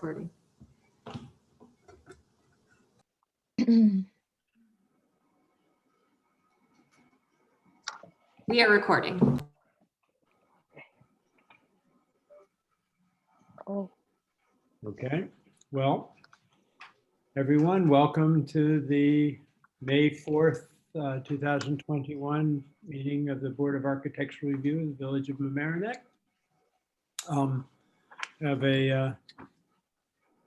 Recording. We are recording. Oh, Okay, well, everyone, welcome to the May 4th, 2021 meeting of the Board of Architectural Review of the Village of Mamaroneck. Have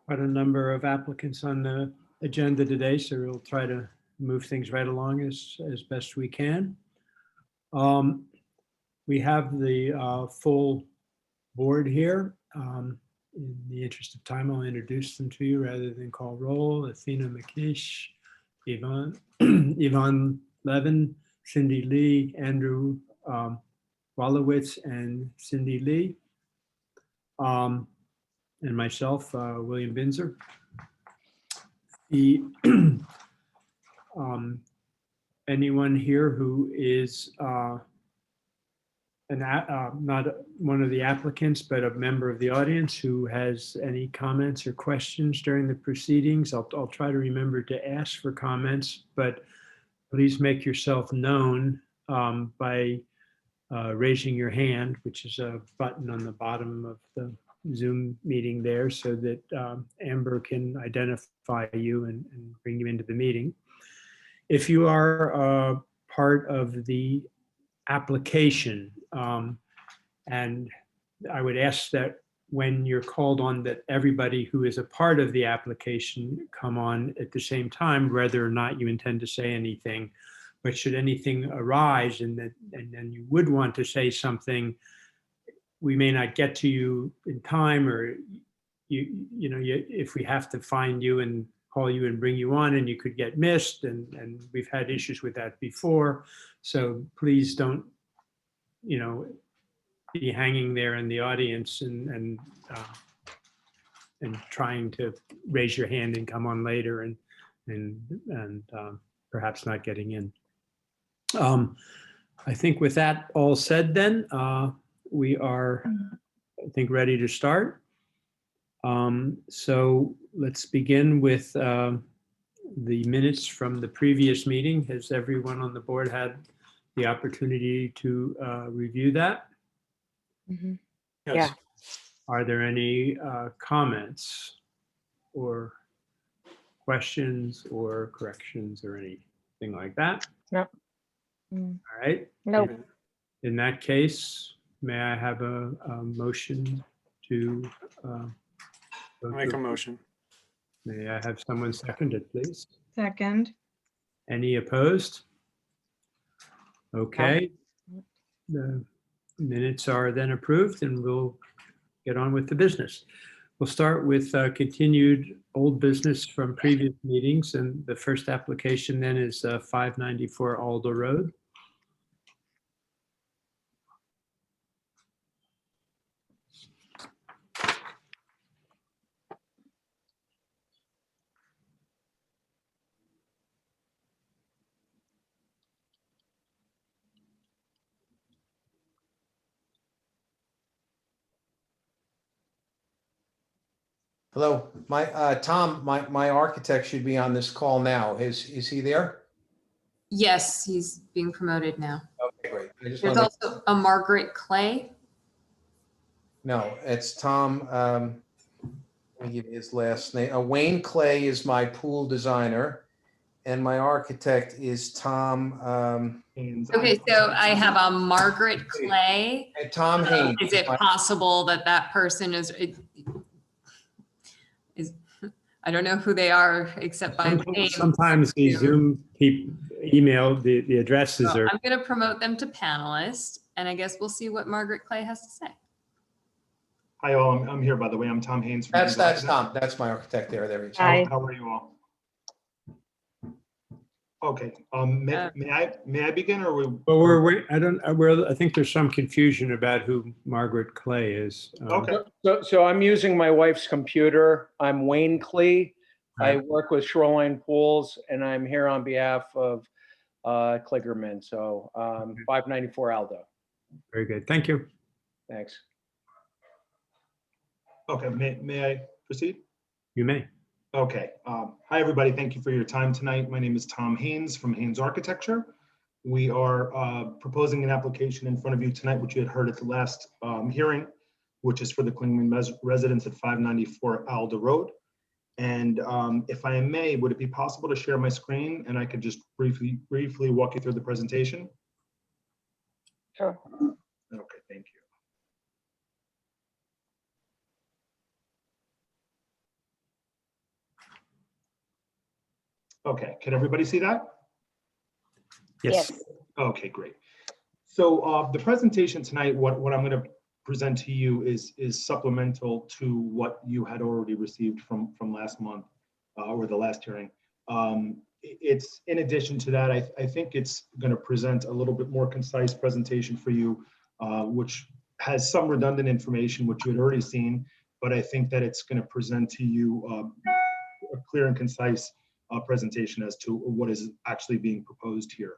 quite a number of applicants on the agenda today, so we'll try to move things right along as best we can. We have the full board here. In the interest of time, I'll introduce them to you rather than call roll. Athena McKeish, Yvonne Levin, Cindy Lee, Andrew Wolowitz, and Cindy Lee, and myself, William Binzer. The anyone here who is not one of the applicants, but a member of the audience who has any comments or questions during the proceedings, I'll try to remember to ask for comments, but please make yourself known by raising your hand, which is a button on the bottom of the Zoom meeting there, so that Amber can identify you and bring you into the meeting. If you are part of the application, and I would ask that when you're called on, that everybody who is a part of the application come on at the same time, whether or not you intend to say anything. But should anything arise and then you would want to say something, we may not get to you in time, or if we have to find you and call you and bring you on, and you could get missed, and we've had issues with that before. So please don't, be hanging there in the audience and trying to raise your hand and come on later and perhaps not getting in. I think with that all said, then we are, I think, ready to start. So let's begin with the minutes from the previous meeting. Has everyone on the board had the opportunity to review that? mhm. Yes. Yeah. Are there any comments or questions or corrections or anything like that? Mm. All right. No, In that case, may I have a motion to? Make a motion. May I have someone second it, please? Second. Any opposed? Okay. The minutes are then approved, and we'll get on with the business. We'll start with continued old business from previous meetings, and the first application then is 594 Alder Road. Hello, Tom, my architect should be on this call now. Is he there? Yes, he's being promoted now. Okay, great. I just There's want to, also a Margaret Clay. no, it's Tom. Let me give you his last name. Wayne Clay is my pool designer, and my architect is Tom. Okay, so I have a Margaret Clay. Tom Haynes. Is it possible that that person is, I don't know who they are except by name. Sometimes the Zoom email, the addresses So are. I'm going to promote them to panelists, and I guess we'll see what Margaret Clay has to say. Hi all, I'm here by the way. I'm Tom Haynes. From That's Eagle Architects. Tom. That's my architect there. There he is. Hi. How are you all? Okay. May I begin or we? Well, I think there's some confusion about who Margaret Clay is. Okay. So I'm using my wife's computer. I'm Wayne Clee. I work with Shoreline Pools, and I'm here on behalf of Kligerman. So 594 Aldo. Very good. Thank you. Thanks. Okay. May I proceed? You may. Okay. Hi, everybody. Thank you for your time tonight. My name is Tom Haynes from Haynes Architecture. We are proposing an application in front of you tonight, which you had heard at the last hearing, which is for the Klingman residence at 594 Alder Road. And if I may, would it be possible to share my screen and I could just briefly walk you through the presentation? Sure. Okay, thank you. Okay, can everybody see that? Yes. Okay, great. So the presentation tonight, what I'm going to present to you is supplemental to what you had already received from last month or the last hearing. It's in addition to that, I think it's going to present a little bit more concise presentation for you, which has some redundant information, which you had already seen, but I think that it's going to present to you a clear and concise presentation as to what is actually being proposed here.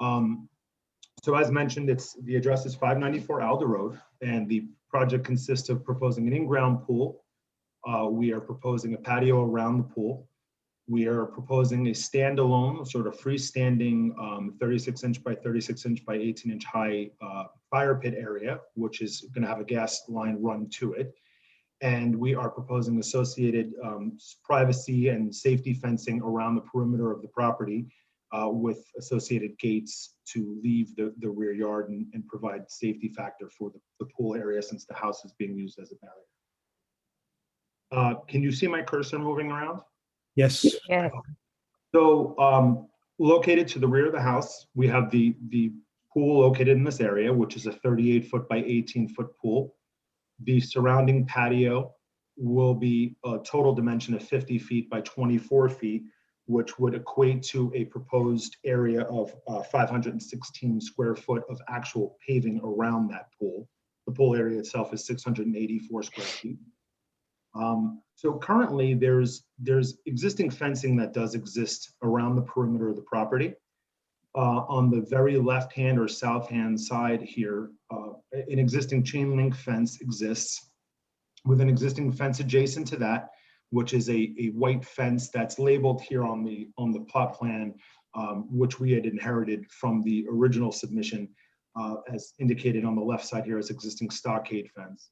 So as mentioned, the address is 594 Alder Road, and the project consists of proposing an in-ground pool. We are proposing a patio around the pool. We are proposing a standalone, sort of freestanding 36-inch by 36-inch by 18-inch high fire pit area, which is going to have a gas line run to it. And we are proposing associated privacy and safety fencing around the perimeter of the property with associated gates to leave the rear yard and provide safety factor for the pool area, since the house is being used as a barrier. Can you see my cursor moving around? Yes. Yes. So located to the rear of the house, we have the pool located in this area, which is a 38-foot by 18-foot pool. The surrounding patio will be a total dimension of 50 feet by 24 feet, which would equate to a proposed area of 516 square foot of actual paving around that pool. The pool area itself is 684 square feet. So currently there's existing fencing that does exist around the perimeter of the property. On the very left-hand or south-hand side here, an existing chain link fence exists with an existing fence adjacent to that, which is a white fence that's labeled here on the plot plan, which we had inherited from the original submission, as indicated on the left side here as existing stockade fence.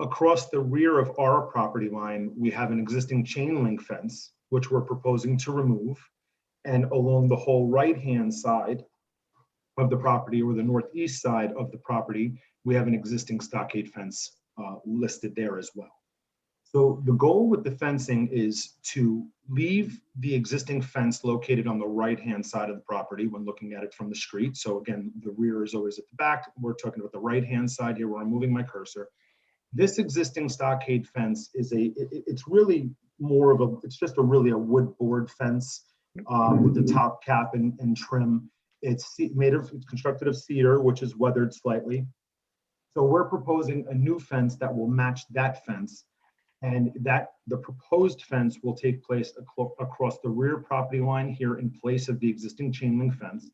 Across the rear of our property line, we have an existing chain link fence, which we're proposing to remove. And along the whole right-hand side of the property, or the northeast side of the property, we have an existing stockade fence listed there as well. So the goal with the fencing is to leave the existing fence located on the right-hand side of the property when looking at it from the street. So again, the rear is always at the back. We're talking about the right-hand side here where I'm moving my cursor. This existing stockade fence is it's really more of it's just really a wood board fence with the top cap and trim. It's constructed of cedar, which is weathered slightly. So we're proposing a new fence that will match that fence, and the proposed fence will take place across the rear property line here in place of the existing chain link fence.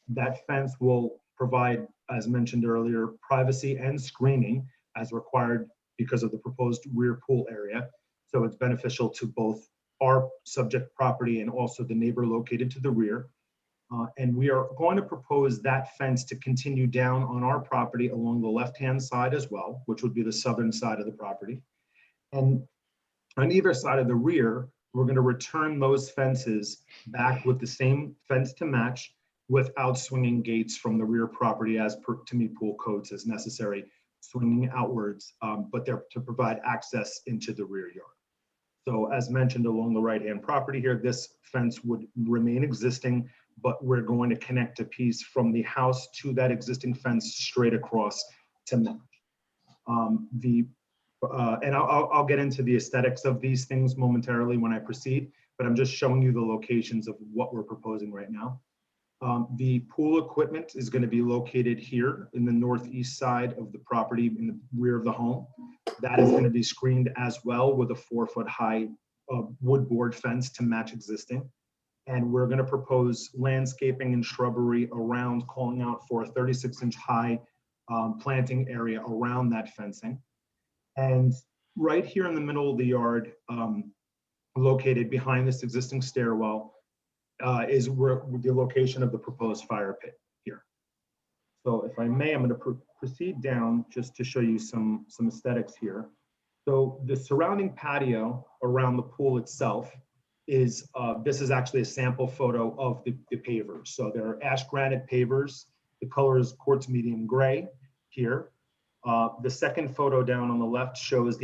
That fence will provide, as mentioned earlier, privacy and screening as required because of the proposed rear pool area. So it's beneficial to both our subject property and also the neighbor located to the rear. And we are going to propose that fence to continue down on our property along the left-hand side as well, which would be the southern side of the property. And on either side of the rear, we're going to return those fences back with the same fence to match without swinging gates from the rear property as per to meet pool codes as necessary, swinging outwards, but they're to provide access into the rear yard. So as mentioned along the right-hand property here, this fence would remain existing, but we're going to connect a piece from the house to that existing fence straight across to match. And I'll get into the aesthetics of these things momentarily when I proceed, but I'm just showing you the locations of what we're proposing right now. The pool equipment is going to be located here in the northeast side of the property in the rear of the home. That is going to be screened as well with a 4-foot high wood board fence to match existing. And we're going to propose landscaping and shrubbery around, calling out for a 36-inch high planting area around that fencing. And right here in the middle of the yard, located behind this existing stairwell, is where the location of the proposed fire pit here. So if I may, I'm going to proceed down just to show you some aesthetics here. So the surrounding patio around the pool itself is, this is actually a sample photo of the pavers. So there are ash granite pavers. The color is quartz medium gray here. The second photo down on the left shows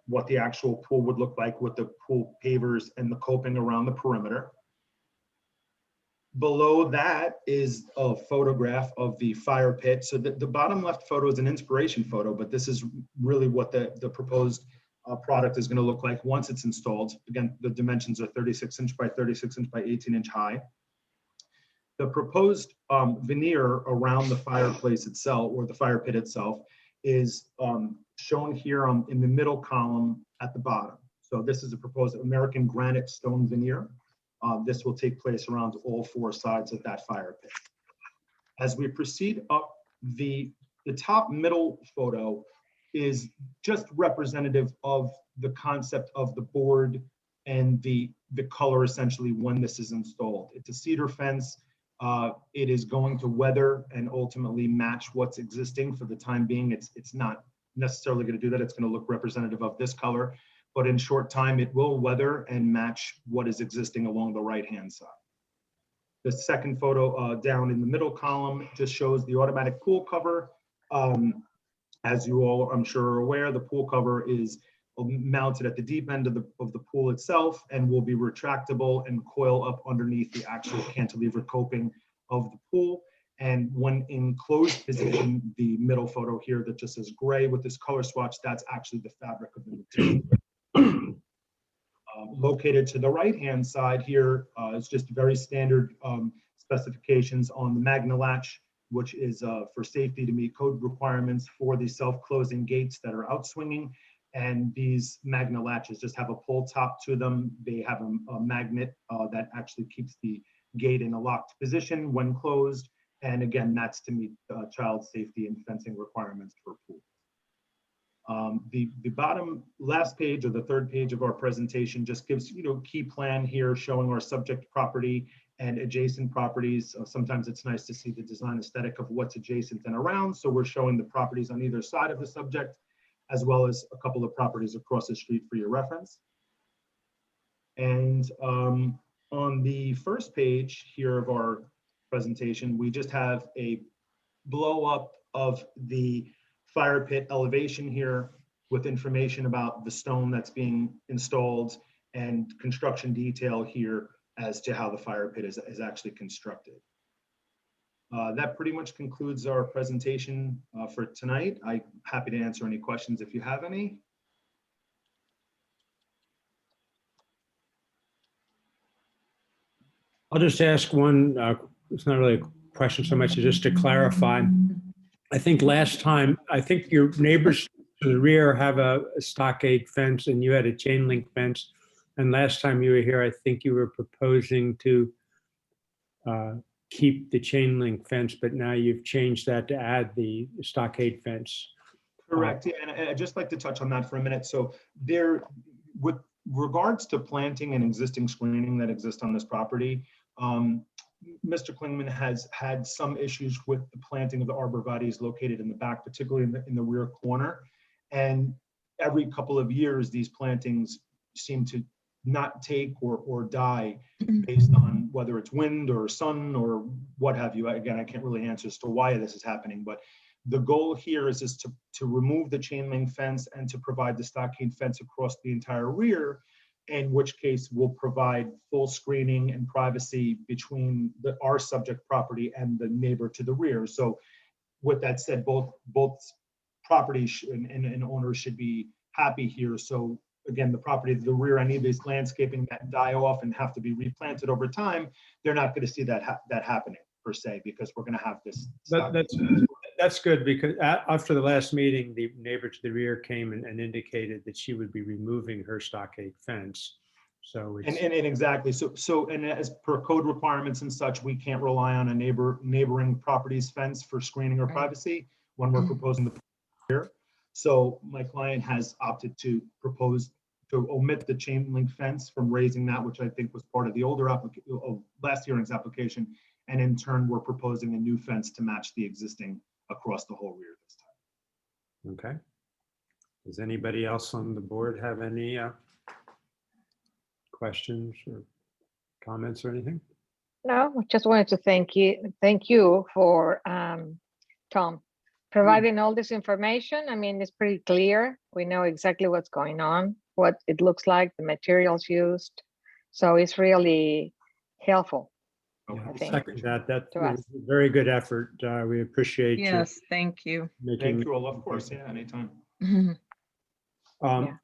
what the actual pool would look like with the pool pavers and the coping around the perimeter. Below that is a photograph of the fire pit. So the bottom left photo is an inspiration photo, but this is really what the proposed product is going to look like once it's installed. Again, the dimensions are 36 inch by 36 inch by 18 inch high. The proposed veneer around the fireplace itself, or the fire pit itself, is shown here in the middle column at the bottom. So this is a proposed American granite stone veneer. This will take place around all four sides of that fire pit. As we proceed up, the top middle photo is just representative of the concept of the board and the color essentially when this is installed. It's a cedar fence. It is going to weather and ultimately match what's existing for the time being. It's not necessarily going to do that. It's going to look representative of this color, but in short time, it will weather and match what is existing along the right-hand side. The second photo down in the middle column just shows the automatic pool cover. As you all, I'm sure, are aware, the pool cover is mounted at the deep end of the pool itself and will be retractable and coil up underneath the actual cantilever coping of the pool. And when in closed position, the middle photo here that just says gray with this color swatch, that's actually the fabric of the material. Located to the right-hand side here is just very standard specifications on the Magna latch, which is for safety to meet code requirements for the self-closing gates that are outswinging. And these Magna latches just have a pull top to them. They have a magnet that actually keeps the gate in a locked position when closed. And again, that's to meet child safety and fencing requirements for pools. The bottom last page or the third page of our presentation just gives, key plan here showing our subject property and adjacent properties. Sometimes it's nice to see the design aesthetic of what's adjacent and around. So we're showing the properties on either side of the subject, as well as a couple of properties across the street for your reference. And on the first page here of our presentation, we just have a blow up of the fire pit elevation here with information about the stone that's being installed and construction detail here as to how the fire pit is actually constructed. That pretty much concludes our presentation for tonight. I'm happy to answer any questions if you have any. I'll just ask one, it's not really a question so much as just to clarify. I think last time, your neighbors to the rear have a stockade fence and you had a chain link fence. And last time you were here, I think you were proposing to keep the chain link fence, but now you've changed that to add the stockade fence. Correct. Yeah, and I'd just like to touch on that for a minute. So there, with regards to planting and existing screening that exists on this property, Mr. Klingman has had some issues with the planting of the arborvitaes located in the back, particularly in the rear corner. And every couple of years, these plantings seem to not take or die based on whether it's wind or sun or what have you. Again, I can't really answer as to why this is happening, but the goal here is to remove the chain link fence and to provide the stockade fence across the entire rear, in which case we'll provide full screening and privacy between our subject property and the neighbor to the rear. So with that said, both properties and owners should be happy here. So again, the property to the rear, any of these landscaping that die off and have to be replanted over time, they're not going to see that happening per se, because we're going to have this. That's good, because after the last meeting, the neighbor to the rear came and indicated that she would be removing her stockade fence. So it's, and exactly. So and as per code requirements and such, we can't rely on a neighboring property's fence for screening or privacy when we're proposing the here. So my client has opted to propose to omit the chain link fence from raising that, which I think was part of the older last hearing's application. And in turn, we're proposing a new fence to match the existing across the whole rear this time. Okay. Does anybody else on the board have any questions or comments or anything? No, just wanted to thank you for Tom, providing all this information. I mean, it's pretty clear. We know exactly what's going on, what it looks like, the materials used. So it's really helpful. Okay. I'll think, second that. That to was us. a very good effort. We appreciate you Yes, thank you. making. Thank you all, of course, yeah, anytime.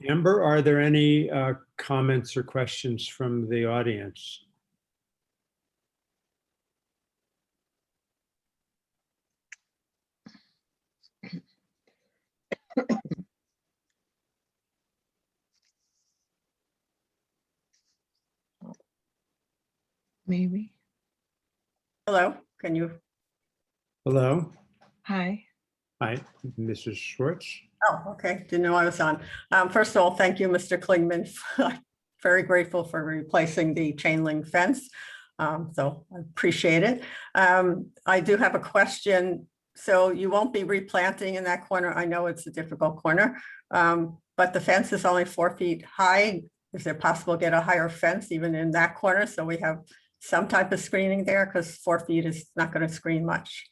Amber, are there any comments or questions from the audience? Maybe. Hello, can you? Hello? Hi. Hi, Mrs. Schwartz. Oh, okay, didn't know I was on. First of all, thank you, Mr. Klingman. Very grateful for replacing the chain link fence. So I appreciate it. I do have a question. So you won't be replanting in that corner. I know it's a difficult corner, but the fence is only 4 feet high. Is it possible to get a higher fence even in that corner? So we have some type of screening there, because 4 feet is not going to screen much.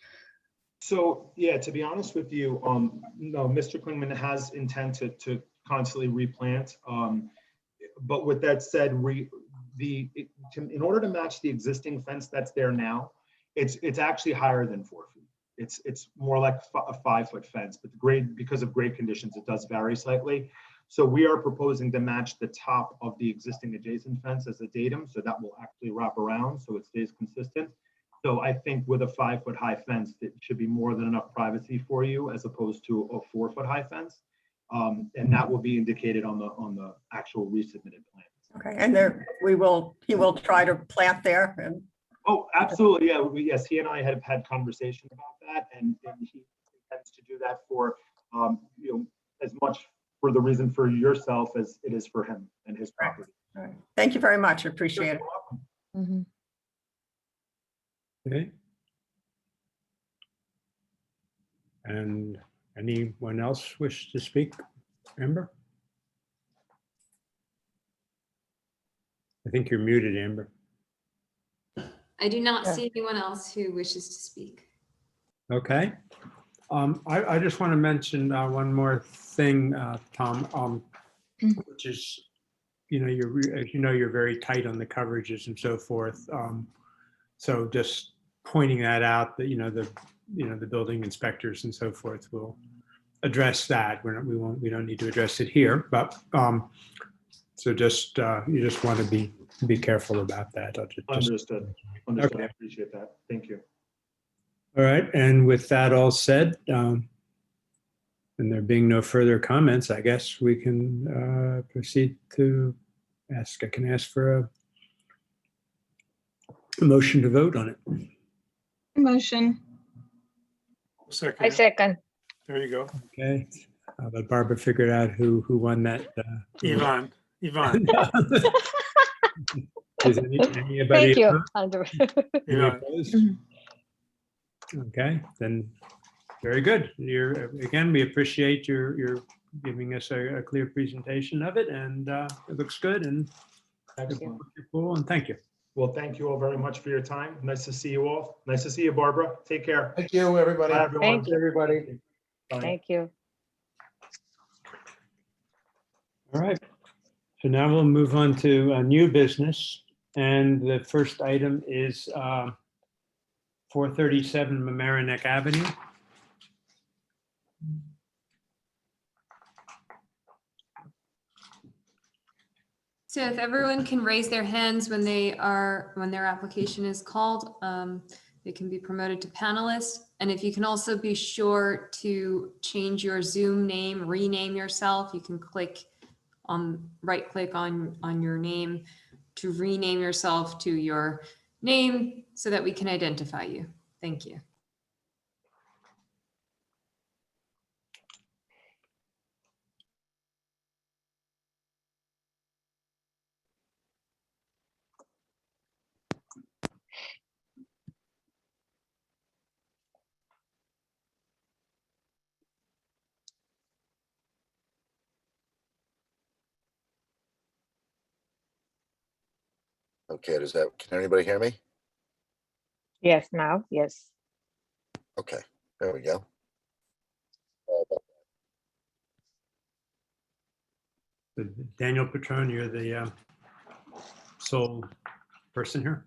So, yeah, to be honest with you, no, Mr. Klingman has intent to constantly replant. But with that said, in order to match the existing fence that's there now, it's actually higher than 4 feet. It's more like a 5-foot fence, but the grade, because of grade conditions, it does vary slightly. So we are proposing to match the top of the existing adjacent fence as a datum, so that will actually wrap around so it stays consistent. So I think with a 5-foot high fence, it should be more than enough privacy for you as opposed to a 4-foot high fence. And that will be indicated on the actual resubmitted plan. Okay, and he will try to plant there. And Oh, absolutely, yeah. Yes, he and I have had conversation about that, and he intends to do that for as much for the reason for yourself as it is for him and his property. all right. Thank you very much. I appreciate it. You're welcome. Okay. And anyone else wish to speak? Amber? I think you're muted, Amber. I do not Yeah. see anyone else who wishes to speak. Okay. I just want to mention one more thing, Tom, which is, you're very tight on the coverages and so forth. So just pointing that out, that the building inspectors and so forth will address that. We don't need to address it here, but so just you just want to be careful about that. Understood. Okay. I appreciate that. Thank you. All right, and with that all said, and there being no further comments, I guess we can proceed to ask. I can ask for a motion to vote on it. Motion. I Second, second. there you go. Okay, I'll let Barbara figure out who won that. Yvonne. Is anybody Thank you, opposed? Andrew. Any Yvonne. opposed? Okay, then, very good. Again, we appreciate your giving us a clear presentation of it, and it looks good, and Excellent. cool, and thank you. Well, thank you all very much for your time. Nice to see you all. Nice to see you, Barbara. Take care. Thank you, everybody. Bye, everyone. Thank you. Everybody. Bye. Thank you. All right, so now we'll move on to a new business, and the first item is 437 Mamaroneck Avenue. So if everyone can raise their hands when their application is called, they can be promoted to panelists. And if you can also be sure to change your Zoom name, rename yourself, you can right click on your name to rename yourself to your name so that we can identify you. Thank you. Okay, can anybody hear me? Yes, now, yes. Okay, there we go. Daniel Petrone, you're the sole person here.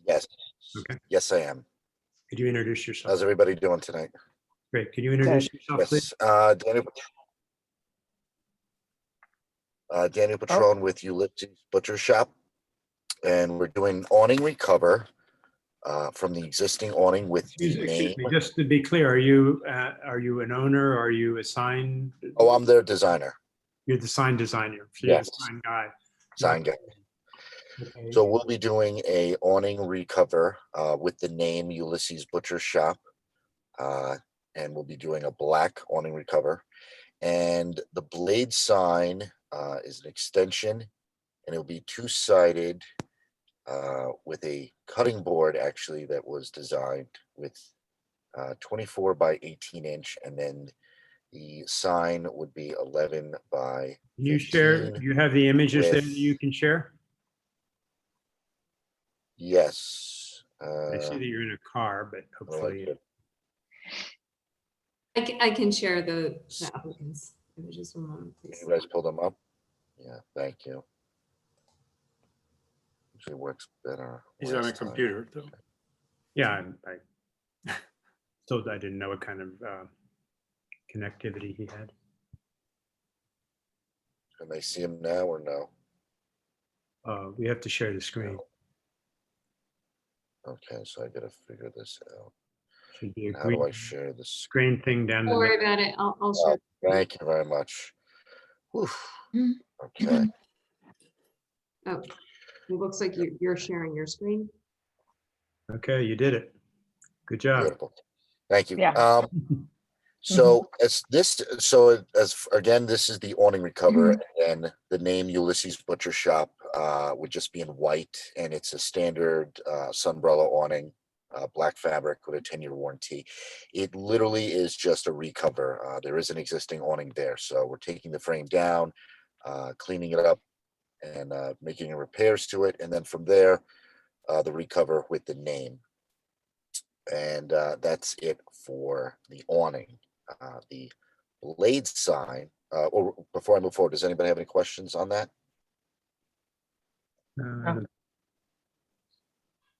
Yes. Okay. Yes, I am. Could you introduce yourself? How's everybody doing tonight? Great. Could you introduce yourself, please? Yes, Daniel Petrone with Ulysses Butcher Shop. And we're doing awning recover from the existing awning with the Excuse name. me, just to be clear, are you an owner? Are you assigned? Oh, I'm their designer, You're the sign designer. So you're the Yes. sign guy. sign guy. Okay. So we'll be doing a awning recover with the name Ulysses Butcher Shop. And we'll be doing a black awning recover. And the blade sign is an extension, and it'll be two-sided with a cutting board actually that was designed with 24 by 18 inch, and then the sign would be 11 by Can you share, 15 do you have the images there that with- you can share? Yes. I see that you're in a car, but hopefully. I can share the applicants. Images one moment, please. You guys pull them up? Yeah, thank you. Usually works better. He's on a last time. computer, though. Yeah, I still, I didn't know what kind of connectivity he had. Can they see him now or no? We have to share the screen. Okay, so I gotta figure this out. Should be a How do I green share this? screen thing down the Don't worry middle. about it. I'll Oh, share. thank you very much. Whew. Mm. Okay, Oh, it looks like you're sharing your screen. Okay, you did it. Good job. beautiful. Thank you. Yeah. So again, this is the awning recover, and the name Ulysses Butcher Shop would just be in white, and it's a standard sunbrella awning, black fabric with a 10-year warranty. It literally is just a recover. There is an existing awning there, so we're taking the frame down, cleaning it up, and making repairs to it, and then from there, the recover with the name. And that's it for the awning. The blade sign, or before I move forward, does anybody have any questions on that?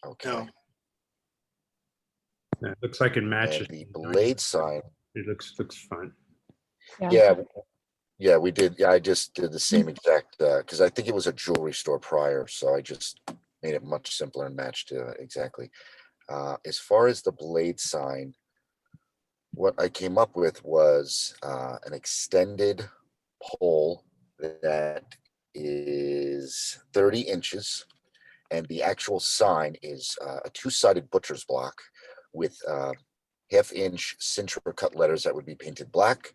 Okay. No. It looks like it And matches. the blade sign, It looks fun. yeah, we did. Yeah, I just did the same exact, because I think it was a jewelry store prior, so I just made it much simpler and matched exactly. As far as the blade sign, what I came up with was an extended pole that is 30 inches, and the actual sign is a two-sided butcher's block with half-inch Sintra cut letters that would be painted black,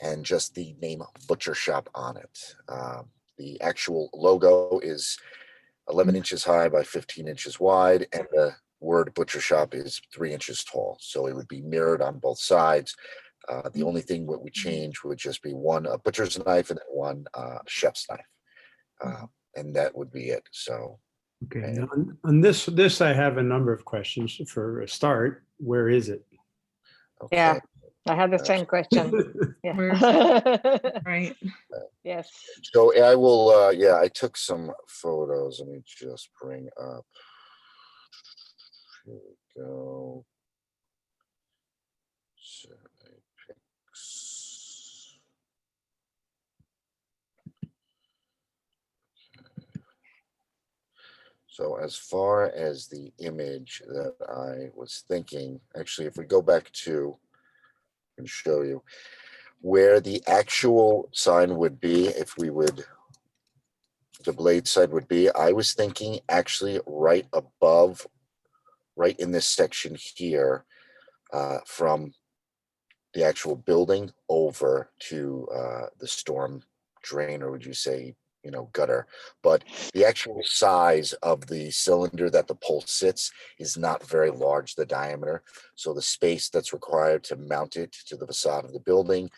and just the name Butcher Shop on it. The actual logo is 11 inches high by 15 inches wide, and the word Butcher Shop is 3 inches tall. So it would be mirrored on both sides. The only thing what we change would just be one a butcher's knife and then one chef's knife. And that would be it. So Okay, And- now on this, I have a number of questions. For a start, where is it? okay. Yeah. I had the same question. Yeah. Right. Yes. So I will, yeah, I took some photos. Let me just bring up. Here we go. Survey pics. So as far as the image that I was thinking, actually, if we go back to, I can show you where the actual sign would be, if we would, the blade side would be, I was thinking actually right above, right in this section here, from the actual building over to the storm drain, or would you say, you know, gutter. But the actual size of the cylinder that the pole sits is not very large, the diameter. So the space that's required to mount it to the facade of the building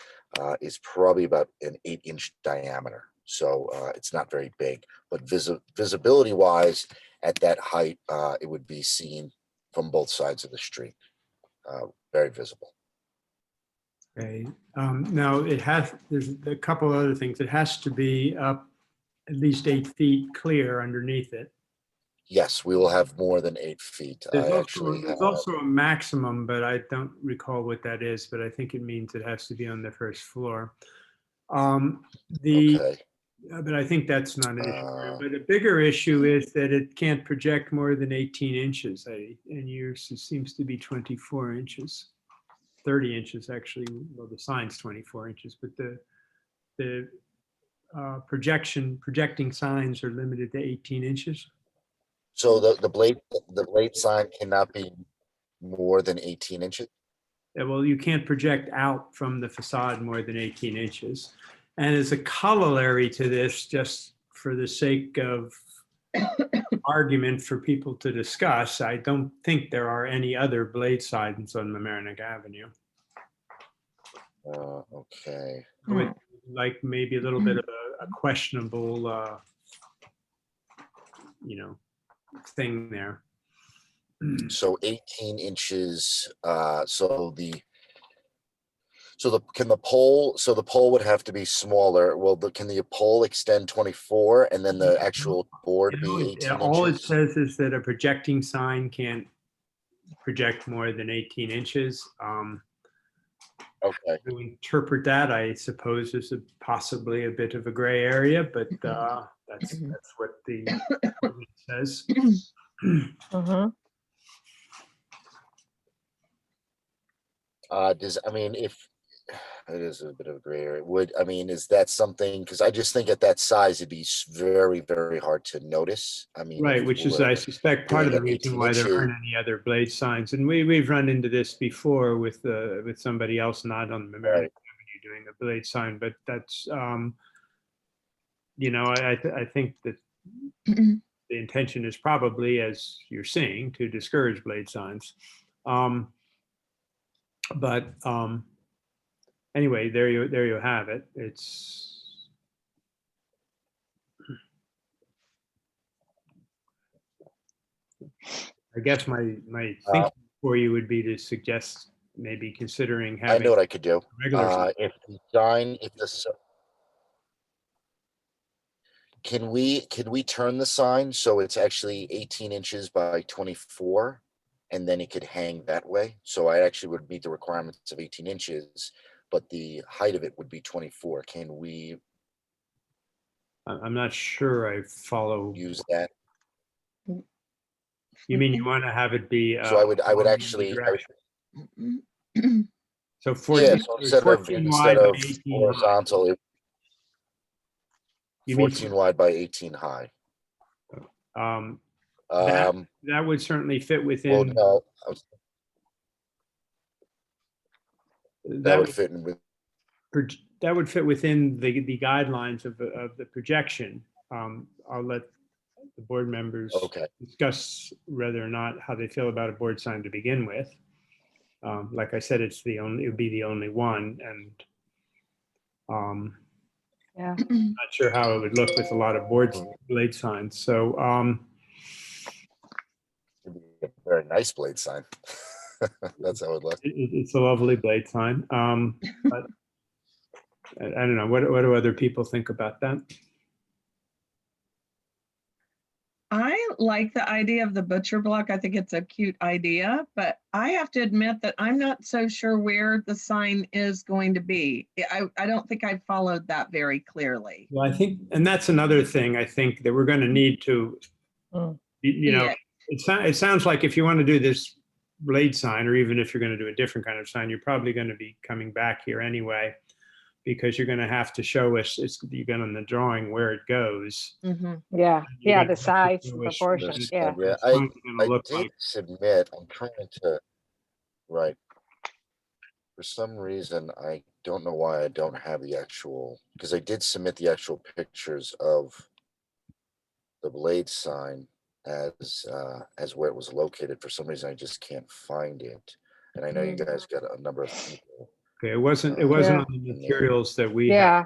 is probably about an 8-inch diameter. So it's not very big, but visibility wise, at that height, it would be seen from both sides of the street. Very visible. Okay, now there's a couple other things. It has to be up at least 8 feet clear underneath it. Yes, we will have more than 8 feet. There's I also, actually there's have, also a maximum, but I don't recall what that is, but I think it means it has to be on the first floor. okay. But I think that's not an issue. Uh, But a bigger issue is that it can't project more than 18 inches. And yours seems to be 24 inches, 30 inches actually. Well, the sign's 24 inches, but the projecting signs are limited to 18 inches. So the blade sign cannot be more than 18 inches. Yeah, well, you can't project out from the facade more than 18 inches. And as a corollary to this, just for the sake of argument for people to discuss, I don't think there are any other blade signs on Mamaroneck Avenue. Okay. With like maybe a little bit of a questionable, thing there. So 18 inches. Can the pole? So the pole would have to be smaller. Well, can the pole extend 24 and then the actual board be 18 All it inches? says is that a projecting sign can't project more than 18 inches. Okay. To interpret that, I suppose, is possibly a bit of a gray area, but that's what the ordinance says. Mhm. If it is a bit of a gray area, is that something? Because I just think at that size, it'd be very, very hard to notice. Right, if which you is, were I suspect, part of the doing it reason 18 why there inches. aren't any other blade signs. And we've run into this before with somebody else not on the Mamaroneck Avenue doing a blade sign, but that's, I think that the intention is probably, as you're saying, to discourage blade signs. Anyway, there you have it. I guess my thinking for you would be to suggest maybe considering I having know what I could do. regular. Can we turn the sign so it's actually 18 inches by 24, and then it could hang that way? So I actually would meet the requirements of 18 inches, but the height of it would be 24. Can we I'm not sure I follow. use that? You mean you want to have it be? So I would along the actually, direction. So yeah, 14, so instead 14 of wide by 18 high. horizontal, You mean 14 wide by 18 high. that Well, would certainly fit within. no, that that would would fit in with, that would fit within the guidelines of the projection. I'll let the board members okay. discuss whether or not how they feel about a board sign to begin with. Like I said, it would be the only one, and Yeah. not sure how it would look with a lot of blade signs. So It'd be a very nice blade sign. That's how it would look. it's a lovely blade sign. But I don't know. What do other people think about that? I like the idea of the butcher block. I think it's a cute idea, but I have to admit that I'm not so sure where the sign is going to be. I don't think I followed that very clearly. Well, I think, and that's another thing I think that we're going to need to, Yeah. it sounds like if you want to do this blade sign, or even if you're going to do a different kind of sign, you're probably going to be coming back here anyway, because you're going to have to show us, you've got on the drawing where it goes. Mhm. Yeah, You're yeah, gonna the have to size, show the us proportions, what yeah. Yeah, the sign's gonna I look did like. submit, I'm trying to, right. For some reason, I don't know why I don't have the actual, because I did submit the actual pictures of the blade sign as where it was located. For some reason, I just can't find it. And I know you guys got a number of people. Okay, it wasn't Yeah. on the materials that we had. Yeah,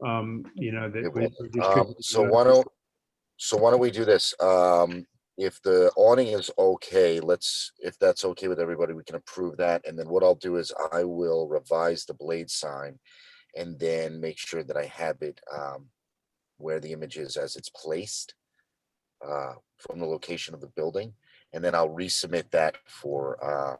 that It we wasn't. distributed. So why don't we do this? If the awning is okay, if that's okay with everybody, we can approve that. And then what I'll do is I will revise the blade sign and then make sure that I have it where the image is as it's placed from the location of the building. And then I'll resubmit that for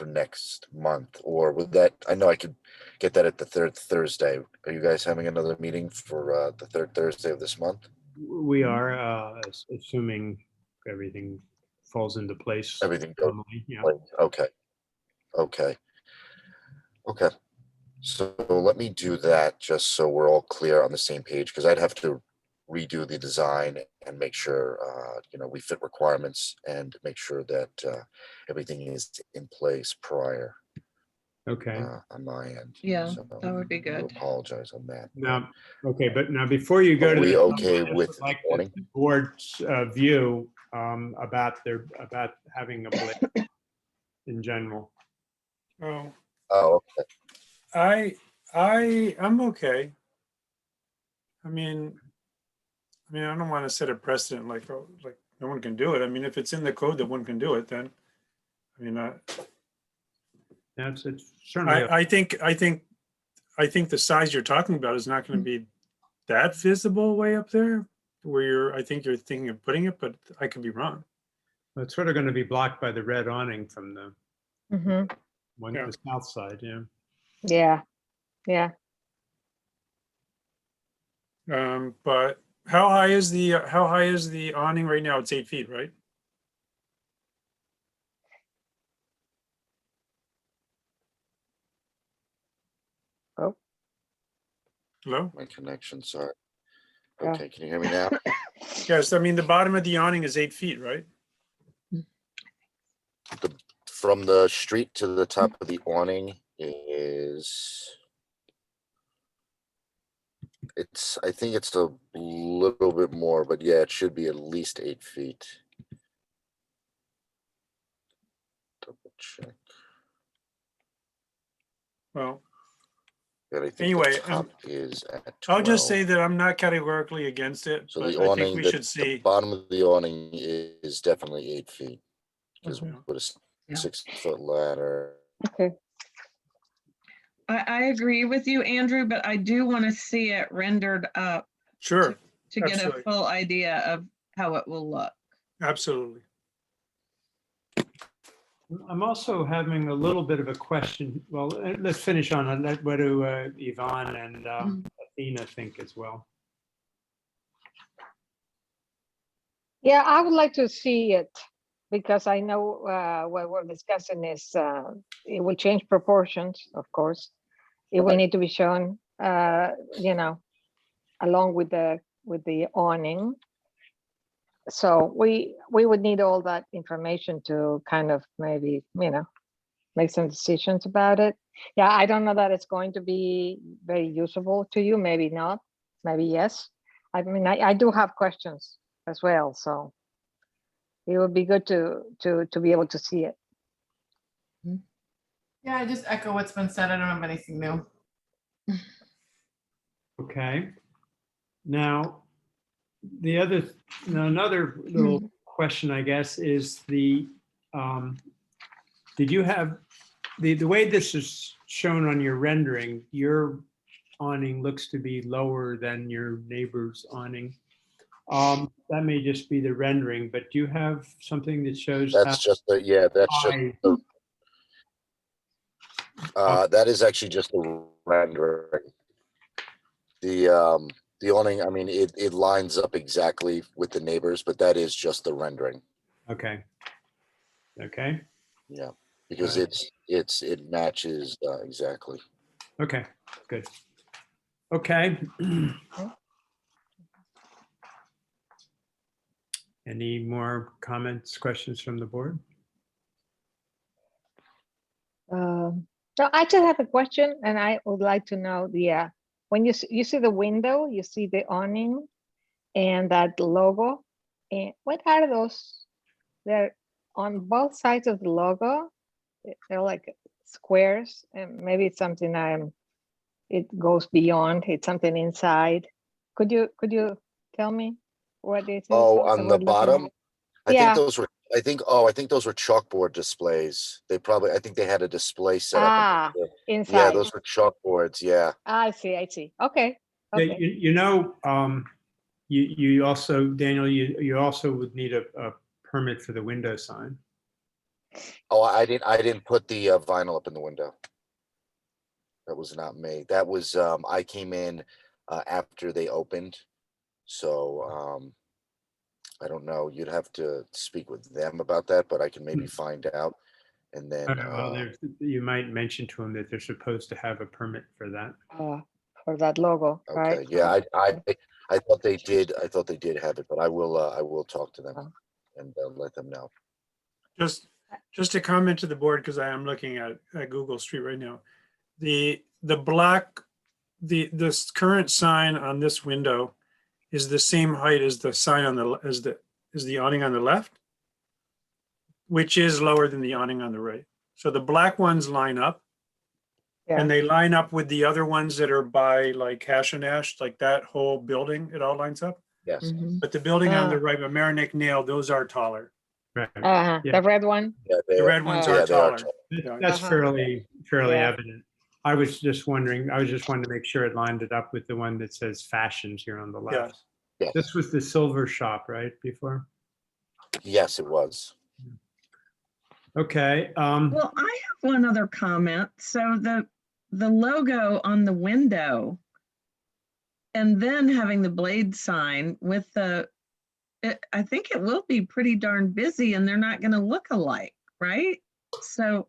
next month, or with that, I know I could get that at the third Thursday. Are you guys having another meeting for the third Thursday of this month? We are, assuming everything falls into place. Everything goes normally, yeah. Okay. So let me do that just so we're all clear on the same page, because I'd have to redo the design and make sure, we fit requirements and make sure that everything is in place prior Okay. on my end. Yeah, So that would be I do good. apologize on that. Now, okay, but now before you go Are to we the, okay I just with would like the awning? the board's view about having a blade in general. Oh, Oh, okay. I'm okay. I mean, I don't want to set a precedent like no one can do it. I mean, if it's in the code that one can do it, then, That's it's certainly. I think the size you're talking about is not going to be that visible way up there where I think you're thinking of putting it, but I could be wrong. It's sort of going to be blocked by the red awning from the Mhm. Yeah. the south side, yeah. Yeah. But how high is the awning right now? It's 8 feet, right? Oh. Hello? My connection, sorry. Yeah. Okay, can you hear me now? Yes, the bottom of the awning is 8 feet, right? From the street to the top of the awning is, I think it's a little bit more, but yeah, it should be at least 8 feet. Double check. Well, But I think Anyway, the top is at 12. I'll just say that I'm not categorically against it, So but the I think awning, we the should see. bottom of the awning is definitely 8 feet. Because Okay. with a Yeah. 6-foot ladder. Okay. I agree with you, Andrew, but I do want to see it rendered up Sure, to get a Absolutely. full idea of how it will look. absolutely. I'm also having a little bit of a question. Well, let's finish on that. What do Yvonne and Athena think as well? Yeah, I would like to see it because I know what we're discussing is it will change proportions, of course. It will need to be shown, along with the awning. So we would need all that information to kind of maybe, make some decisions about it. Yeah, I don't know that it's going to be very usable to you. Maybe not. Maybe yes. I mean, I do have questions as well, so it would be good to be able to see it. Yeah, I just echo what's been said. I don't have anything new. Okay. Now, another little question, I guess, is did you have, the way this is shown on your rendering, your awning looks to be lower than your neighbor's awning. That may just be the rendering, but do you have something that shows? That's just the, yeah, that's just high- the, that is actually just the rendering. The awning, I mean, it lines up exactly with the neighbors, but that is just the rendering. Okay. Okay. Yeah, because it matches exactly. Okay, good. Okay. Any more comments, questions from the board? So I just have a question, and I would like to know when you see the window, you see the awning and that logo, and what are those? They're on both sides of the logo. They're like squares, and maybe it's something I'm it goes beyond, it's something inside. Could you tell me what is it? Oh, that on we're the looking bottom? at? I Yeah. think those were, I think those were chalkboard displays. I think they had a display set up. Ah, Yeah, inside. those were chalkboards, yeah. I see. Okay. Yeah, Okay. you also, Daniel, you also would need a permit for the window sign. Oh, I didn't put the vinyl up in the window. That was not me. That was, I came in after they opened. So, I don't know. You'd have to speak with them about that, but I can maybe find out. And then, Well, you might mention to them that they're supposed to have a permit for that. For that logo, right? okay, yeah, I thought they did. I thought they did have it, but I will talk to them and let them know. Just a comment to the board, because I am looking at Google Street right now. The black, this current sign on this window is the same height as the sign on the awning on the left, which is lower than the awning on the right. So the black ones line up, Yeah. and they line up with the other ones that are by like Hash and Ash, like that whole building, it all lines up. Yes. Mhm. But the building on the Ah. right, Amerenik Nail, those are taller. Right. Yeah. Yeah. The red one. Yeah, The red ones Yeah, are they are taller. tall. Yeah. That's Uh-huh. fairly Yeah. evident. I was just wanting to make sure it lined it up with the one that says fashions here on the left. Yes. This was the silver shop, right, before? Yes, it was. Okay. Well, I have one other comment. So the logo on the window and then having the blade sign with I think it will be pretty darn busy and they're not going to look alike, right? So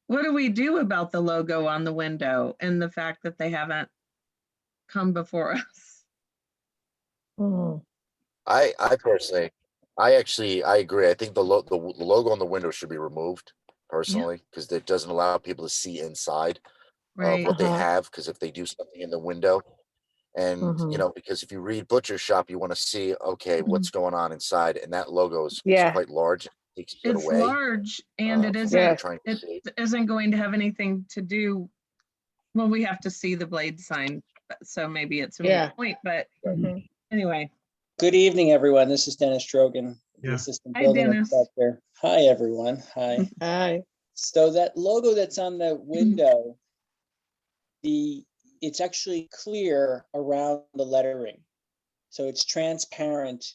what do we do about the logo on the window and the fact that they haven't come before us? Mm. I personally, I agree. I think the logo on the window should be removed personally, because it doesn't allow people to see inside of Right. what they Uh-huh. have. Because if they do something in the window, and Mhm. because if you read butcher shop, you want to see, okay, what's going on inside, and that logo is Yeah. quite large. It takes it It's away. large and it from what isn't, you're Yes. trying to it see. isn't going to have anything to do. Well, we have to see the blade sign, so maybe it's a moot Yeah. point, but Mhm. anyway. Good evening, everyone. This is Dennis Drogan, the Yeah. Assistant Hi, Building Dennis. Inspector. Hi, everyone. Hi. Hi. So that logo that's on the window, it's actually clear around the lettering. So it's transparent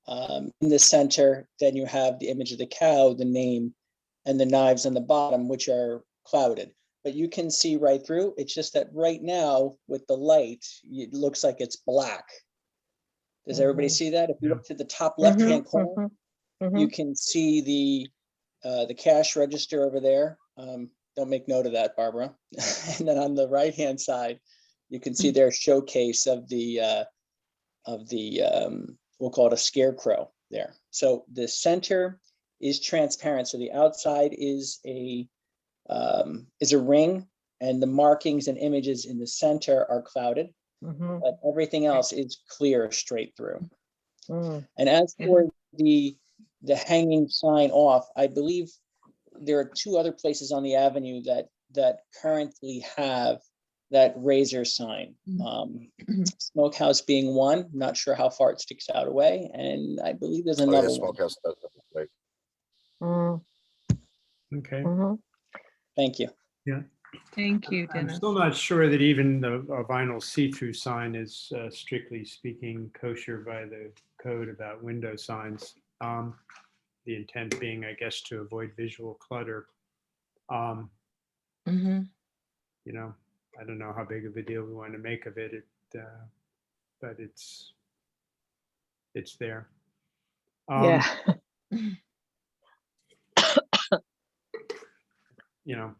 in the center. Then you have the image of the cow, the name, and the knives on the bottom, which are clouded. But you can see right through. It's just that right now with the light, it looks like it's black. Does everybody see that? If you look to the top left-hand corner, you can see the cash register over there. Don't make note of that, Barbara. And then on the right-hand side, you can see their showcase of the we'll call it a scarecrow there. So the center is transparent. So the outside is a ring, and the markings and images in the center are clouded. Mhm. But everything else is clear straight through. Mm. And as for the hanging sign off, I believe there are two other places on the avenue that currently have that razor sign. Smokehouse being one, not sure how far it sticks out away, and I believe there's Oh, yeah, another one. Smokehouse does have a plate. Mm. Okay. Mhm. Thank you. Yeah. Thank you, I'm Dennis. still not sure that even a vinyl see-through sign is strictly speaking kosher by the code about window signs. The intent being, I guess, to avoid visual clutter. Mhm. I don't know how big of a deal we want to make of it, but it's there. Yeah.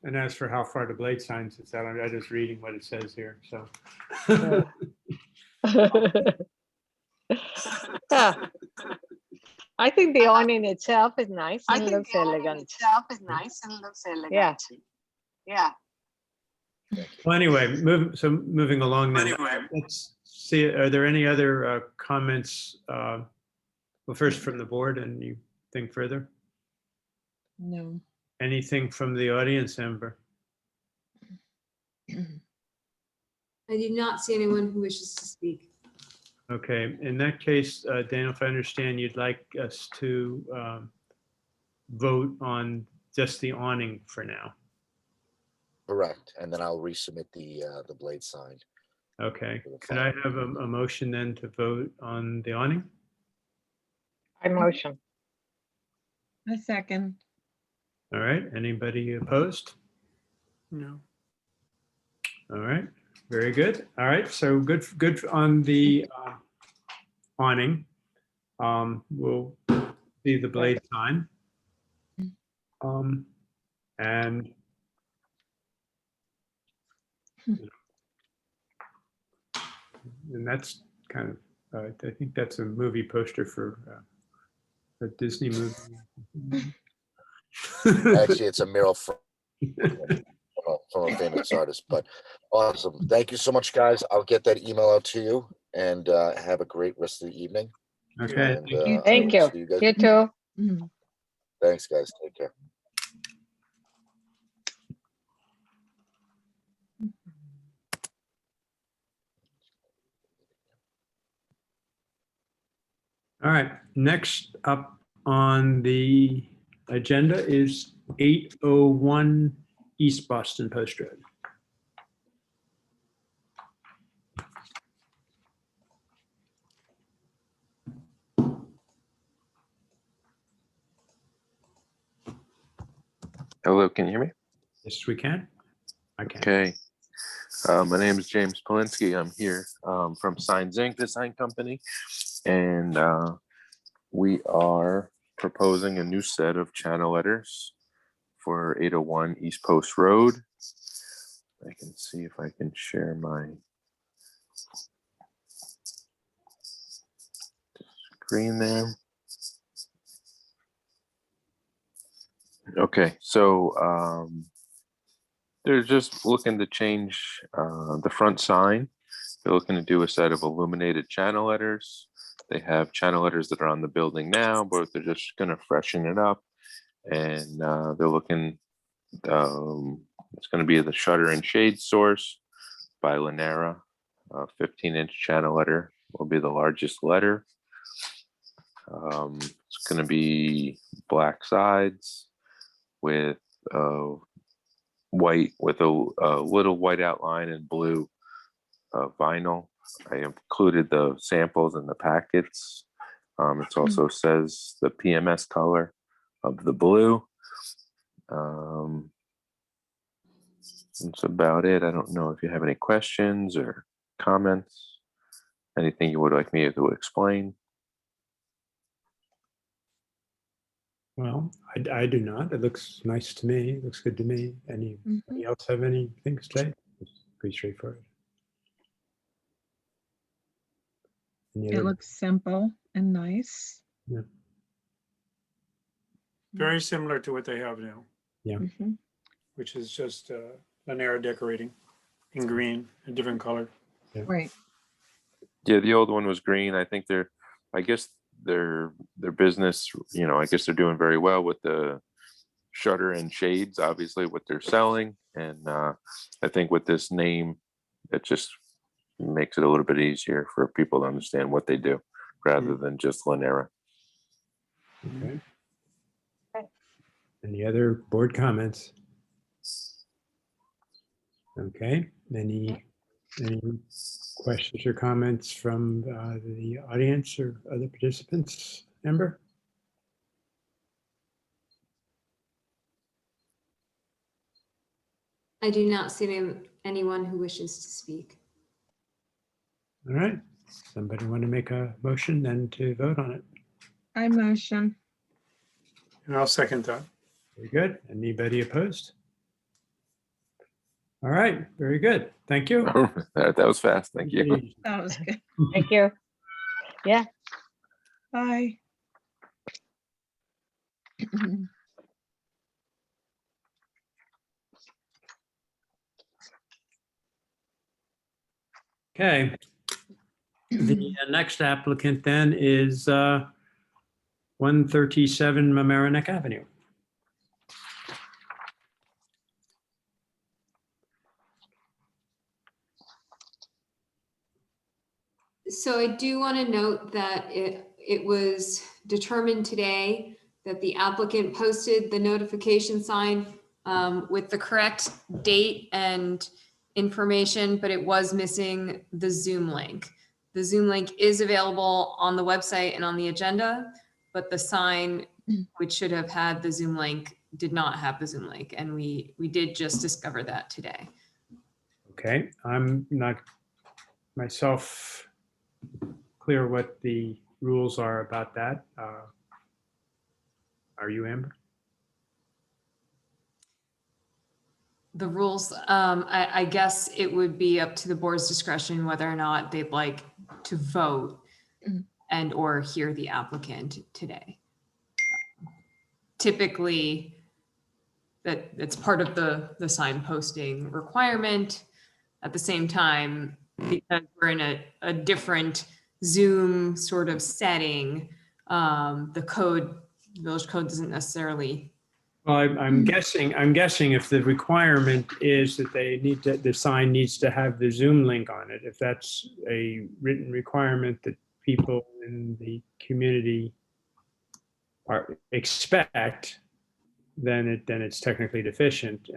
And as for how far the blade signs is out, I'm just reading what it says here. So, Yeah. I think the awning itself is nice and looks elegant. Yeah. Yeah. well, anyway, moving along then. Let's see. Are there any other comments? Well, first from the board, and you think further. No. Anything from the audience, Amber? I do not see anyone who wishes to speak. Okay, in that case, Daniel, if I understand, you'd like us to vote on just the awning for now. Correct. And then I'll resubmit the blade sign. Okay, For the could I final. have a motion then to vote on the awning? I motion. A second. All right, anybody opposed? No. All right, very good. All right, so good on the awning. We'll see the blade sign. And that's kind of, I think that's a movie poster for a Disney movie. Actually, it's a mural from a famous artist, but awesome. Thank you so much, guys. I'll get that email out to you and have a great rest of the evening. Okay, And, Thank I will you. see guys. You too. Mhm. Thanks, guys. Take care. all right. Next up on the agenda is 801 East Boston Post Road. Hello, can you hear me? Yes, we can. I can. Okay. My name is James Polinsky. I'm here from Signs Inc., the sign company, and we are proposing a new set of channel letters for 801 East Post Road. I can see if I can share my screen there. Okay, so they're just looking to change the front sign. They're looking to do a set of illuminated channel letters. They have channel letters that are on the building now, but they're just going to freshen it up. And they're looking, it's going to be the shutter and shade source by Lanera. 15-inch channel letter will be the largest letter. It's going to be black sides with white, with a little white outline and blue vinyl. I included the samples in the packets. It also says the PMS color of the blue. That's about it. I don't know if you have any questions or comments, anything you would like me to explain. Well, I do not. It looks nice to me. It looks good to me. Anybody else have anything to say? It's pretty straightforward. Any It other- looks simple and nice. Yeah. Very similar to what they have now, Mhm. which is just Lanera decorating in green, a different color. Right. Yeah, the old one was green. I think I guess their business, I guess they're doing very well with the shutter and shades, obviously what they're selling. And I think with this name, it just makes it a little bit easier for people to understand what they do rather than just Lanera. Okay. Any other board comments? Okay, any questions or comments from the audience or other participants? Amber? I do not see anyone who wishes to speak. All right, somebody want to make a motion then to vote on it? I motion. And I'll second that. Very good. Anybody opposed? All right, very good. Thank you. That was fast. Thank you. That was good. Thank you. Yeah. Bye. Okay. The next applicant then is 137 Mamaroneck Avenue. So I do want to note that it was determined today that the applicant posted the notification sign with the correct date and information, but it was missing the Zoom link. The Zoom link is available on the website and on the agenda, but the sign, which should have had the Zoom link, did not have the Zoom link. And we did just discover that today. Okay, I'm not myself clear what the rules are about that. Are you, Amber? The rules, I guess it would be up to the board's discretion whether or not they'd like to vote and or hear the applicant today. Typically, it's part of the sign posting requirement. At the same time, because we're in a different Zoom sort of setting, the village code doesn't necessarily. Well, I'm guessing if the requirement is that the sign needs to have the Zoom link on it, if that's a written requirement that people in the community expect, then it's technically deficient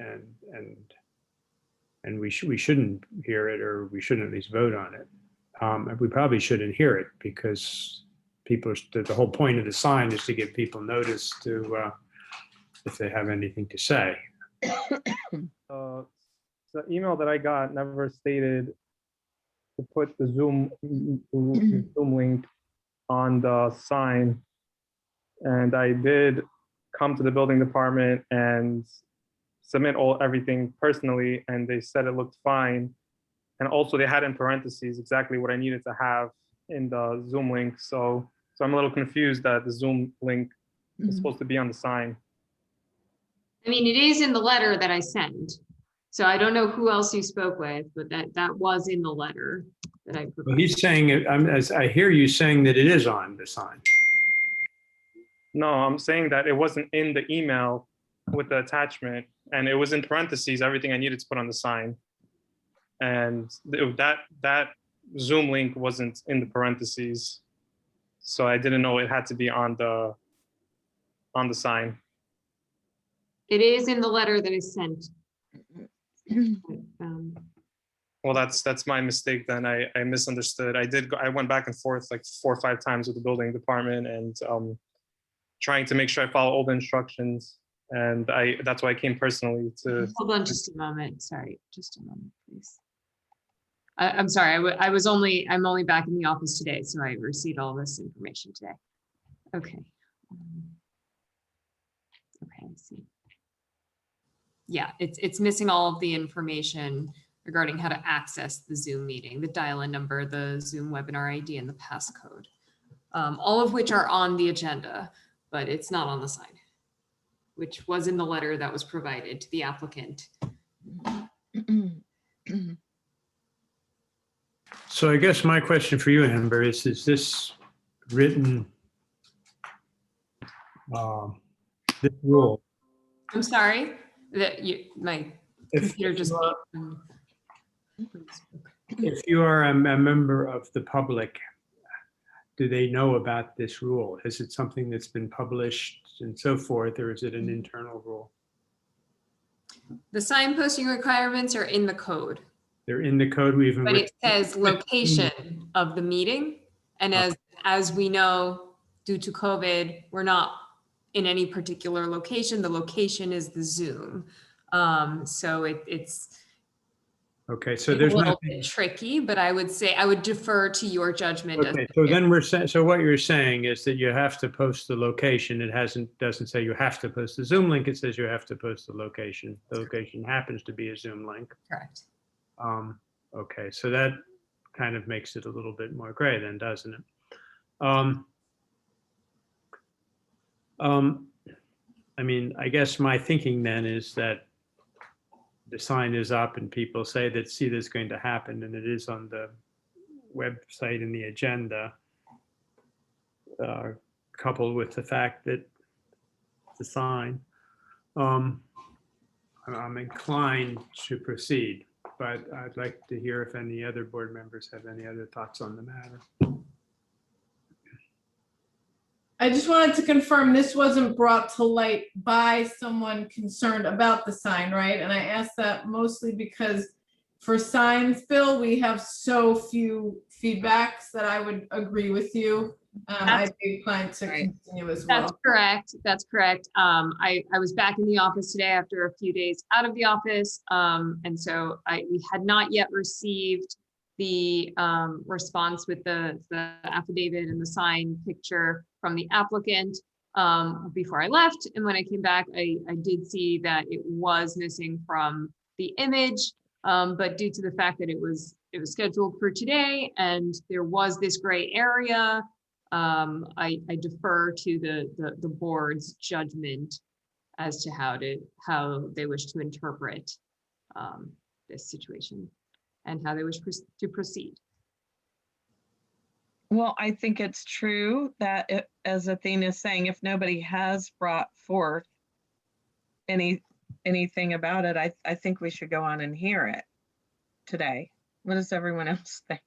and we shouldn't hear it, or we shouldn't at least vote on it. And we probably shouldn't hear it because the whole point of the sign is to give people notice to if they have anything to say. The email that I got never stated to put the Zoom link on the sign. And I did come to the building department and submit everything personally, and they said it looked fine. And also they had in parentheses exactly what I needed to have in the Zoom link. So I'm a little confused that the Zoom link is supposed to be on the sign. I mean, it is in the letter that I sent. So I don't know who else you spoke with, but that was in the letter that I provided. Well, he's saying, as I hear you saying that it is on the sign. No, I'm saying that it wasn't in the email with the attachment, and it was in parentheses, everything I needed to put on the sign. And that Zoom link wasn't in the parentheses. So I didn't know it had to be on the sign. It is in the letter that I sent. Well, that's my mistake then. I misunderstood. I went back and forth like 4 or 5 times with the building department and trying to make sure I follow all the instructions. And that's why I came personally to. Hold on just a moment. Sorry, just a moment, please. I'm sorry. I'm only back in the office today, so I received all this information today. Okay. Okay, I see. Yeah, it's missing all of the information regarding how to access the Zoom meeting, the dial-in number, the Zoom webinar ID, and the passcode, all of which are on the agenda, but it's not on the sign, which was in the letter that was provided to the applicant. So I guess my question for you, Amber, is this written, this rule? I'm sorry that my computer just. If you are a member of the public, do they know about this rule? Is it something that's been published and so forth, or is it an internal rule? The sign posting requirements are in the code, They're in the code. but it says location of the meeting. And as we know, due to COVID, we're not in any particular location. The location is the Zoom. So it's Okay, so a there's little nothing. bit tricky, but I would say I would defer to your judgment. Okay, so then we're saying, so what you're saying is that you have to post the location. It doesn't say you have to post the Zoom link. It says you have to post the location. The location happens to be a Zoom link. Correct. Okay, so that kind of makes it a little bit more gray then, doesn't it? I mean, I guess my thinking then is that the sign is up and people say that, see, this is going to happen, and it is on the website and the agenda, coupled with the fact that the sign, I'm inclined to proceed. but I'd like to hear if any other board members have any other thoughts on the matter. I just wanted to confirm this wasn't brought to light by someone concerned about the sign, right? And I asked that mostly because for signs, Bill, we have so few feedbacks that I would agree with you. I'd be inclined to continue as well. That's correct. That's correct. I was back in the office today after a few days out of the office. And so we had not yet received the response with the affidavit and the sign picture from the applicant before I left. And when I came back, I did see that it was missing from the image. But due to the fact that it was scheduled for today and there was this gray area, I defer to the board's judgment as to how they wish to interpret this situation and how they wish to proceed. Well, I think it's true that as Athena is saying, if nobody has brought forth anything about it, I think we should go on and hear it today. What does everyone else think?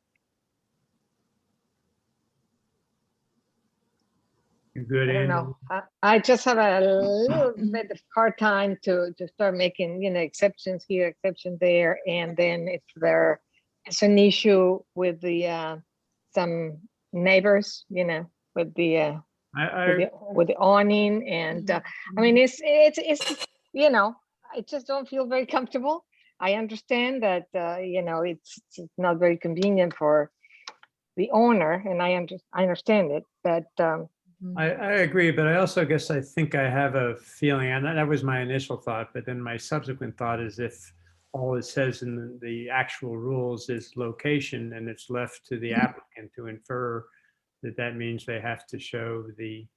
Good. I don't know. I just have a little bit of hard time to start making, exceptions here, exceptions there. And then if there is an issue with the some neighbors, with the with the awning, and I mean it's I just don't feel very comfortable. I understand that it's not very convenient for the owner, and I understand it, but I agree, but I also guess I think I have a feeling, and that was my initial thought, but then my subsequent thought is if all it says in the actual rules is location, and it's left to the applicant to infer that means they have to show the,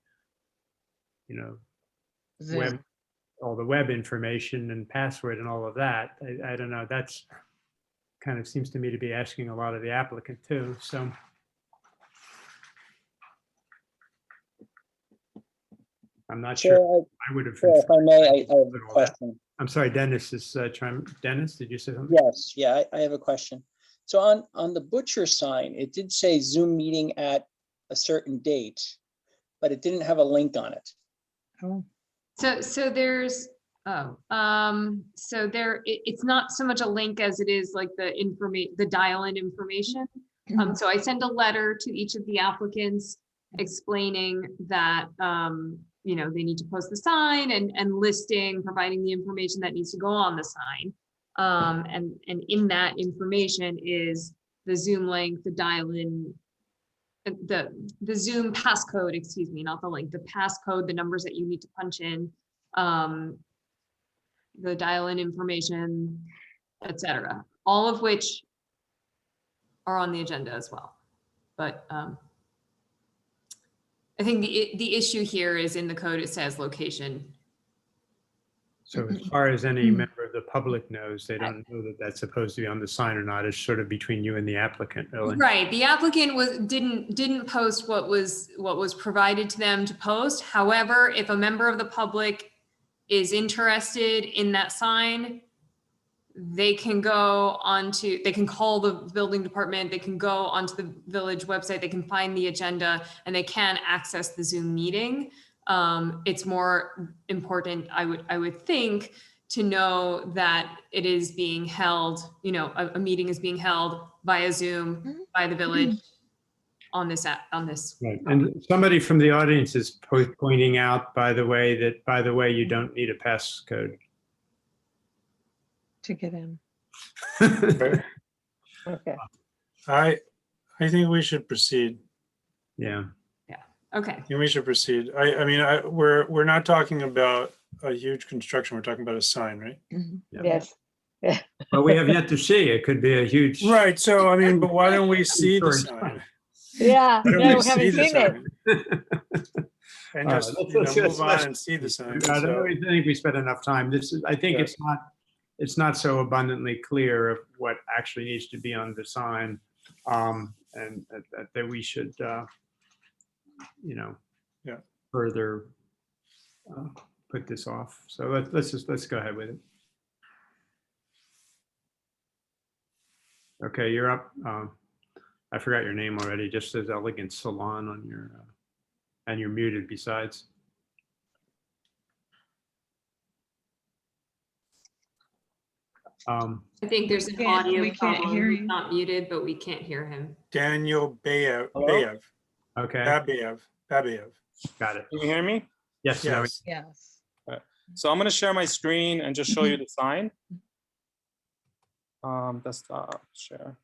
web, all the web information and password and all of that. I don't know. That's kind of seems to me to be asking a lot of the applicant too. So. I'm not sure. I would have. If I may, I have a question. I'm sorry, Dennis is trying. Dennis, did you say something? Yes, yeah, I have a question. So on the butcher sign, it did say Zoom meeting at a certain date, but it didn't have a link on it. Oh. So there's it's not so much a link as it is like the dial-in information. So I send a letter to each of the applicants explaining that they need to post the sign and providing the information that needs to go on the sign. And in that information is the Zoom link, the dial-in, the Zoom passcode, excuse me, not the link, the passcode, the numbers that you need to punch in, the dial-in information, etc. All of which are on the agenda as well. But I think the issue here is in the code, it says location. So as far as any member of the public knows, they don't know that that's supposed to be on the sign or not. It's sort of between you and the applicant, really. Right. The applicant didn't post what was provided to them to post. However, if a member of the public is interested in that sign, they can call the building department, they can go onto the village website, they can find the agenda, and they can access the Zoom meeting. It's more important, I would think, to know that it is being held, a meeting is being held via Zoom by the village on this app, on this. Right. And somebody from the audience is pointing out, by the way, you don't need a passcode to get in. okay. I think we should proceed. Yeah. Okay. I think we should proceed. We're not talking about a huge construction. We're talking about a sign, right? Yeah. Yes. Yeah. But we have yet to see. It could be a huge. Right. So, but why don't we see the sign? Yeah. Why don't Yeah, we we see haven't the seen it. sign? And All just right, move on and see the sign. I So- don't think we spent enough time. I think it's not so abundantly clear of what actually needs to be on the sign, and that we should, further put this off. So let's go ahead with it. Okay, you're up. I forgot your name already. Just says Elegant Salon on your, and you're muted besides. I think there's an can't- audio we can't problem. hear He's you. not muted, but we can't hear him. Daniel Bayev, Hello? Okay, Babayev. got it. Can you hear me? Yes, now we- Yes. Yes. So I'm gonna share my screen and just show you the sign. Desktop share.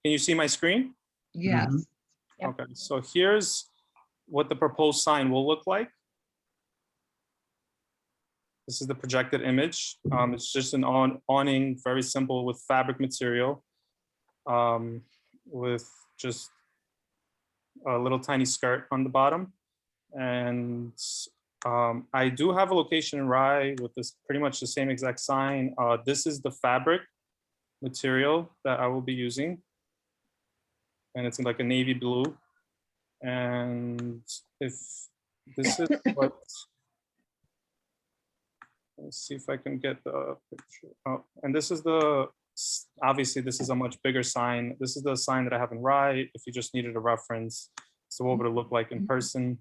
Can you see my screen? Yes. Yep. Okay, so here's what the proposed sign will look like. This is the projected image. It's just an awning, very simple with fabric material, with just a little tiny skirt on the bottom. And I do have a location in Rye with this pretty much the same exact sign. This is the fabric material that I will be using. And it's like a navy blue. And if this is what, let's see if I can get the picture. Oh, and this is the, obviously this is a much bigger sign. This is the sign that I have in Rye. If you just needed a reference to what would it look like in person,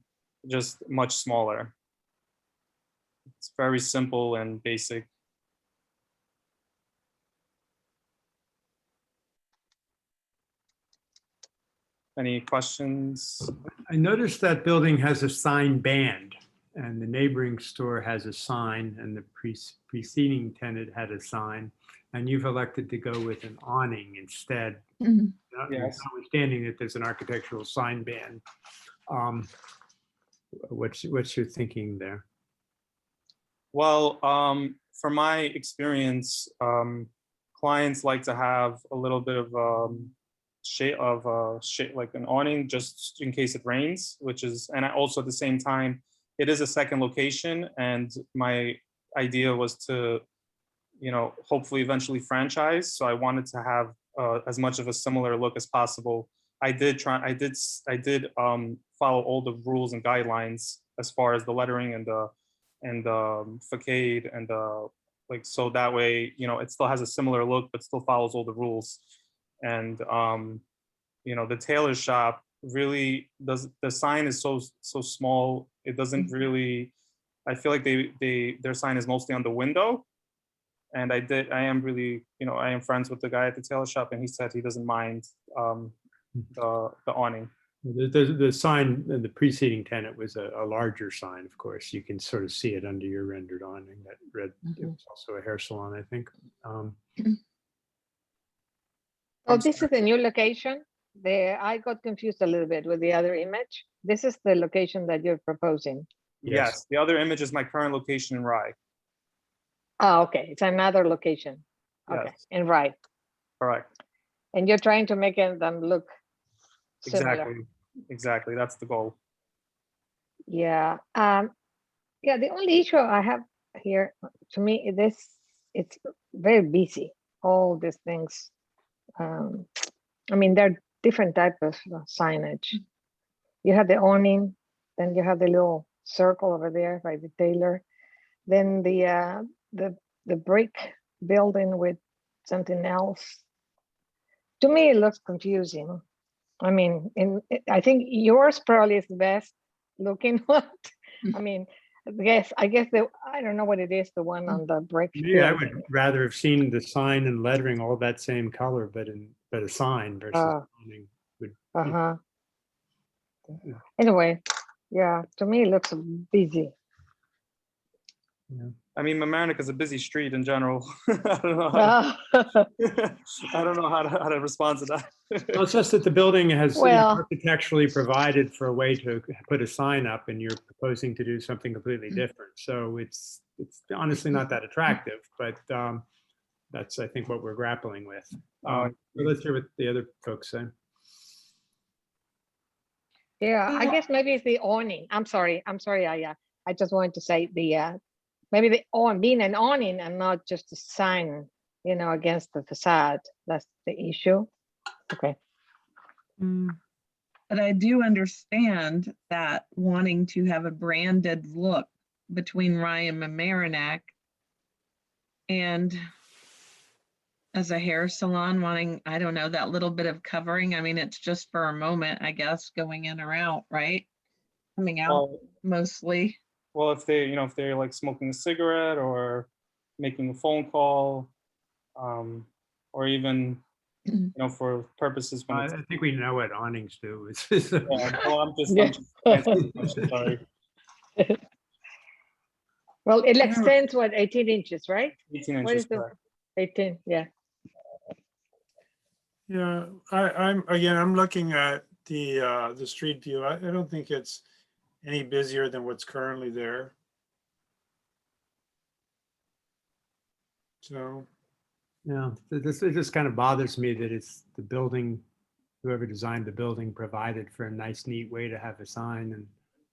just much smaller. It's very simple and basic. Any questions? I noticed that building has a sign band and the neighboring store has a sign and the preceding tenant had a sign. And you've elected to go with an awning instead. Yes. Notwithstanding that there's an architectural sign ban. What's your thinking there? Well, from my experience, clients like to have a little bit of shade like an awning just in case it rains, which is, and I also at the same time, it is a second location, and my idea was to, you know, hopefully eventually franchise. So I wanted to have as much of a similar look as possible. I did follow all the rules and guidelines as far as the lettering and the facade and like, so that way, you know, it still has a similar look, but still follows all the rules. And you know, the tailor shop really does, the sign is so small, it doesn't really, I feel like their sign is mostly on the window. And I am really, you know, I am friends with the guy at the tailor shop, and he said he doesn't mind the awning. The sign in the preceding tenant was a larger sign, of course. You can sort of see it under your rendered awning. That read, it was also a hair salon, I think. Oh, this is the new location. I got confused a little bit with the other image. This is the location that you're proposing. Yes, the other image is my current location in Rye. Oh, okay. It's another location. Okay, Yes. and right. Correct. And you're trying to make them look similar. Exactly. That's the goal. Yeah. Yeah, the only issue I have here, to me, it's very busy, all these things. I mean, there are different types of signage. You have the awning, then you have the little circle over there by the tailor. Then the brick building with something else. To me, it looks confusing. I mean, I think yours probably is the best looking one. I mean, I guess I don't know what it is, the one on the brick. Yeah, I building. would rather have seen the sign and lettering all that same color, but a sign versus awning would. Uh-huh. Anyway, yeah, to me, it looks busy. Yeah. I mean, Mamaroneck is a busy street in general. I don't know how I don't know how to respond to that. Well, it's just that the building has Well- architecturally provided for a way to put a sign up, and you're proposing to do something completely different. So it's honestly not that attractive, but that's, I think, what we're grappling with. So let's hear what the other folks say. Yeah, I guess maybe it's the awning. I'm sorry. I just wanted to say maybe the being an awning and not just a sign, against the facade. That's the issue. Okay. But I do understand that wanting to have a branded look between Rye and Mamaroneck. And as a hair salon wanting, I don't know, that little bit of covering. I mean, it's just for a moment, I guess, going in or out, right? Coming out Well, mostly. well, if they, if they're like smoking a cigarette or making a phone call, or even, for purposes when I it's, think we know what awnings do. It's- yeah, well, I'm just Yeah. answering the question, sorry. Well, it extends what, 18 inches, right? 18 What inches, is the correct. 18? Yeah. Yeah, I'm looking at the street view. I don't think it's any busier than what's currently there. So, Yeah, it just kind of bothers me that it's the building, whoever designed the building provided for a nice, neat way to have a sign and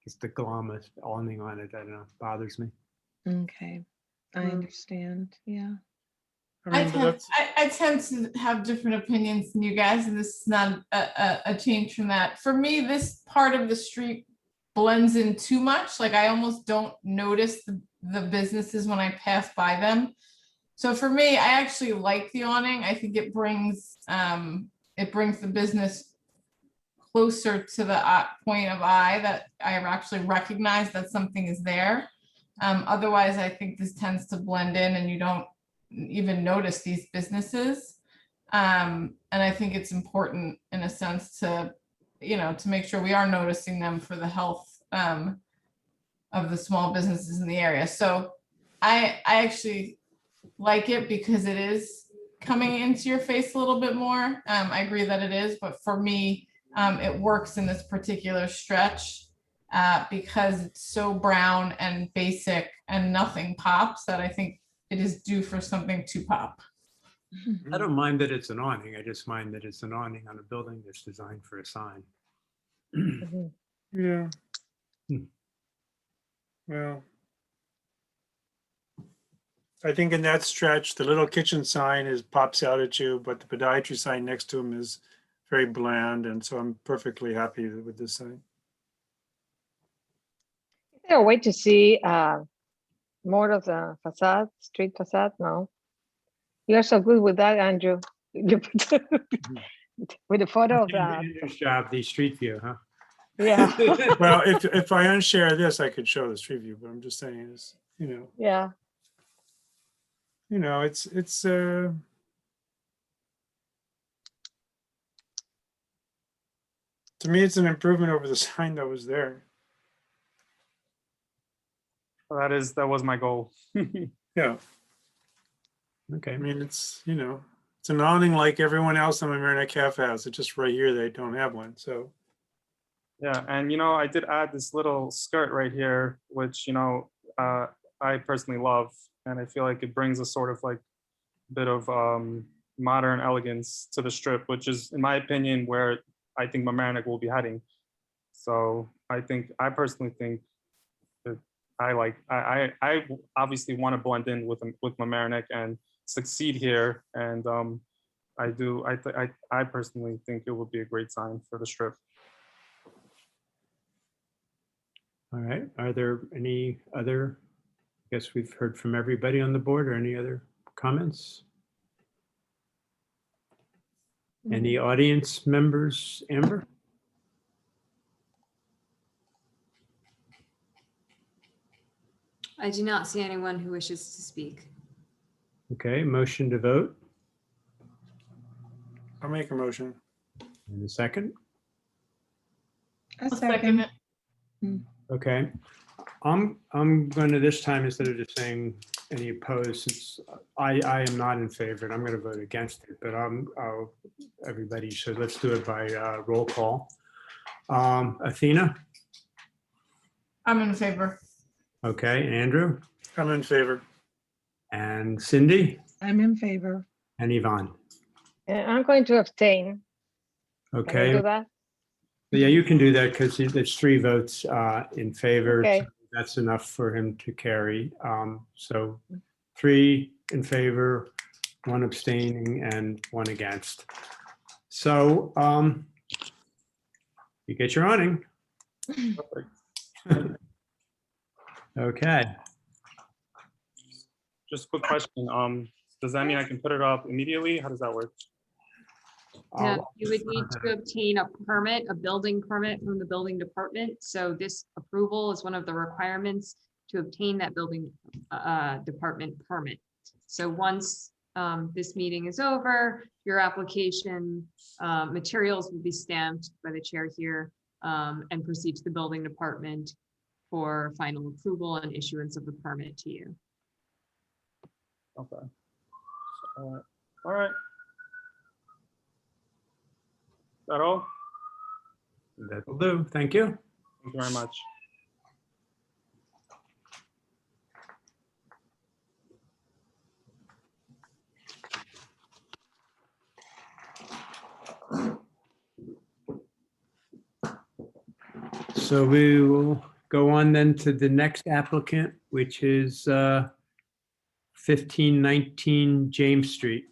just the glom awning on it. I don't know, bothers me. Okay, I understand. Yeah. I but tend, that's, I tend to have different opinions than you guys, and this is not a change from that. For me, this part of the street blends in too much. Like I almost don't notice the businesses when I pass by them. So for me, I actually like the awning. I think it brings the business closer to the point of eye that I actually recognize that something is there. Otherwise, I think this tends to blend in and you don't even notice these businesses. And I think it's important in a sense to, to make sure we are noticing them for the health of the small businesses in the area. So I actually like it because it is coming into your face a little bit more. I agree that it is, but for me, it works in this particular stretch because it's so brown and basic and nothing pops that I think it is due for something to pop. I don't mind that it's an awning. I just mind that it's an awning on a building that's designed for a sign. Mhm. yeah. Hmm. Well, I think in that stretch, the little kitchen sign pops out at you, but the podiatry sign next to him is very bland. And so I'm perfectly happy with this sign. Is there a way to see more of the facade, street facade? No. You're so good with that, Andrew. You put with the photo of that. Andrew's job, the street view, huh? Yeah. Well, if I unshare this, I could show the street view, but I'm just saying is, Yeah. it's to me, it's an improvement over the sign that was there. That was my goal. Yeah. Okay. I mean, it's an awning like everyone else on the Mamaroneck Cafe has. It's just right here, they don't have one. So, Yeah, and I did add this little skirt right here, which I personally love, and I feel like it brings a sort of like bit of modern elegance to the strip, which is, in my opinion, where I think Mamaroneck will be heading. So I personally think that I obviously want to blend in with Mamaroneck and succeed here, and I personally think it would be a great sign for the strip. All right. Are there any other, I guess we've heard from everybody on the board, or any other comments? Any audience members, Amber? I do not see anyone who wishes to speak. Okay, motion to vote I'll make a motion. in a second. A I'll second it. Okay. I'm going to, this time, instead of just saying any opposed, since I am not in favor, and I'm going to vote against it, but everybody, so let's do it by roll call. Athena? I'm in favor. Okay, Andrew? I'm in favor. And Cindy? I'm in favor. And Yvonne? And I'm going to abstain. Can I Okay. do that? Yeah, you can do that because it's 3 votes in favor. Okay. So that's enough for him to carry. So 3 in favor, 1 abstaining, and 1 against. So you get your awning. Okay. Just a quick question. Does that mean I can put it up immediately? How does that work? No, you would need to obtain a permit, a building permit from the building department. So this approval is one of the requirements to obtain that building department permit. So once this meeting is over, your application materials will be stamped by the chair here and proceed to the building department for final approval and issuance of the permit to you. Okay. All right. Is that all? That'll do. Thank you. Thank you very much. So we will go on then to the next applicant, which is 1519 James Street.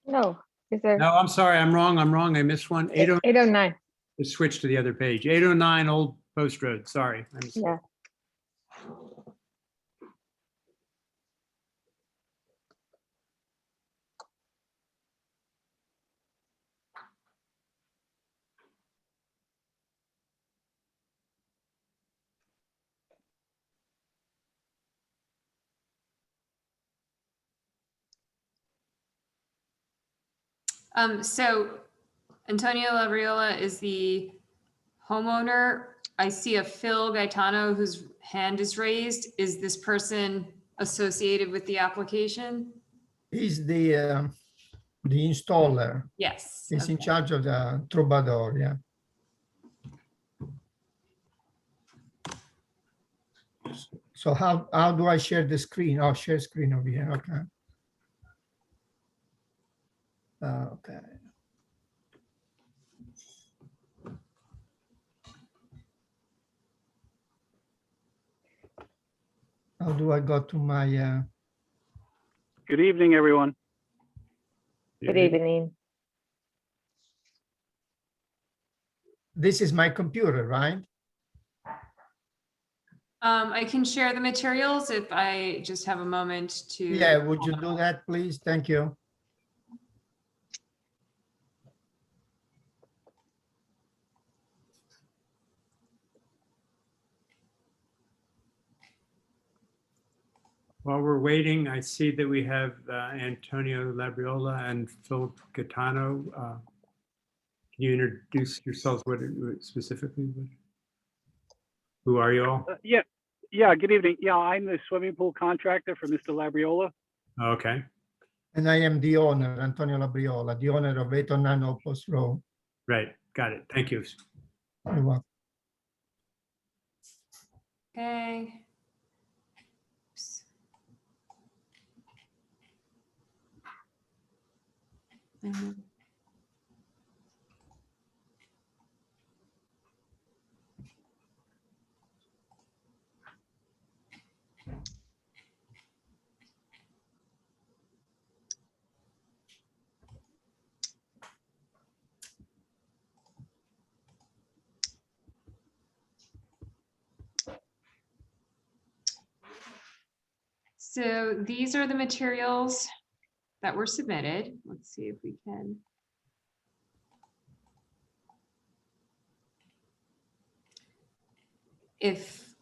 No, is there No, I'm sorry, I'm wrong. I missed one. 809? Let's switch to the other page. 809 Old Post Road, sorry. Yeah. So Antonio Labriola is the homeowner. I see a Phil Gaetano whose hand is raised. Is this person associated with the application? He's the installer. Yes. He's in okay. charge of the Troubadour, yeah. So how do I share the screen? Oh, share screen over here, okay. Okay. How do I go to my, Good evening, everyone. Good evening. this is my computer, right? I can share the materials if I just have a moment to. Yeah, would you do that, please? Thank you. While we're waiting, I see that we have Antonio Labriola and Phil Gaetano. Can you introduce yourselves specifically? Who are you all? Yeah, good evening. Yeah, I'm the swimming pool contractor for Mr. Labriola. Okay. And I am the owner, Antonio Labriola, the owner of 809 Old Post Road. Right, got it. Thank you. You're welcome. Okay. Oops. So these are the materials that were submitted. Let's see if we can. If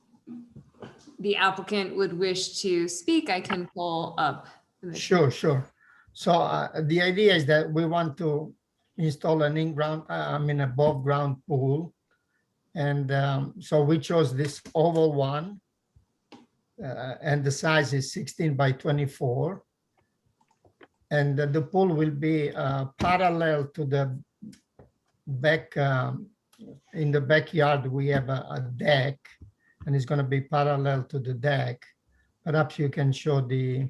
the applicant would wish to speak, I can pull up. the Sure, sure. So the idea is that we want to install an in-ground, above ground pool. And so we chose this oval one. And the size is 16 by 24. And the pool will be parallel to the back. In the backyard, we have a deck, and it's going to be parallel to the deck. Perhaps you can show the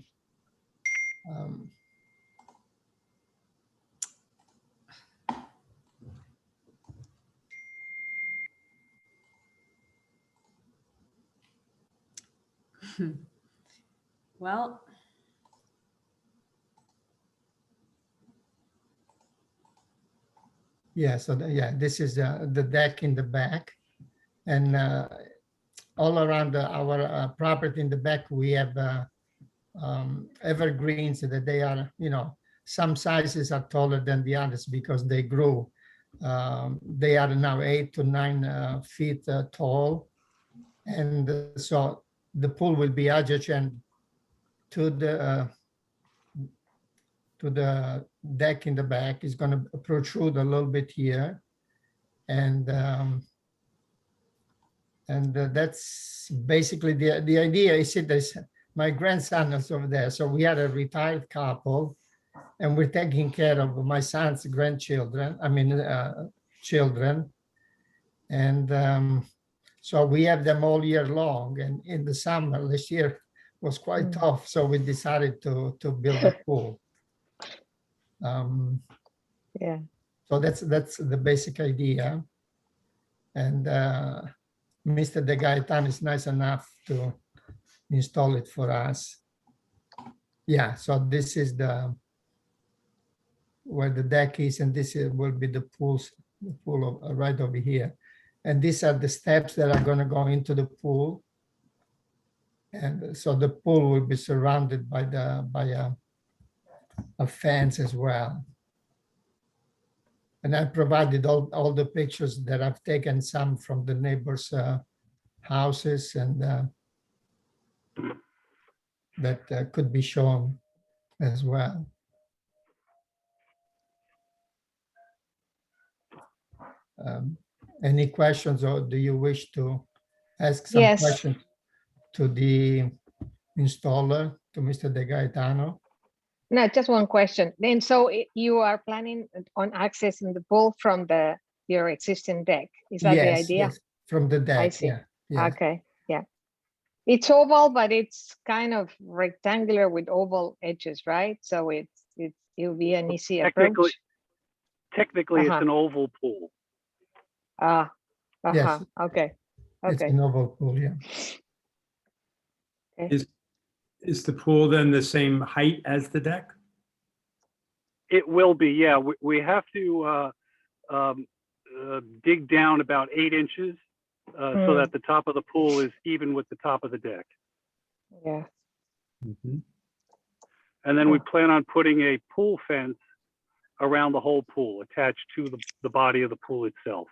Well, yeah, so yeah, this is the deck in the back, and all around our property in the back, we have evergreens that they are, some sizes are taller than the others because they grow. They are now 8 to 9 feet tall. And so the pool will be adjacent to the deck in the back. Is going to protrude a little bit here. And that's basically the idea. Is it is my grandson is over there. So we are a retired couple and we're taking care of my son's grandchildren, children. And so we have them all year long. And in the summer this year was quite tough. So we decided to build a pool. Yeah. So that's the basic idea. And Mr. De Gaetan is nice enough to install it for us. Yeah, so this is where the deck is, and this will be the pool right over here. And these are the steps that are going to go into the pool. And so the pool will be surrounded by a fence as well. And I provided all the pictures that I've taken, some from the neighbors' houses, and that could be shown as well. Any questions, or do you wish to ask some Yes. questions to the installer, to Mr. De Gaetano? No, just one question. And so you are planning on accessing the pool from your existing deck? Is that the idea? Yes, from the deck. I see. Yeah. Yeah. Okay, yeah. It's oval, but it's kind of rectangular with oval edges, right? So it'll be an easy approach. Technically, Uh-huh. it's an oval pool. Yes. Okay. It's Okay. an oval pool, yeah. Is the pool then the same height as the deck? It will be, yeah. We have to dig down about 8 inches so that the top of the pool is even with the top of the deck. Yeah. And then we plan on putting a pool fence around the whole pool attached to the body of the pool itself.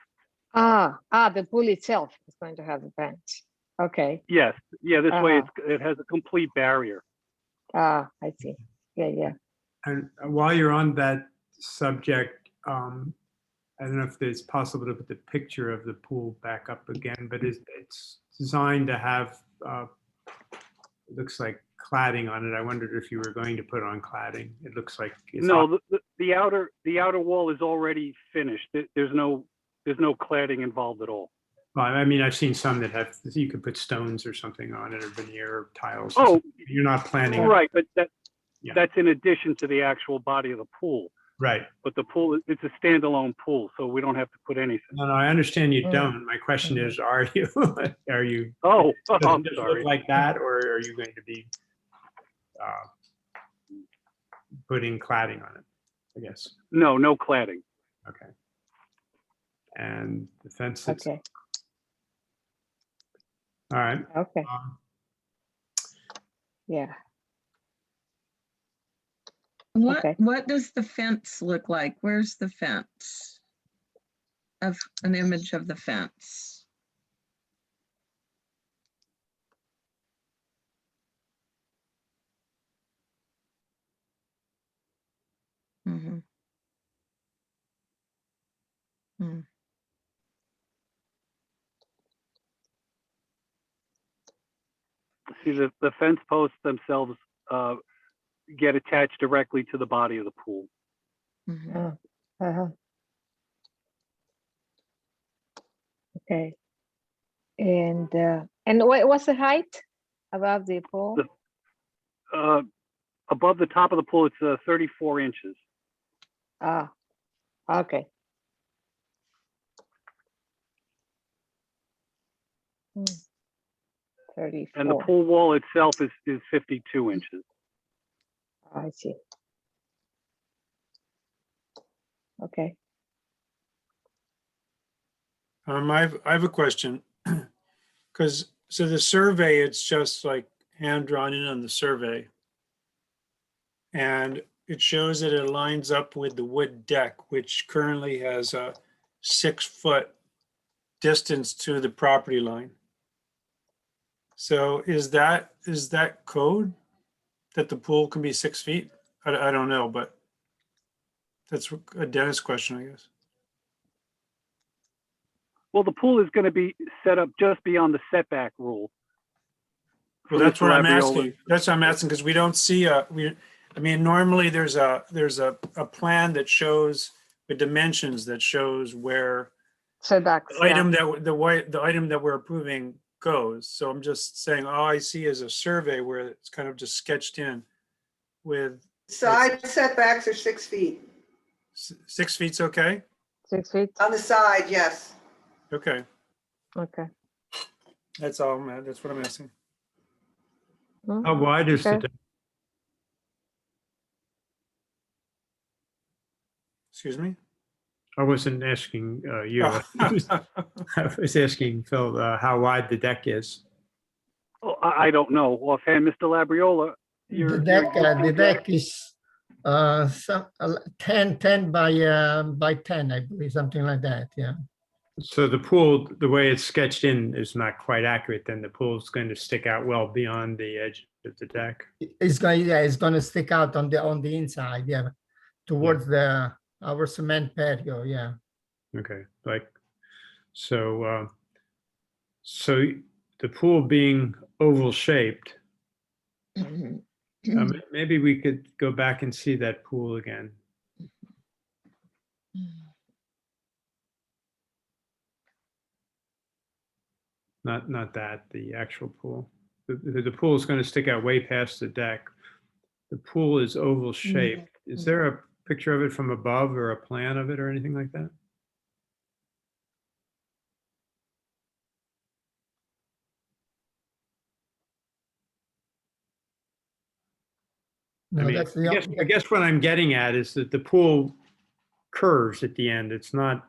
The pool itself is going to have a fence. Okay. Yes, yeah, this way Uh-huh. it has a complete barrier. I see. Yeah. And while you're on that subject, I don't know if it's possible to put the picture of the pool back up again, but it's designed to have, it looks like cladding on it. I wondered if you were going to put on cladding. It looks like it's No, the outer wall is already finished. There's no cladding involved at all. Well, I mean, I've seen some that have, you could put stones or something on it, or veneer or tiles. or Oh, something. You're not planning. right, but Yeah. that's in addition to the actual body of the pool. Right. But the pool, it's a standalone pool, so we don't have to put anything. No, I understand you Mm. don't. My question is, are you, are you? Oh, does it I'm just sorry. look like that, or are you going to be putting cladding on it, I guess? No cladding. Okay. And the fence. All Okay. right. Okay. Yeah. Okay. What does the fence look like? Where's the fence? Of an image of the fence. Mhm. Mm. See, the fence posts themselves get attached directly to the body of the pool. Mhm. Okay. And what's the height above the pool? Above the top of the pool, it's 34 inches. Okay. 34. And the pool wall itself is 52 inches. I see. Okay. I have a question. Because, so the survey, it's just like hand drawn in on the survey. And it shows that it lines up with the wood deck, which currently has a 6-foot distance to the property line. So is that code that the pool can be 6 feet? I don't know, but that's a Dennis question, I guess. Well, the pool is going to be set up just beyond the setback rule. Well, for that's Mr. what I'm Labriola. asking. That's what I'm asking, because we don't see I mean, normally there's a plan that shows the dimensions that shows where Setbacks, the yeah. item the item that we're approving goes. So I'm just saying, all I see is a survey where it's kind of just sketched in with Side setbacks are 6 feet. 6 feet's okay? 6 feet, On the side, yes. Okay, okay. that's all, man. That's what I'm asking. How wide is the Okay. deck? Excuse me? I wasn't asking you. Oh. I was asking Phil how wide the deck is. Oh, I don't know offhand, Mr. Labriola. The deck is 10 by 10, I believe, something like that, yeah. So the pool, the way it's sketched in is not quite accurate, then the pool's going to stick out well beyond the edge of the deck. It's going to stick out on the inside, yeah, towards our cement patio, yeah. Okay, so the pool being oval shaped, maybe we could go back and see that pool again. Not that, the actual pool. The pool is going to stick out way past the deck. The pool is oval shaped. Is there a picture of it from above or a plan of it or anything like that? No, I mean, that's I guess what I'm getting at is that the pool curves at the end. It's not,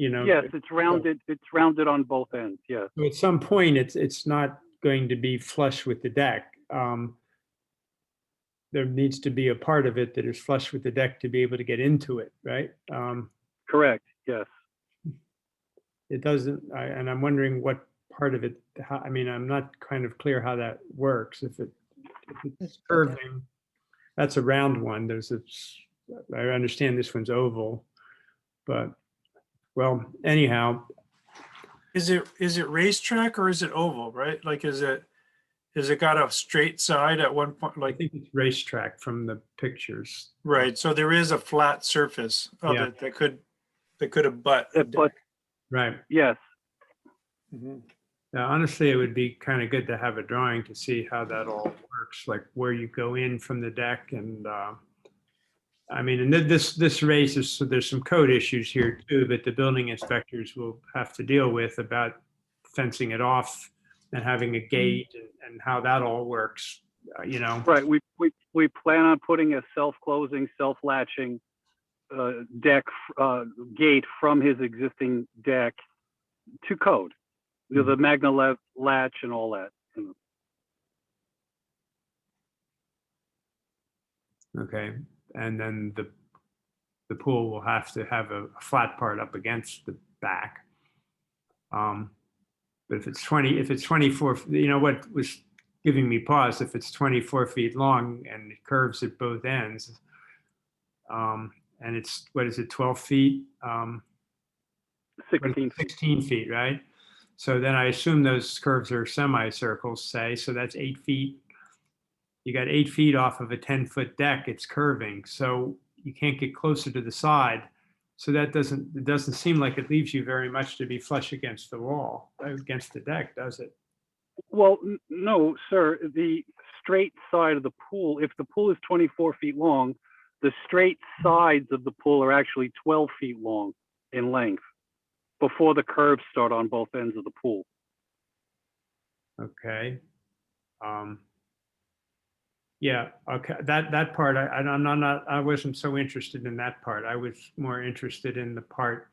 Yes, it's rounded. It's rounded on both ends. Yes. So at some point, it's not going to be flush with the deck. There needs to be a part of it that is flush with the deck to be able to get into it, right? Correct. Yes. It doesn't, and I'm wondering what part of it, I mean, I'm not kind of clear how that works. If it's curving, that's a round one. I understand this one's oval, but, well, anyhow. Is it racetrack or is it oval, right? Like, is it got a straight side at one point? Like, I think it's racetrack from the pictures. Right, so there is a flat surface of Yeah. it that could abut. But Right. yes. Now, honestly, it would be kind of good to have a drawing to see how that all works, like where you go in from the deck. And I mean, and this raises, so there's some code issues here too, that the building inspectors will have to deal with about fencing it off and having a gate and how that all works, Right. We plan on putting a self-closing, self-latching deck gate from his existing deck to code. The Magna latch and all that. Okay, and then the pool will have to have a flat part up against the back. But if it's 24, what was giving me pause, if it's 24 feet long and it curves at both ends, and it's, what is it, 12 feet? 16 feet, right? So then I assume those curves are semicircles, say, so that's 8 feet. You got 8 feet off of a 10-foot deck, it's curving, so you can't get closer to the side. So it doesn't seem like it leaves you very much to be flush against the wall, against the deck, does it? Well, no, sir. The straight side of the pool, if the pool is 24 feet long, the straight sides of the pool are actually 12 feet long in length before the curves start on both ends of the pool. Okay. Yeah, okay, that part, I wasn't so interested in that part. I was more interested in the part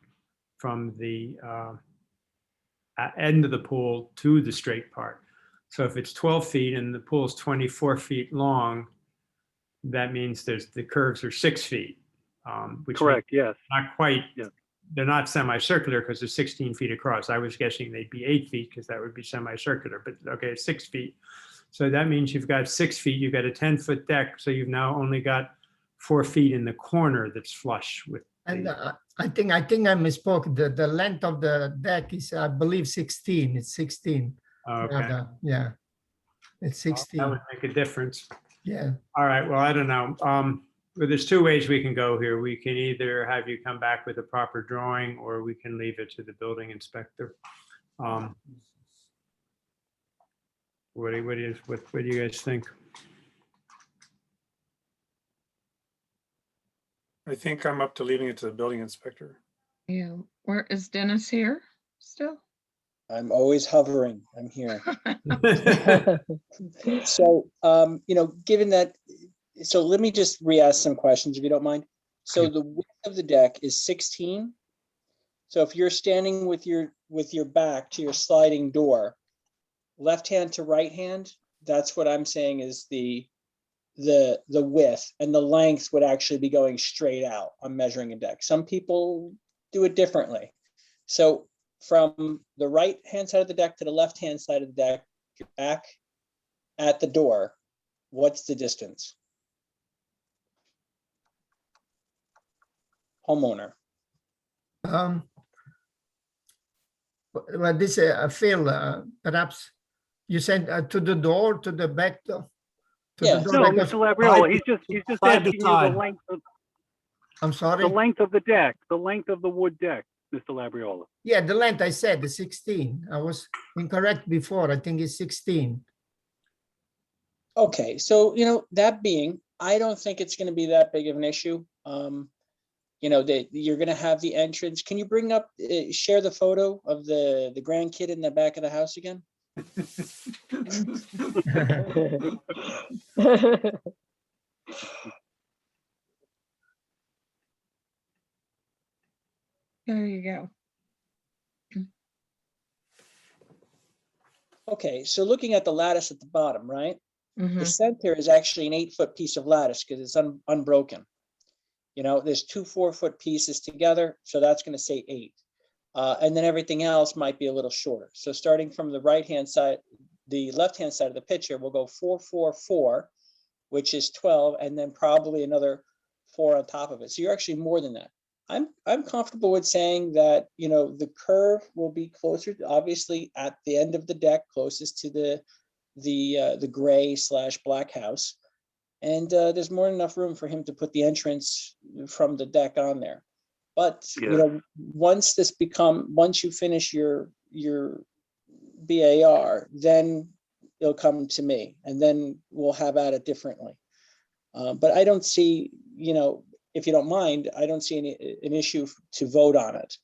from the end of the pool to the straight part. So if it's 12 feet and the pool is 24 feet long, that means the curves are 6 feet. Which means Correct, yes. not quite, Yeah. they're not semicircular because they're 16 feet across. I was guessing they'd be 8 feet because that would be semicircular, but okay, 6 feet. So that means you've got 6 feet, you've got a 10-foot deck, so you've now only got 4 feet in the corner that's flush with. And I think I misspoke. The length of the deck is, I believe, 16. It's 16. Okay. rather. Yeah, it's That 16. would make a difference. Yeah. All right, well, I don't know. Well, there's 2 ways we can go here. We can either have you come back with a proper drawing, or we can leave it to the building inspector. What do you guys think? I think I'm up to leaving it to the building inspector. Yeah, where is Dennis here still? I'm always hovering. I'm here. So, given that, so let me just re-ask some questions if you don't mind. So the width of the deck is 16. So if you're standing with your back to your sliding door, left hand to right hand, that's what I'm saying is the width, and the length would actually be going straight out on measuring a deck. Some people do it differently. So from the right hand side of the deck to the left hand side of the deck, your back at the door, what's the distance? Homeowner. Well, this Phil, perhaps you said to the door, to the back door. Yeah. No, Mr. Labriola, he's just side to asking you the side. length of I'm sorry. the length of the deck, the length of the wood deck, Mr. Labriola. Yeah, the length I said, the 16. I was incorrect before. I think it's 16. Okay, so that being, I don't think it's going to be that big of an issue. That you're going to have the entrance. Can you bring up, share the photo of the grandkid in the back of the house again? There you go. Okay, so looking at the lattice at the bottom, right? Mhm. The center is actually an 8-foot piece of lattice because it's unbroken. There's 2 4-foot pieces together, so that's going to say 8. And then everything else might be a little shorter. So starting from the right-hand side, the left-hand side of the picture, we'll go 4, 4, 4, which is 12, and then probably another 4 on top of it. So you're actually more than that. I'm comfortable with saying that, the curve will be closer, obviously at the end of the deck, closest to the gray/black house. And there's more than enough room for him to put the entrance from the deck on there. But, once you finish your BAR, then it'll come to me, and then we'll have at it differently. But I don't see, if you don't mind, I don't see an issue to vote on it,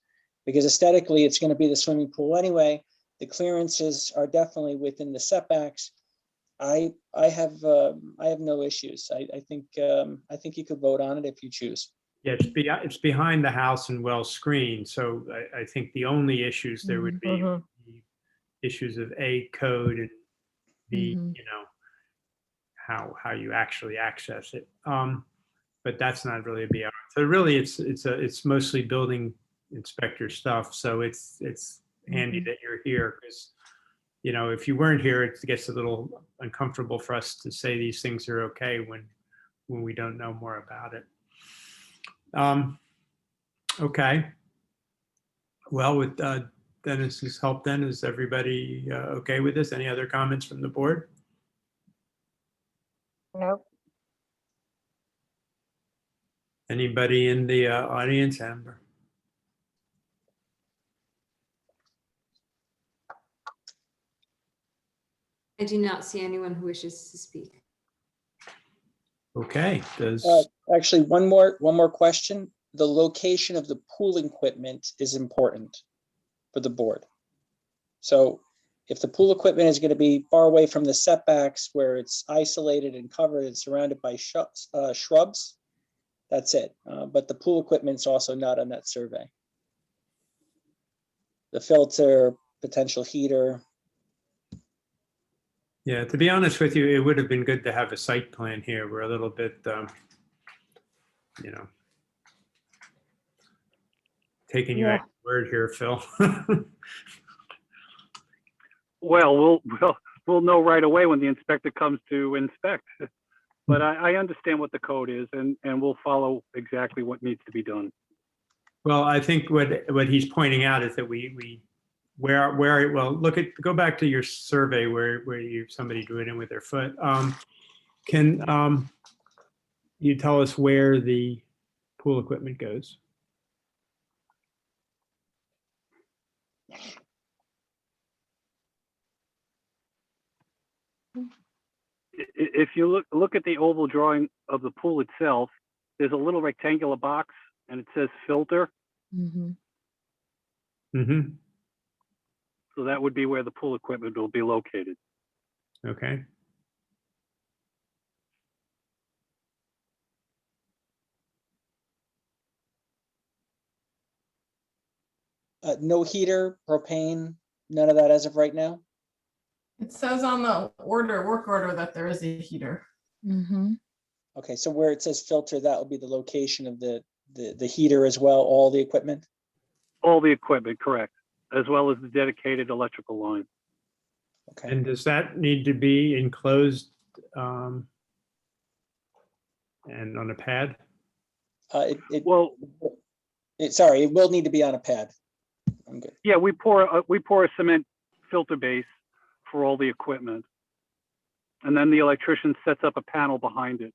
because aesthetically, it's going to be the swimming pool anyway. The clearances are definitely within the setbacks. I have no issues. I think you could vote on it if you choose. Yeah, it's behind the house and well screened. So I think the only issues there would be the issues of A, code, and B, how you actually access it. But that's not really a BR. So really, it's mostly building inspector stuff. So it's handy that you're here, because if you weren't here, it gets a little uncomfortable for us to say these things are okay when we don't know more about it. Okay. Well, with Dennis's help, then, is everybody okay with this? Any other comments from the board? Nope. Anybody in the audience, Amber? I do not see anyone who wishes to speak. Okay. Actually, one more question. The location of the pool equipment is important for the board. So if the pool equipment is going to be far away from the setbacks, where it's isolated and covered and surrounded by shrubs, that's it. But the pool equipment's also not on that survey. The filter, potential heater. Yeah, to be honest with you, it would have been good to have a site plan here. We're a little bit, you know, taking you at Yeah. your word here, Phil. Well, we'll know right away when the inspector comes to inspect. But I understand what the code is, and we'll follow exactly what needs to be done. Well, I think what he's pointing out is that well, go back to your survey where somebody drew it in with their foot. Can you tell us where the pool equipment goes? If you look at the oval drawing of the pool itself, there's a little rectangular box and it says filter. Mm-hmm. So that would be where the pool equipment will be located. Okay. No heater, propane, none of that as of right now? It says on the work order that there is a heater. Okay, so where it says filter, that will be the location of the heater as well, all the equipment? All the equipment, correct, as well as the dedicated electrical line. Okay. And does that need to be enclosed and on a pad? Sorry, it will need to be on a pad. I'm good. Yeah, we pour a cement filter base for all the equipment, and then the electrician sets up a panel behind it.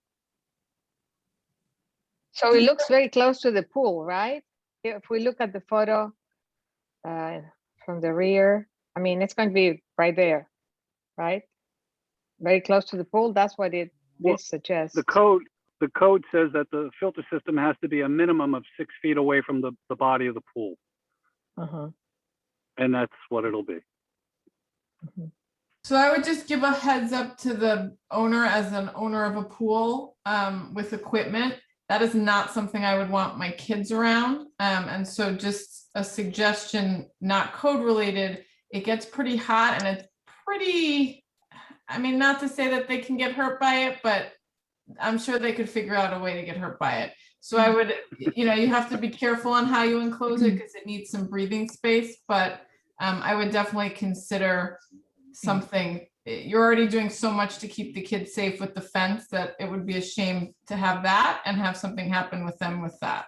So it looks very close to the pool, right? If we look at the photo from the rear, I mean, it's going to be right there, right? Very close to the pool. That's what this suggests. The code says that the filter system has to be a minimum of 6 feet away from the body of the pool. And that's what it'll be. So I would just give a heads up to the owner as an owner of a pool with equipment. That is not something I would want my kids around. And so just a suggestion, not code related, it gets pretty hot and it's pretty, I mean, not to say that they can get hurt by it, but I'm sure they could figure out a way to get hurt by it. So I would, you have to be careful on how you enclose it because it needs some breathing space, but I would definitely consider something. You're already doing so much to keep the kids safe with the fence that it would be a shame to have that and have something happen with them with that.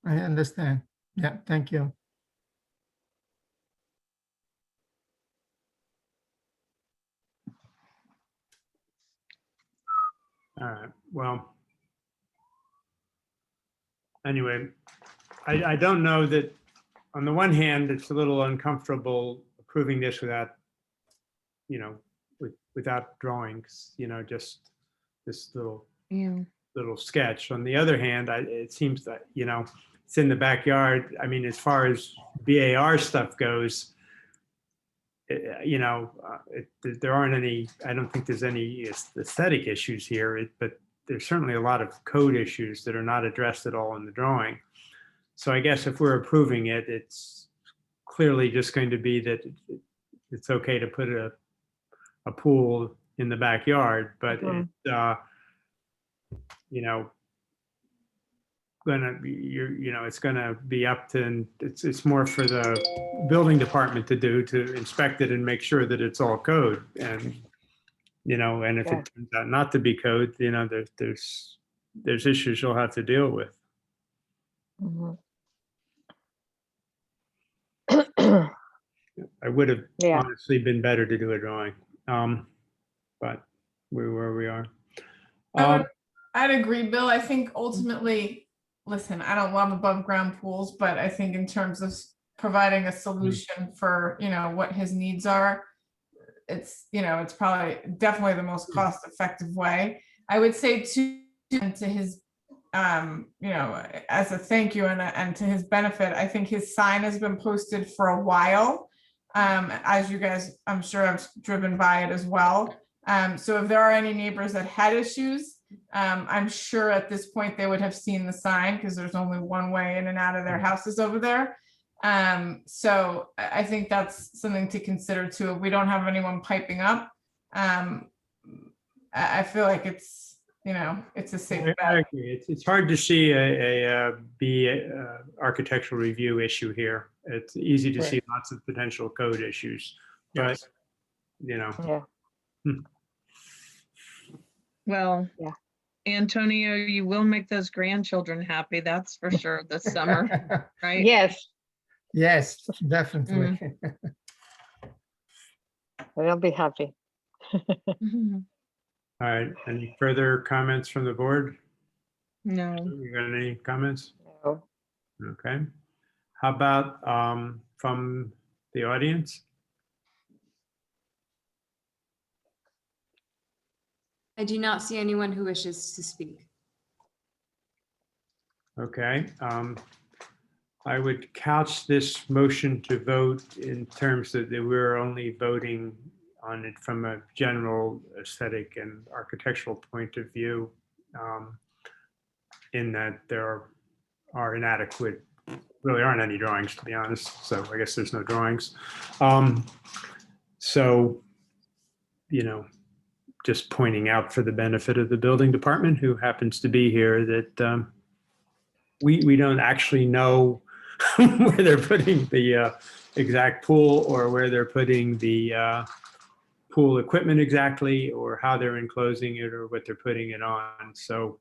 I understand. Yeah, thank you. All right, well. Anyway, I don't know that, on the one hand, it's a little uncomfortable approving this without, without drawings, just this little sketch. On the other hand, it seems that, it's in the backyard. I mean, as far as BAR stuff goes, there aren't any, I don't think there's any aesthetic issues here, but there's certainly a lot of code issues that are not addressed at all in the drawing. So I guess if we're approving it, it's clearly just going to be that it's okay to put a pool in the backyard, but it's gonna be up to, it's more for the building department to do, to inspect it and make sure that it's all code. And and if it turns out not to be code, there's issues you'll have to deal with. I would have honestly been better to do a drawing, but we're where we are. I'd agree, Bill. I think ultimately, listen, I don't love above ground pools, but I think in terms of providing a solution for, what his needs are, it's probably definitely the most cost effective way. I would say to his, as a thank you and to his benefit, I think his sign has been posted for a while. As you guys, I'm sure have driven by it as well. So if there are any neighbors that had issues, I'm sure at this point they would have seen the sign because there's only one way in and out of their houses over there. So I think that's something to consider too. If we don't have anyone piping up, I feel like it's, you know, it's a safe I bet. agree. It's hard to see a architectural review issue here. It's easy to see lots of potential code issues, but, Yes. you know. Yeah. Well, Yeah. Antonio, you will make those grandchildren happy, that's for sure, this summer, right? Yes, Yes, definitely. they'll be happy. Mhm. All right, any further comments from the board? No. You got any comments? No. Okay. How about from the audience? I do not see anyone who wishes to speak. Okay. I would couch this motion to vote in terms that we're only voting on it from a general aesthetic and architectural point of view, in that there are inadequate, really aren't any drawings, to be honest. So I guess there's no drawings. So, you know, just pointing out for the benefit of the building department, who happens to be here, that we don't actually know where they're putting the exact pool, or where they're putting the pool equipment exactly, or how they're enclosing it, or what they're putting it on. So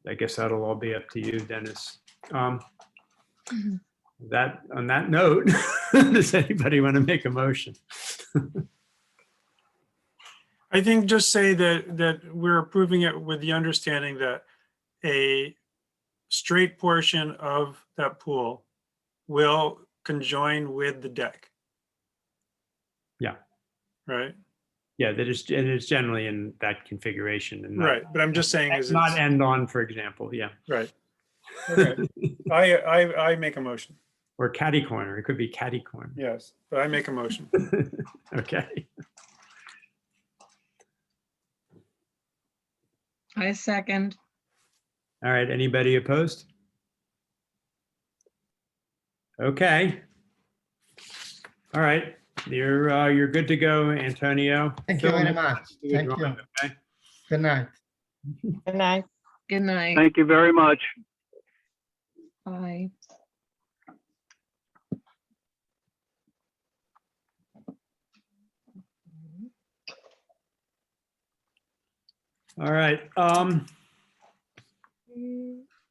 I guess that'll all be up to you, Dennis. That, on that note, does anybody want to make a motion? I think just say that we're approving it with the understanding that a straight portion of that pool will conjoin with the deck, Yeah. right? Yeah, that is, and it's generally in that configuration. And not, Right, but I'm just saying is not it's, end on, for example. Yeah. right. Okay, I make a motion. Or catty corner. It could be catty corner. Yes, but I make a motion. Okay. I second. All right. Anybody opposed? Okay. All right. You're good to go, Antonio. Thank you Fill very in much. the Thank drawing, you. okay? Good night. Good night. Good night. Thank you very much. Bye. All right.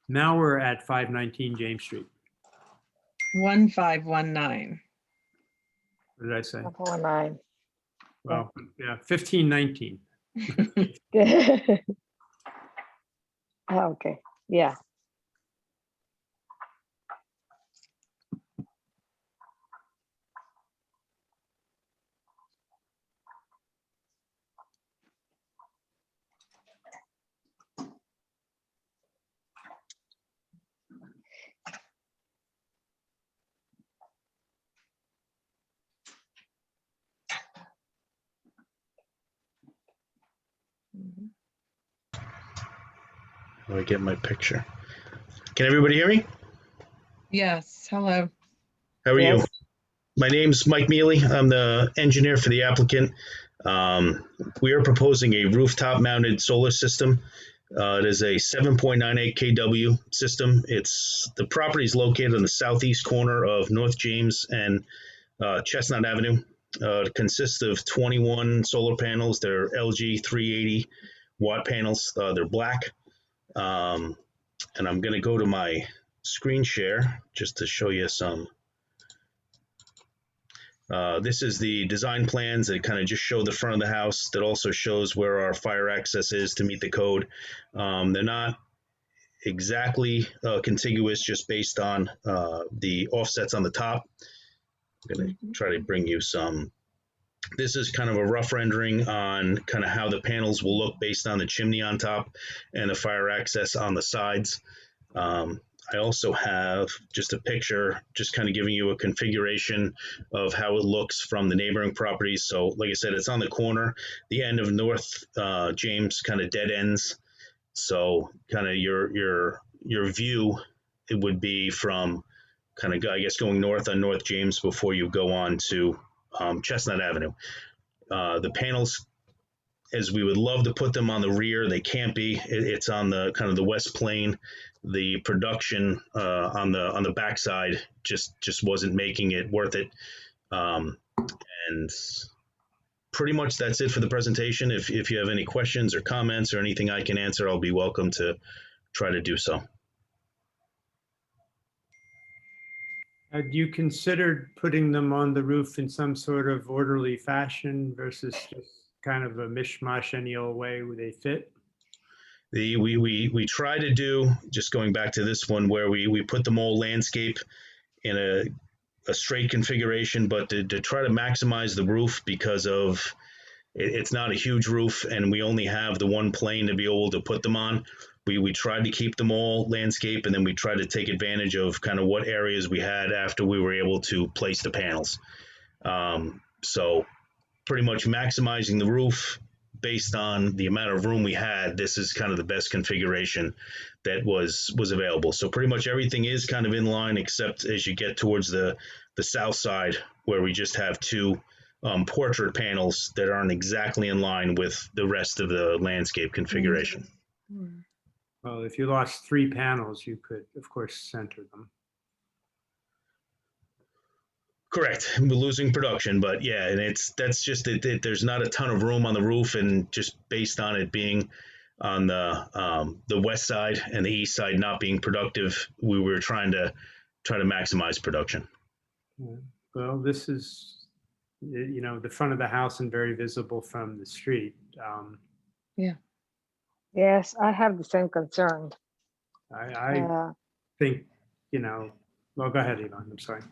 Now we're at 519 James Street. 1519. What did I say? 149. Well, yeah, 1519. Okay, yeah. Let me get my picture. Can everybody hear me? Yes, hello. How are you? Yes. My name's Mike Mealy. I'm the engineer for the applicant. We are proposing a rooftop mounted solar system. It is a 7.98 kW system. The property is located on the southeast corner of North James and Chestnut Avenue. It consists of 21 solar panels. They're LG 380 watt panels. They're black. And I'm going to go to my screen share just to show you some. This is the design plans that kind of just show the front of the house. That also shows where our fire access is to meet the code. They're not exactly contiguous, just based on the offsets on the top. I'm going to try to bring you some. This is kind of a rough rendering on kind of how the panels will look based on the chimney on top and the fire access on the sides. I also have just a picture, just kind of giving you a configuration of how it looks from the neighboring properties. So like I said, it's on the corner, the end of North James kind of dead ends. So kind of your view, it would be from kind of, I guess, going north on North James before you go on to Chestnut Avenue. The panels, as we would love to put them on the rear, they can't be. It's on the kind of the west plane. The production on the backside just wasn't making it worth it. And pretty much that's it for the presentation. If you have any questions or comments or anything I can answer, I'll be welcome to try to do so. Had you considered putting them on the roof in some sort of orderly fashion versus just kind of a mishmash any old way where they fit? We try to do, just going back to this one, where we put them all landscape in a straight configuration, but to try to maximize the roof because of it's not a huge roof and we only have the one plane to be able to put them on. We tried to keep them all landscape, and then we tried to take advantage of kind of what areas we had after we were able to place the panels. So pretty much maximizing the roof based on the amount of room we had. This is kind of the best configuration that was available. So pretty much everything is kind of in line, except as you get towards the south side, where we just have two portrait panels that aren't exactly in line with the rest of the landscape configuration. Well, if you lost 3 panels, you could, of course, center them. Correct. We're losing production, but yeah, and that's just it. There's not a ton of room on the roof, and just based on it being on the west side and the east side not being productive, we were trying to maximize production. Well, this is, the front of the house and very visible from the street. Yeah. Yes, I have the same concern. I think, well, go ahead, Yvonne, I'm sorry.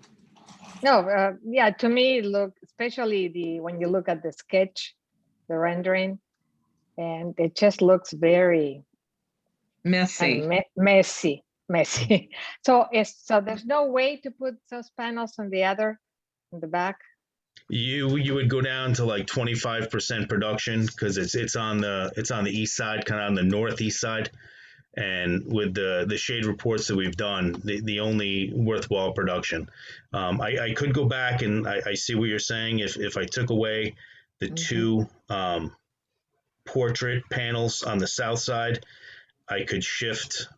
No, yeah, to me, look, especially when you look at the sketch, the rendering, and it just looks very messy. Messy. So there's no way to put those panels on in the back. You would go down to like 25% production because it's on the east side, kind of on the northeast side. And with the shade reports that we've done, the only worthwhile production. I could go back and I see what you're saying. If I took away the two portrait panels on the south side, I could shift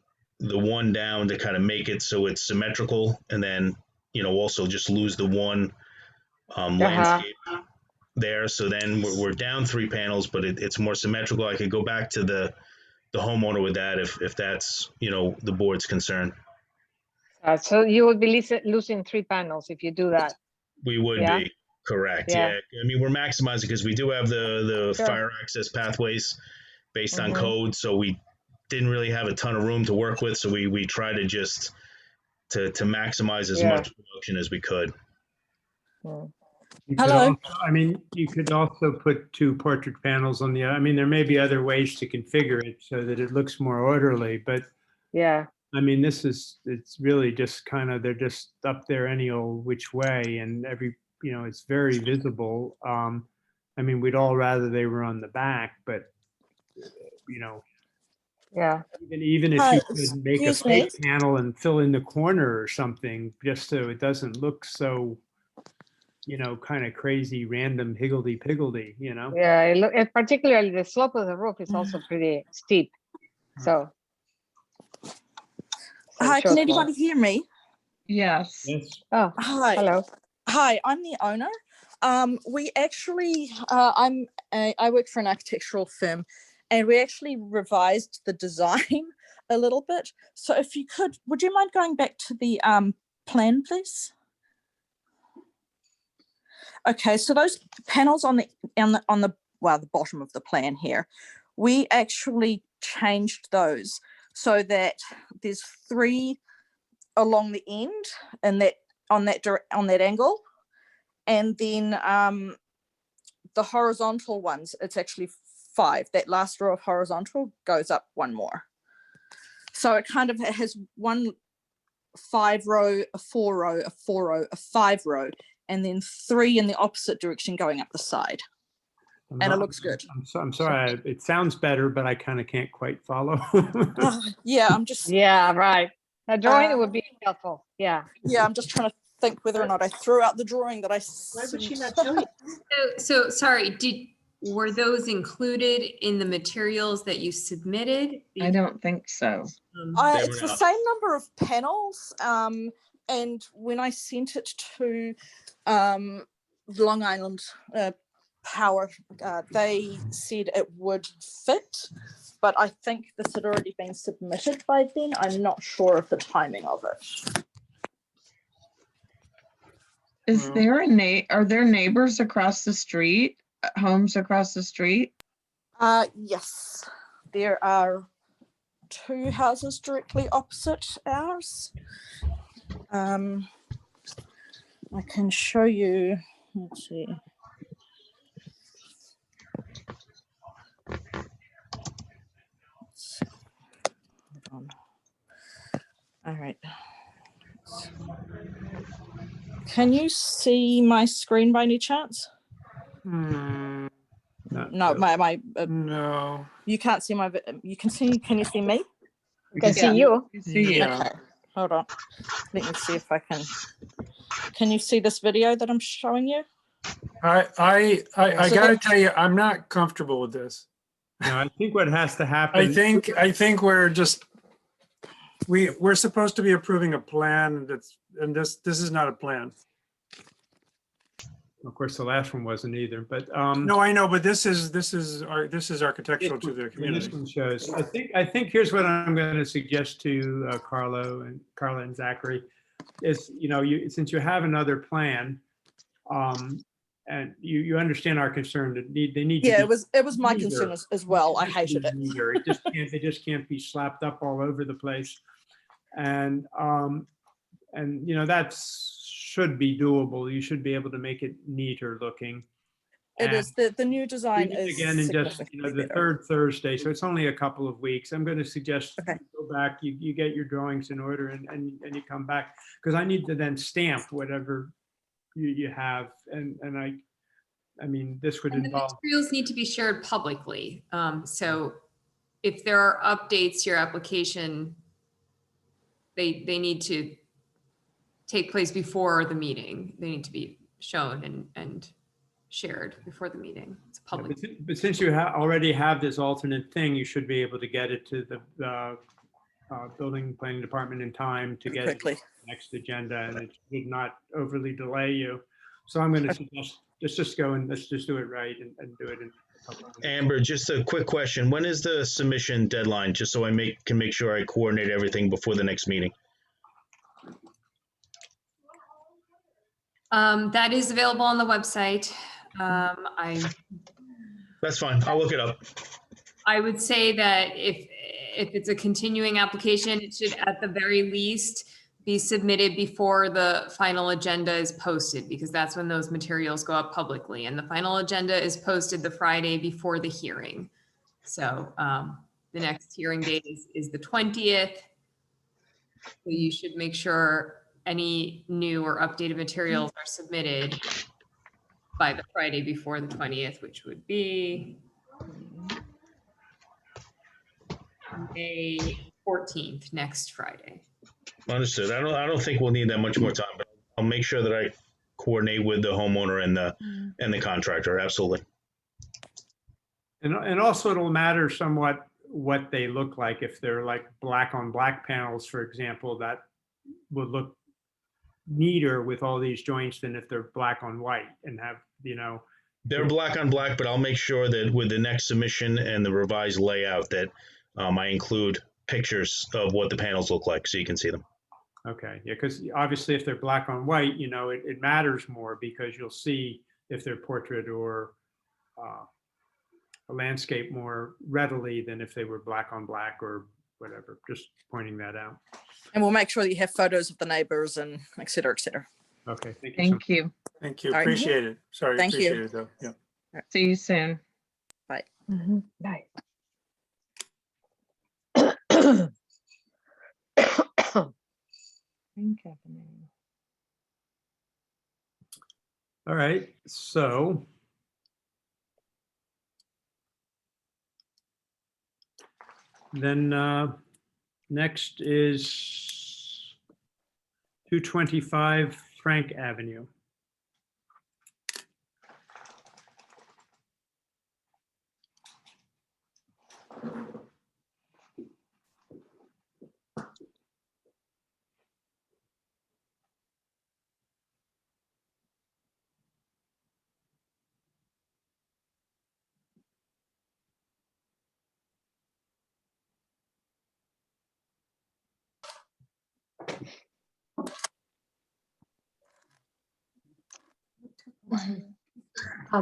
the one down to kind of make it so it's symmetrical, and then also just lose the one landscape there. So then we're down 3 panels, but it's more symmetrical. I could go back to the homeowner with that if that's the board's concern. So you would be losing 3 panels if you do that. We would be, correct. Yeah. I mean, we're maximizing because we do have the fire access pathways based on code, so we didn't really have a ton of room to work with. So we try to just to maximize as much production as we could. Hello. You could also put 2 portrait panels on the, there may be other ways to configure it so that it looks more orderly, but yeah, it's really just kind of, they're just up there any old which way, and it's very visible. We'd all rather they were on the back, but yeah. Even if you could make a fake panel and fill in the corner or something, just so it doesn't look so, kind of crazy, random higgledy-piggledy, Yeah, particularly the slope of the roof is also pretty steep. So. Hi, can anybody hear me? Yes. Oh, hi. Hello. Hi, I'm the owner. We actually, I work for an architectural firm, and we actually revised the design a little bit. So if you could, would you mind going back to the plan, please? Okay, so those panels on the bottom of the plan here, we actually changed those so that there's 3 along the end and on that angle, and then the horizontal ones, it's actually 5. That last row of horizontal goes up 1 more. So it kind of has 1 5 row, a 4 row, a 4 row, a 5 row, and then 3 in the opposite direction going up the side. And it looks good. I'm sorry. It sounds better, but I kind of can't quite follow. Yeah, I'm just. Yeah, right. A drawing would be helpful. Yeah. Yeah, I'm just trying to think whether or not I threw out the drawing that I. Why would she not sent. tell you? So sorry, were those included in the materials that you submitted? I don't think so. They It's were the not. same number of panels, and when I sent it to Long Island Power, they said it would fit, but I think this had already been submitted by then. I'm not sure of the timing of it. Is there are there neighbors across the street, homes across the street? Yes, there are 2 houses directly opposite ours. I can show you, let's see. Hold on. All right. Can you see my screen by any chance? Hmm, No, my no. you can't see my, you can see, can you see me? We can see you. Yeah. Okay, hold on. Let me see if I can you see this video that I'm showing you? I So gotta the- tell you, I'm not comfortable with this. No, I think what has to happen. I think we're just, we're supposed to be approving a plan and this is not a plan. Of course, the last one wasn't either, but. No, I know, but this is architectural to the This community. one shows. I think here's what I'm going to suggest to Carla and Zachary is, since you have another plan, and you understand our concern that they need. to Yeah, be it was my neater. concern as well. I hated it. Neater. They just can't be slapped up all over the place, and that should be doable. You should be able to make it neater looking. It is, the new design is Again, in just, significantly the better. third Thursday, so it's only a couple of weeks. I'm going to suggest you go back, you get your drawings in order and you come back, because I need to then stamp whatever you have. And I mean, this would And the involve, materials need to be shared publicly. So if there are updates to your application, they need to take place before the meeting. They need to be shown and shared before the meeting. It's public. but since you already have this alternate thing, you should be able to get it to the building planning department in time to get it to Quickly. the next agenda, and it should not overly delay you. So I'm going to suggest, let's just go and let's just do it right and do it in a couple of minutes. Amber, just a quick question. When is the submission deadline? Just so I can make sure I coordinate everything before the next meeting. That is available on the website. That's fine. I'll look it up. I would say that if it's a continuing application, it should at the very least be submitted before the final agenda is posted, because that's when those materials go up publicly. And the final agenda is posted the Friday before the hearing. So the next hearing date is the 20th. So you should make sure any new or updated materials are submitted by the Friday before the 20th, which would be May 14th, next Friday. Understood. I don't think we'll need that much more time, but I'll make sure that I coordinate with the homeowner and the contractor. Absolutely. And also it'll matter somewhat what they look like. If they're like black on black panels, for example, that would look neater with all these joints than if they're black on white and have, They're black on black, but I'll make sure that with the next submission and the revised layout that I include pictures of what the panels look like so you can see them. Okay, yeah, because obviously if they're black on white, it matters more because you'll see if they're portrait or a landscape more readily than if they were black on black or whatever. Just pointing that out. And we'll make sure that you have photos of the neighbors and et cetera, et cetera. Okay, thank you. Thank you. Thank you. All right. Appreciate it. Sorry, Thank you. appreciate it though. Yeah. See you soon. Bye. Bye. All right, so then next is 225 Frank Avenue.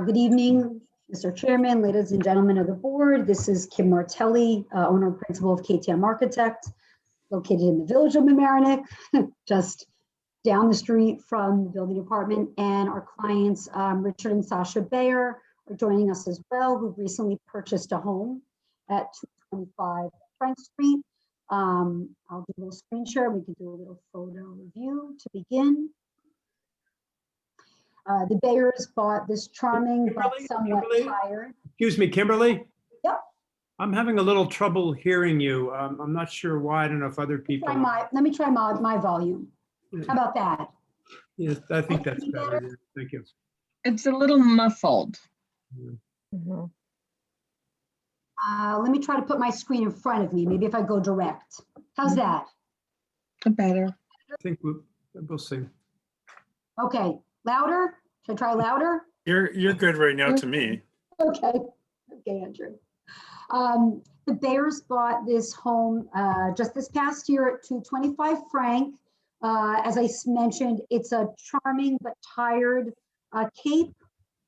Good evening, Mr. Chairman, ladies and gentlemen of the board. This is Kim Martelli, owner and principal of KTM Architect, located in the village of Mamaroneck, just down the street from the building department. And our clients, Richard and Sasha Bayer, are joining us as well, who've recently purchased a home at 225 Frank Street. I'll do a little screen share. We can do a little photo review to begin. The Bayers bought this charming but somewhat tired. Excuse me, Kimberly? Yep. I'm having a little trouble hearing you. I'm not sure why. I don't know if other people. Let me try my volume. How about that? Yes, I think that's better. Yeah, thank you. It's a little muffled. Let me try to put my screen in front of me. Maybe if I go direct. How's that? Better. I think we'll see. Okay, louder? Should I try louder? You're good right now to me. Okay, Andrew. The Bayers bought this home just this past year at 225 Frank. As I mentioned, it's a charming but tired cape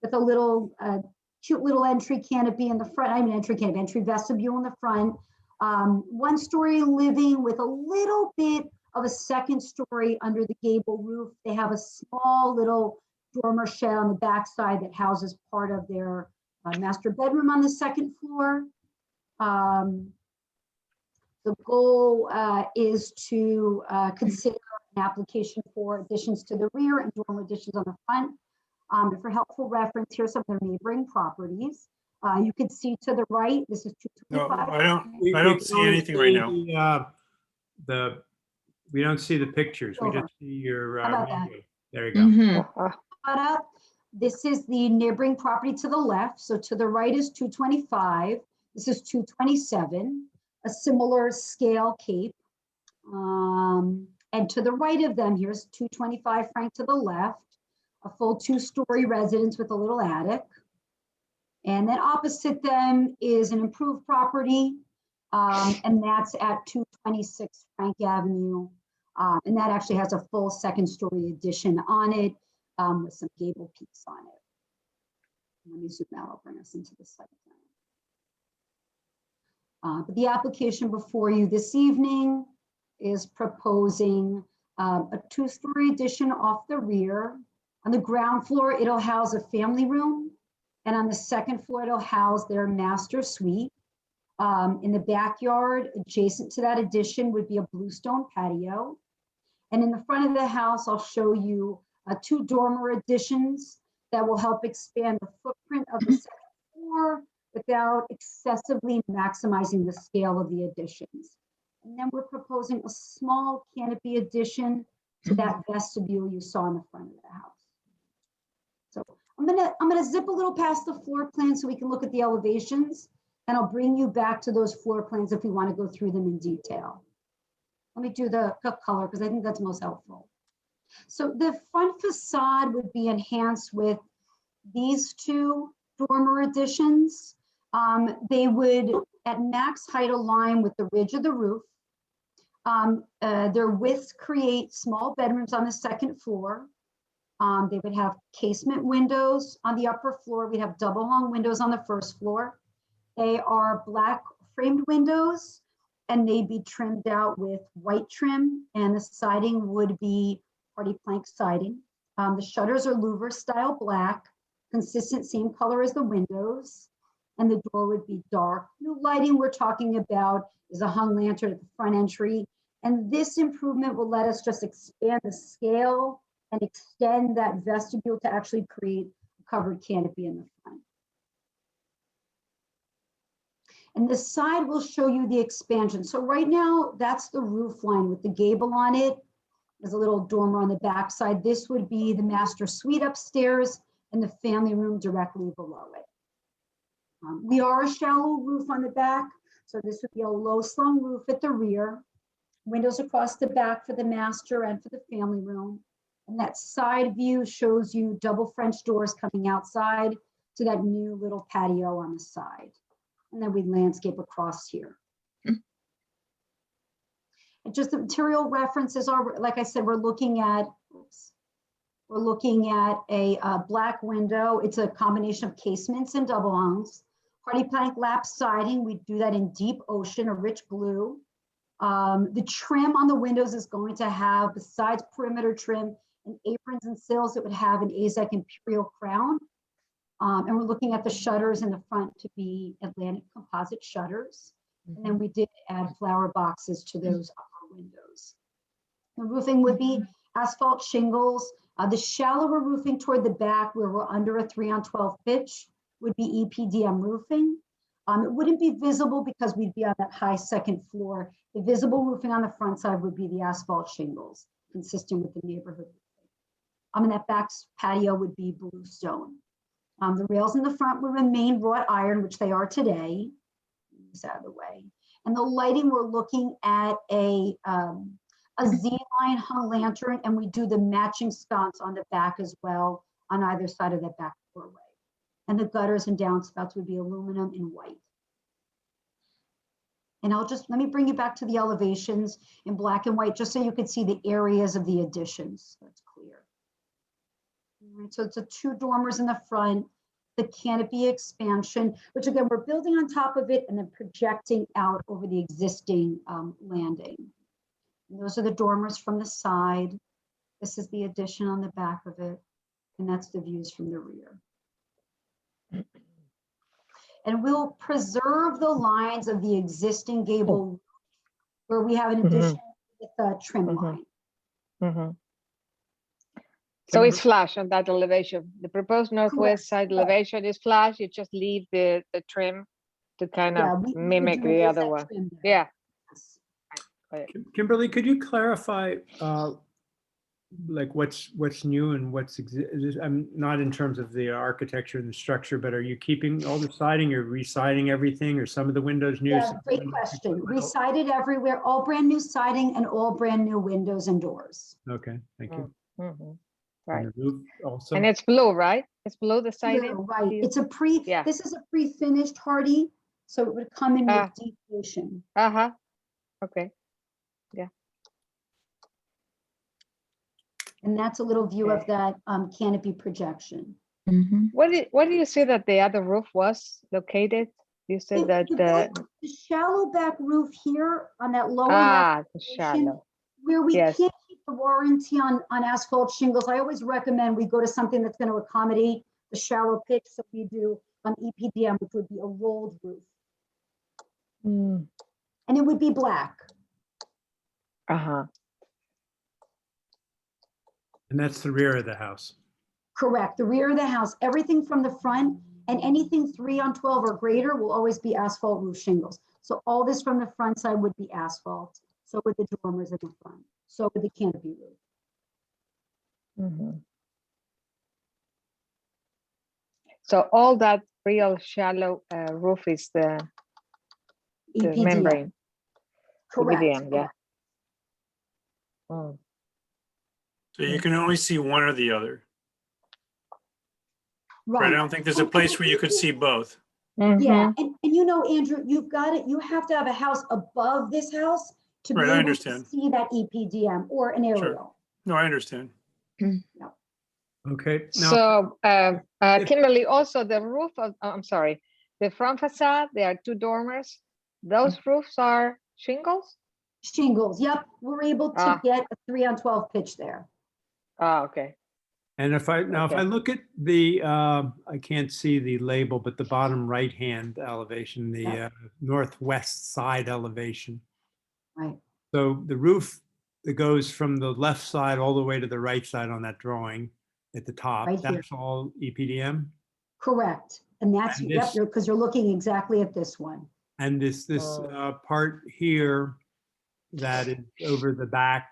with a little cute little entry canopy in the front. I mean, entry vestibule in the front. One-story living with a little bit of a second story under the gable roof. They have a small little dormer shed on the backside that houses part of their master bedroom on the second floor. The goal is to consider an application for additions to the rear and dormer additions on the front. And for helpful reference, here's some of the neighboring properties. You can see to the right, this is 225. No, I don't see anything right now. We don't see the pictures. We just see your. How about that? menu. There you go. This is the neighboring property to the left. So to the right is 225. This is 227, a similar scale cape. And to the right of them, here's 225 Frank to the left, a full two-story residence with a little attic. And then opposite them is an improved property, and that's at 226 Frank Avenue. And that actually has a full second-story addition on it with some gable peaks on it. Let me zoom out, I'll bring us into the site plan. But the application before you this evening is proposing a two-story addition off the rear. On the ground floor, it'll house a family room. And on the second floor, it'll house their master suite. In the backyard, adjacent to that addition would be a bluestone patio. And in the front of the house, I'll show you two dormer additions that will help expand the footprint of the second floor without excessively maximizing the scale of the additions. And then we're proposing a small canopy addition to that vestibule you saw in the front of the house. So I'm gonna zip a little past the floor plan so we can look at the elevations, and I'll bring you back to those floor plans if we want to go through them in detail. Let me do the color because I think that's most helpful. So the front facade would be enhanced with these two dormer additions. They would at max height align with the ridge of the roof. Their widths create small bedrooms on the second floor. They would have casement windows on the upper floor. We have double hung windows on the first floor. They are black framed windows and they'd be trimmed out with white trim, and the siding would be hardy plank siding. The shutters are louver style black, consistent same color as the windows, and the door would be dark. New lighting we're talking about is a hung lantern at the front entry, and this improvement will let us just expand the scale and extend that vestibule to actually create a covered canopy in the front. And the side will show you the expansion. So right now, that's the roof line with the gable on it. There's a little dormer on the back side. This would be the master suite upstairs and the family room directly below it. We are a shallow roof on the back, so this would be a low slung roof at the rear. Windows across the back for the master and for the family room. And that side view shows you double French doors coming outside to that new little patio on the side. And then we landscape across here. And just the material references are, like I said, we're looking at a black window. It's a combination of casements and double hungs. Hardy plank lap siding, we do that in deep ocean, a rich blue. The trim on the windows is going to have, besides perimeter trim and aprons and sills, it would have an AZEK Imperial crown. And we're looking at the shutters in the front to be Atlantic composite shutters. And then we did add flower boxes to those upper windows. The roofing would be asphalt shingles. The shallower roofing toward the back where we're under a 3-on-12 pitch would be EPDM roofing. It wouldn't be visible because we'd be on that high second floor. The visible roofing on the front side would be the asphalt shingles, consistent with the neighborhood. And that back patio would be bluestone. The rails in the front will remain wrought iron, which they are today. Move out of the way. And the lighting, we're looking at a Z-line hung lantern, and we do the matching sconce on the back as well on either side of that back doorway. And the gutters and downspouts would be aluminum and white. And let me bring you back to the elevations in black and white, just so you can see the areas of the additions. That's clear. All right, so it's 2 dormers in the front, the canopy expansion, which again, we're building on top of it and then projecting out over the existing landing. And those are the dormers from the side. This is the addition on the back of it. And that's the views from the rear. And we'll preserve the lines of the existing gable roof where we have an addition with a trim line. So it's flush on that elevation. The proposed northwest side elevation is flush. You just leave the trim to kind of mimic the other one. Yeah. Kimberly, could you clarify like what's new and what's I'm not in terms of the architecture and the structure, but are you keeping all the siding or residing everything, or some of the windows new? Yeah, great question. Resided everywhere, all brand new siding and all brand new windows and doors. Okay, thank you. Right. And the roof also? And it's blue, right? It's blue, the siding? Blue, right. It's this is a pre-finished Hardy, so it would come in with deep ocean. Okay. Yeah. And that's a little view of that canopy projection. What do you say that the other roof was located? You said that the shallow back roof here on that lower the shallow, where we can't keep the warranty on asphalt shingles. I always recommend we go to something that's going to accommodate the shallow pitch. So we do on EPDM, which would be a rolled roof, and it would be black. And that's the rear of the house. Correct. The rear of the house, everything from the front and anything 3-on-12 or greater will always be asphalt roof shingles. So all this from the front side would be asphalt. So would the dormers in the front. So would the canopy roof. So all that real shallow roof is the EPDM. membrane. Correct. EPDM, yeah. So you can only see one or the other. Right. I don't think there's a place where you could see both. Yeah, and you know, Andrew, you've got it. You have to have a house above this house to be able to see that EPDM or an aerial. Sure. No, I understand. Okay. So Kimberly, also the roof of, I'm sorry, the front facade, there are 2 dormers. Those roofs are shingles? Shingles, yep. We're able to get a 3-on-12 pitch there. Okay. And if I look at the, I can't see the label, but the bottom right-hand elevation, the northwest side elevation. Right. So the roof that goes from the left side all the way to the right side on that drawing at the top, Right here. that's all EPDM? Correct. And that's, And yep, this- because you're looking exactly at this one. And this part here that is over the back,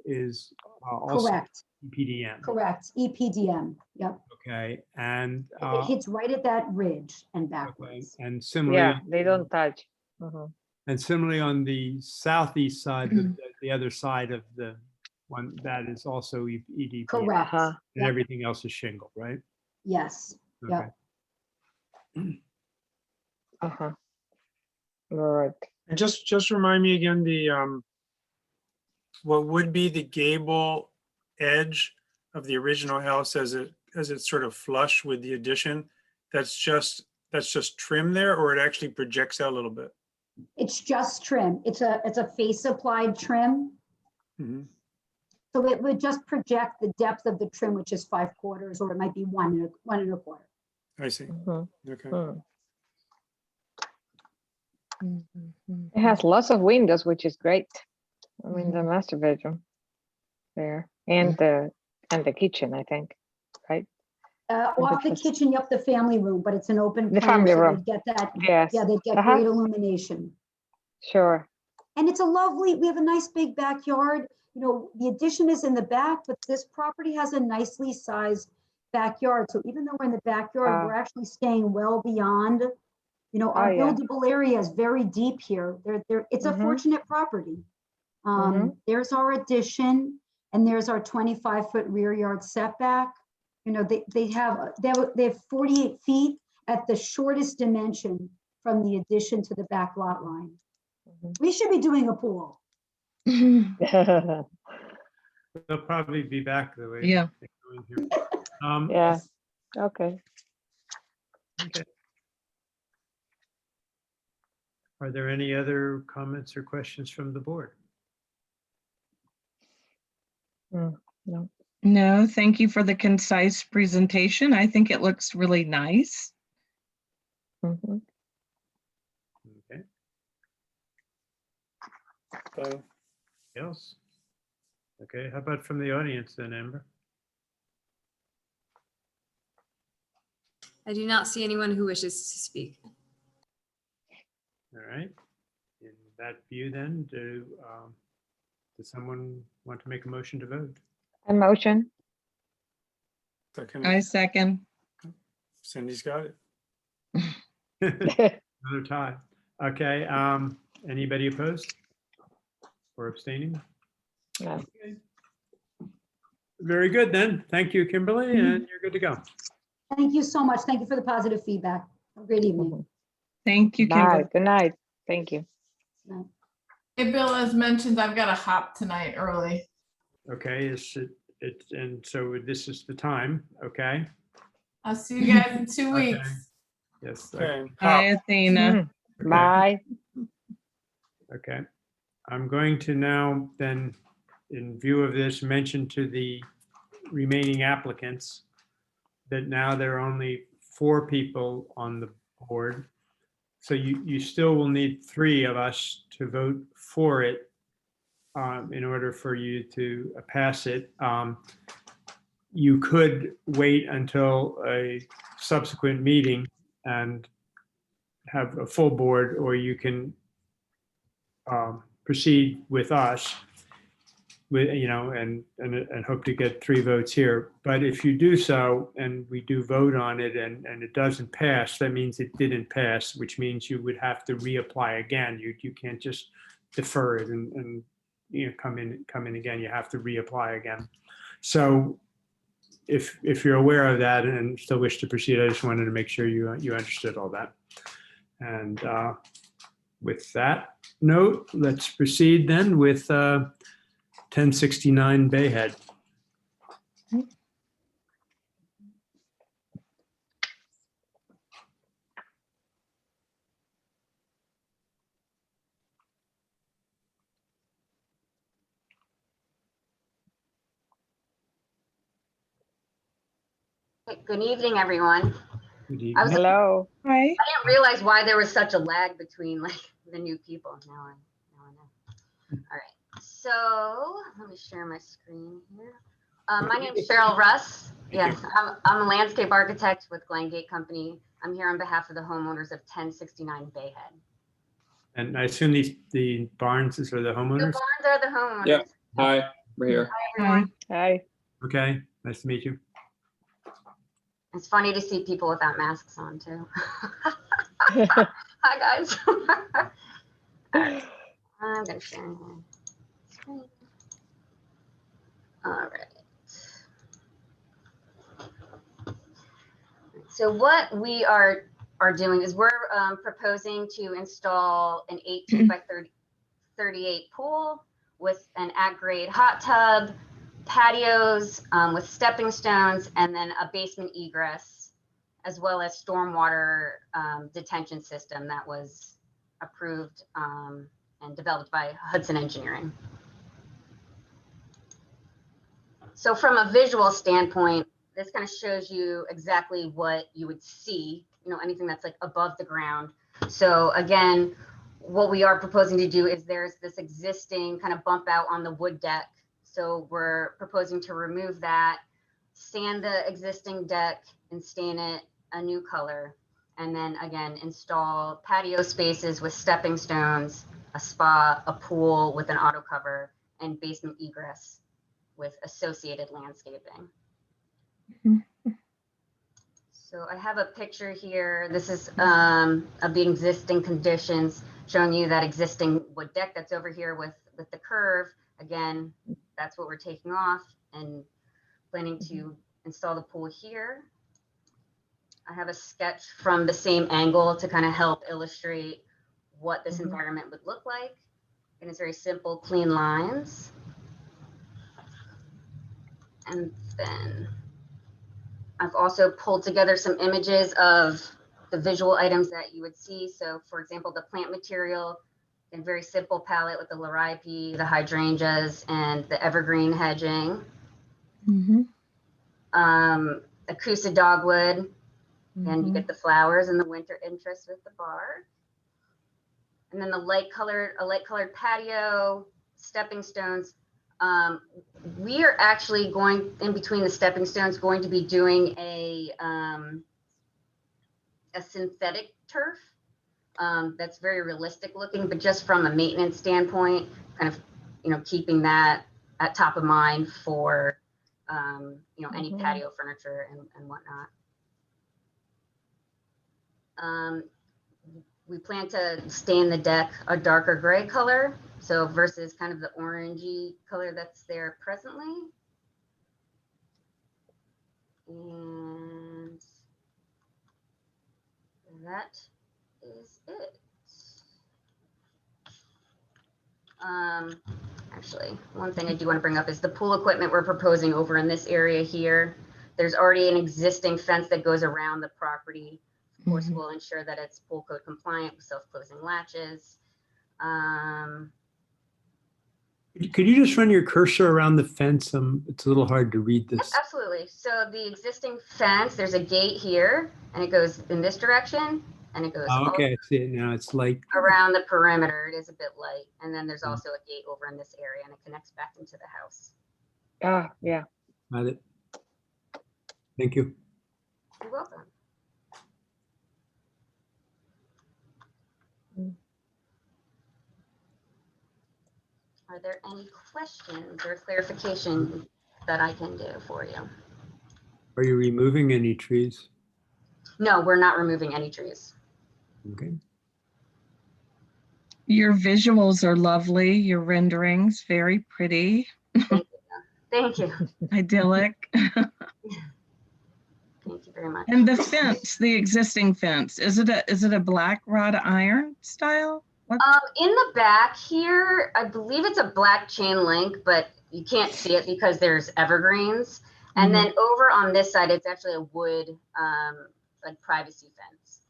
is also Correct, EPDM. correct. EPDM, yep. Okay, and It hits right at that ridge and backwards. and similarly, Yeah, they don't touch. Mhm. and similarly on the southeast side, the other side of the one that is also EDP. Correct. And Yep. everything else is shingle, right? Yes, yep. Uh-huh. All right. And just remind me again, the, what would be the gable edge of the original house as it's sort of flush with the addition? That's just trim there, or it actually projects out a little bit? It's just trim. It's a face applied trim. Mhm. So it would just project the depth of the trim, which is 5/4, or it might be 1 1/4. I see. Mhm. Okay. It has lots of windows, which is great. I mean, the master bedroom there and the kitchen, I think, right? Off the kitchen, yep, the family room, but it's an open The plan, family so room. they'd get that. Yes. Yeah, they'd get Uh-huh. great illumination. Sure. And it's we have a nice big backyard. You know, the addition is in the back, but this property has a nicely sized backyard. So even though we're in the backyard, we're actually staying well beyond, you know, our Oh, yeah. buildable area is very deep here. It's a Mhm. fortunate property. Mhm. There's our addition and there's our 25-foot rear yard setback. You know, they have 48 feet at the shortest dimension from the addition to the back lot line. We should be doing a pool. They'll probably be back the way. Yeah. they're going here. Yeah. Okay. Okay. Are there any other comments or questions from the board? No. No, thank you for the concise presentation. I think it looks really nice. Mhm. Okay. So, Else? Okay, how about from the audience then, Amber? I do not see anyone who wishes to speak. All right. In that view then, does someone want to make a motion to vote? A motion. second, I second. Cindy's got it. Another tie. Okay, anybody opposed? Or abstaining? No. Very good then. Thank you, Kimberly, and you're good to go. Thank you so much. Thank you for the positive feedback. Have a great evening. Thank you, Bye. Kimberly. Good night. Thank you. Hey, Bill, as mentioned, I've got to hop tonight early. Okay, and so this is the time, okay? I'll see you guys in 2 Okay. weeks. Yes. Okay. Hi, Athena. Okay. Bye. Okay. I'm going to now then, in view of this, mention to the remaining applicants that now there are only 4 people on the board. So you still will need 3 of us to vote for it in order for you to pass it. You could wait until a subsequent meeting and have a full board, or you can proceed with us with, you know, and hope to get 3 votes here. But if you do so, and we do vote on it and it doesn't pass, that means it didn't pass, which means you would have to reapply again. You can't just defer it and you know, come in again. You have to reapply again. So if you're aware of that and still wish to proceed, I just wanted to make sure you understood all that. And with that note, let's proceed then with 1069 Bayhead. Good evening, everyone. Good I was, Hello. Hi. I didn't realize why there was such a lag between like the new people. Now I know. All right. So let me share my screen here. My name is Cheryl Russ. Yes, I'm a landscape architect with Glen Gate Company. I'm here on behalf of the homeowners of 1069 Bayhead. And I assume the barns are the The homeowners? barns are the homeowners. Yeah. Hi. Right here. Hi. Okay, nice to meet you. It's funny to see people without masks on too. Hi, guys. All right. I'm gonna share my screen. All right. So what we are doing is we're proposing to install an 18 by 38 pool with an at-grade hot tub, patios with stepping stones, and then a basement egress, as well as stormwater detention system that was approved and developed by Hudson Engineering. So from a visual standpoint, this kind of shows you exactly what you would see, you know, anything that's like above the ground. So again, what we are proposing to do is there's this existing kind of bump out on the wood deck. So we're proposing to remove that, sand the existing deck and stain it a new color. And then again, install patio spaces with stepping stones, a spa, a pool with an auto cover, and basement egress with associated landscaping. So I have a picture here. This is of the existing conditions, showing you that existing wood deck that's over here with the curve. Again, that's what we're taking off and planning to install the pool here. I have a sketch from the same angle to kind of help illustrate what this environment would look like. And it's very simple, clean lines. And then I've also pulled together some images of the visual items that you would see. So for example, the plant material in very simple palette with the liriope, the hydrangeas, and the evergreen hedging. Acusa dogwood, and you get the flowers and the winter interest with the bark. And then the a light colored patio, stepping stones. We are actually going in between the stepping stones, going to be doing a synthetic turf that's very realistic looking, but just from a maintenance standpoint, kind of, you know, keeping that at top of mind for, you know, any patio furniture and whatnot. We plan to stain the deck a darker gray color, so versus kind of the orangey color that's there presently. And that is it. Actually, one thing I do want to bring up is the pool equipment we're proposing over in this area here. There's already an existing fence that goes around the property. Of course, we'll ensure that it's pool code compliant with self-closing latches. Could you just run your cursor around the fence? It's a little hard to read Yep, this. absolutely. So the existing fence, there's a gate here, and it goes in this direction, and it goes Oh, all okay, I see it now. It's like, around the perimeter. It is a bit light. And then there's also a gate over in this area, and it connects back into the house. Ah, yeah. got it. Thank you. You're welcome. Are there any questions or clarification that I can do for you? Are you removing any trees? No, we're not removing any trees. Okay. Your visuals are lovely. Your renderings, very pretty. Thank you. Idyllic. Thank you very much. And the fence, the existing fence, is it a black wrought iron style? In the back here, I believe it's a black chain link, but you can't see it because there's evergreens. And then over on this side, it's actually a wood, like privacy fence.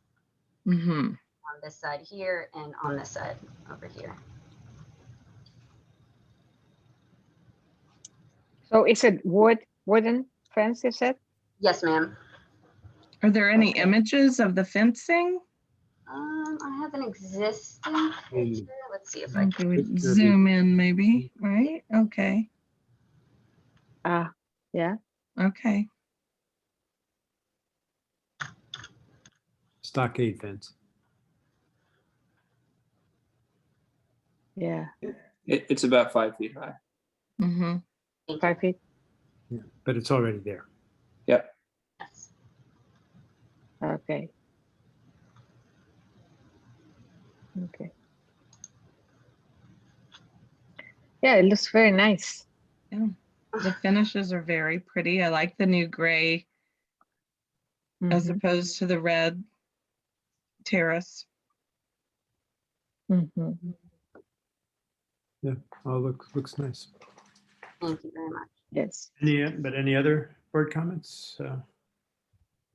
On this side here and on this side over here. So is it wooden fence, you said? Yes, ma'am. Are there any images of the fencing? I have an existing picture. Let's see if I Okay, can we zoom in maybe, right? Okay. Yeah. Okay. Stockade fence. Yeah. It's about 5 feet high. 5 feet? Yeah, but it's already there. Yep. Yes. Okay. Okay. Yeah, it looks very nice. Yeah. The finishes are very pretty. I like the new gray as Mhm, opposed to the red terrace. mhm. Yeah, all looks nice. Thank you very much. Yes. Any other board comments?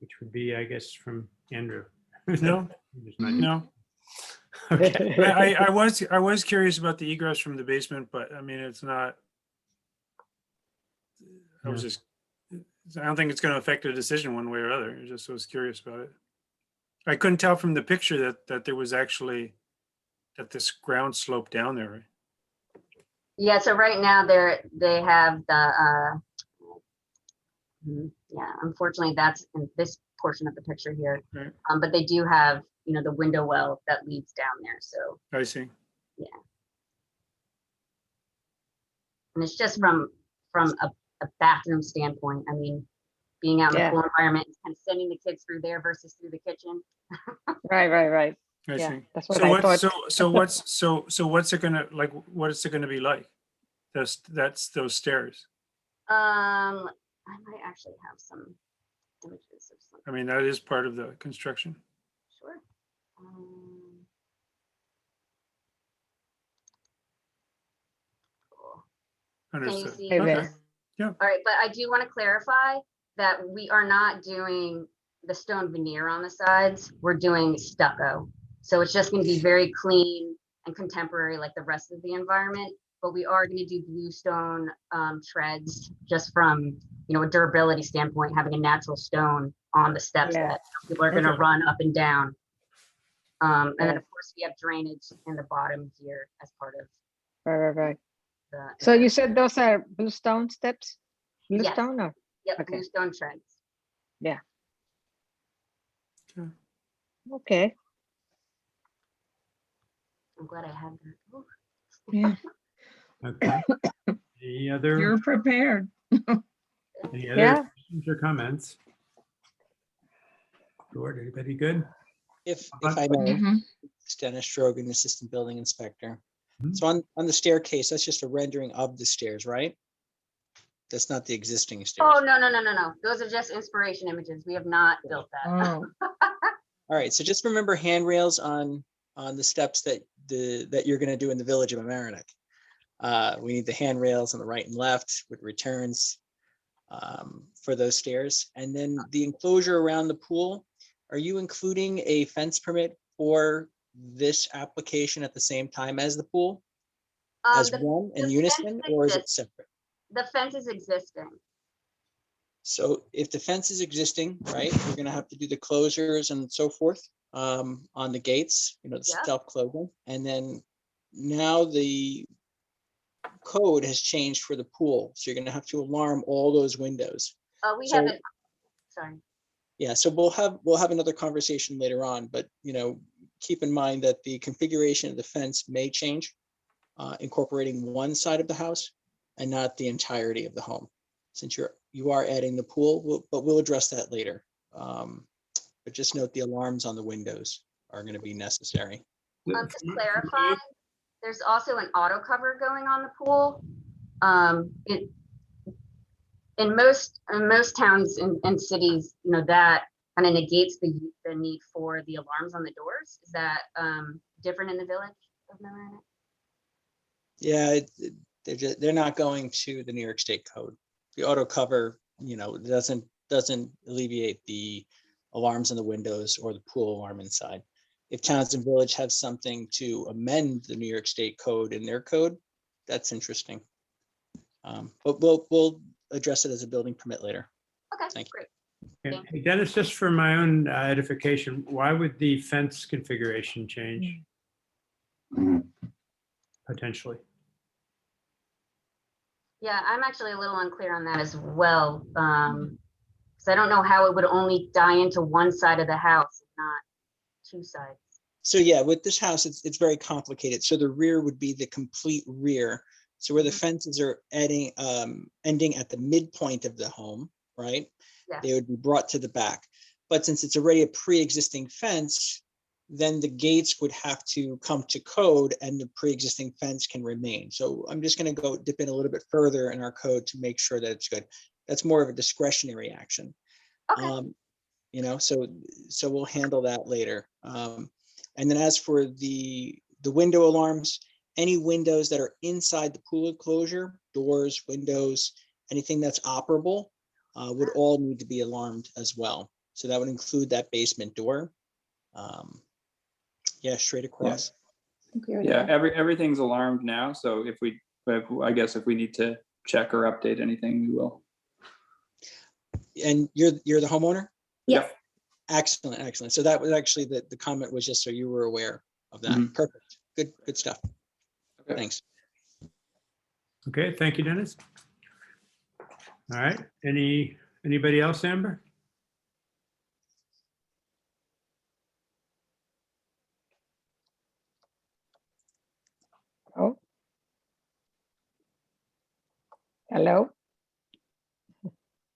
Which would be, I guess, from Andrew. No, There's not- no. Okay. I was curious about the egress from the basement, but I mean, it's not. I was Yeah. just, I don't think it's going to affect the decision one way or other. I just was curious about it. I couldn't tell from the picture that there was actually, that this ground slope down there. Right? Yeah, so right now they have the, yeah, unfortunately that's in this portion of the picture here. Right. But they do have, you know, the window well that leads down there, so, I see. yeah. And it's just from a bathroom standpoint, I mean, being out in the Yeah. pool environment and sending the kids through there versus through the kitchen. Right. I Yeah, see. that's what So I what's, thought. so what's it gonna, like, what is it gonna be like? That's those stairs. I might actually have some images of some, I mean, that is part of the construction. sure. Cool. Can you Understood. see? Hey, Okay. Beth. Yeah. All right, but I do want to clarify that we are not doing the stone veneer on the sides. We're doing stucco. So it's just going to be very clean and contemporary like the rest of the environment. But we are going to do bluestone treads just from, you know, a durability standpoint, having a natural stone on the steps Yeah. that people are going to Okay. run up and down. And then Yeah. of course we have drainage in the bottom here as part of Right. the. So you said those are bluestone steps? Yes. Bluestone or? Yep, Okay. bluestone treads. Yeah. Okay. Okay. I'm glad I had that. Ooh. Yeah, Okay. Any other you're prepared. Yeah. questions or comments? Lord, anybody good? If I may, Mhm. it's Dennis Strogan, Assistant Building Inspector. Mhm. So on the staircase, that's just a rendering of the stairs, right? That's not the existing stairs. Oh, no. Those are just inspiration images. We have not built that. Oh, All right, so just remember handrails on the steps that you're gonna do in the Village of Amerenik. We need the handrails on the right and left with returns for those stairs. And then the enclosure around the pool, are you including a fence permit for this application at the same time as the pool? As one in the unison, fence or is it exists. separate? The fence is existing. So if the fence is existing, right, we're gonna have to do the closures and so forth on the gates, you know, the Yep. self-closing. And then now the code has changed for the pool. So you're gonna have to alarm all those windows. We So- haven't, sorry. Yeah, so we'll have another conversation later on, but you know, keep in mind that the configuration of the fence may change, incorporating one side of the house and not the entirety of the home. Since you are adding the pool, but we'll address that later. But just note the alarms on the windows are going to be necessary. To clarify, there's also an auto cover going on the pool. In most towns and cities, you know, that kind of negates the need for the alarms on the doors. Is that different in the Village of Amerenik? Yeah, they're not going to the New York State code. The auto cover, you know, doesn't alleviate the alarms on the windows or the pool alarm inside. If towns and village have something to amend the New York State code in their code, that's interesting. But we'll address it as a building permit later. Okay, Thank you. great. Okay. Hey, Dennis, just for my own edification, why would the fence configuration change? Potentially. Yeah, I'm actually a little unclear on that as well. Because I don't know how it would only die into one side of the house, not two sides. So yeah, with this house, it's very complicated. So the rear would be the complete rear. So where the fences are ending at the midpoint of the home, right? Yes. They would be brought to the back. But since it's already a pre-existing fence, then the gates would have to come to code and the pre-existing fence can remain. So I'm just going to go dip in a little bit further in our code to make sure that it's good. That's more of a discretionary action. Okay. You know, so we'll handle that later. And then as for the window alarms, any windows that are inside the pool enclosure, doors, windows, anything that's operable would all need to be alarmed as well. So that would include that basement door. Yeah, straight across. Yeah, everything's alarmed now. So I guess if we need to check or update anything, we will. And you're the homeowner? Yeah. Excellent, excellent. So that was actually the comment was just so you were aware of that. Perfect. Good stuff. Okay. Thanks. Okay, thank you, Dennis. All right, anybody else, Amber? Oh. Hello?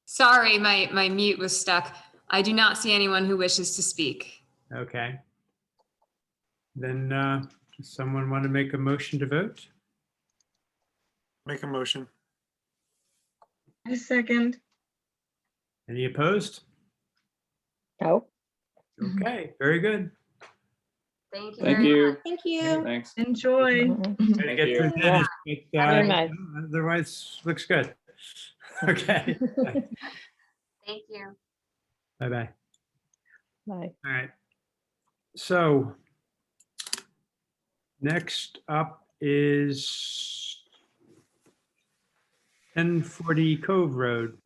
Sorry, my mute was stuck. I do not see anyone who wishes to speak. Okay. Then does someone want to make a motion to vote? Make a motion. A second. Any opposed? No. Okay, very good. Thank you. Thank very you. much. Thank you. Thanks. Enjoy. Gotta Thank get you. through Dennis, but, Very nice. otherwise looks good. Okay, Thank you. bye-bye. Bye. All right. So next up is 1040 Cove Road.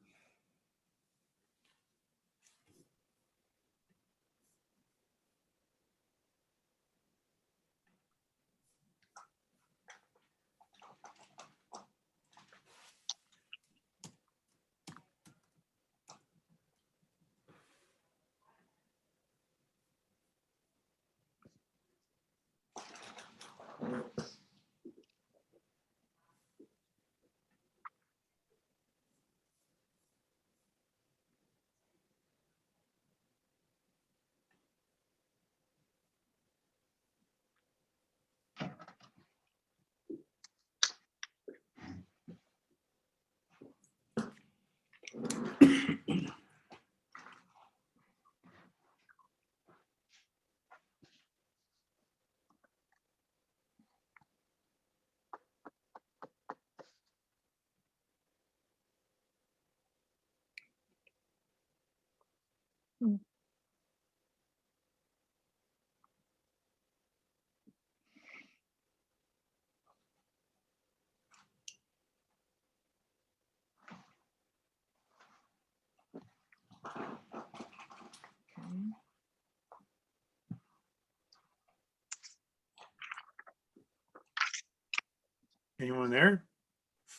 Anyone there?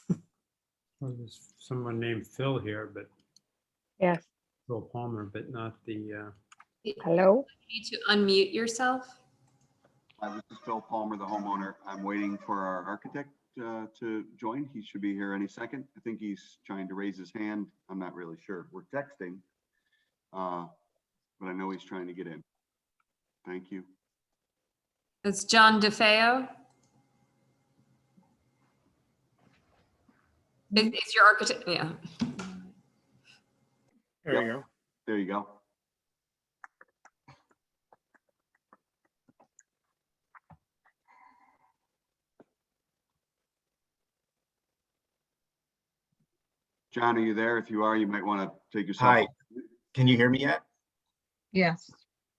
Well, there's someone named Phil here, but Yes. Phil Palmer, but not the, Hello? You need to unmute yourself. Hi, this is Phil Palmer, the homeowner. I'm waiting for our architect to join. He should be here any second. I think he's trying to raise his hand. I'm not really sure. We're texting, but I know he's trying to get in. Thank you. It's John DeFeo. It's your architect, yeah. There you go. There you go. John, are you there? If you are, you might want to take yourself. Hi, can you hear me yet? Yes.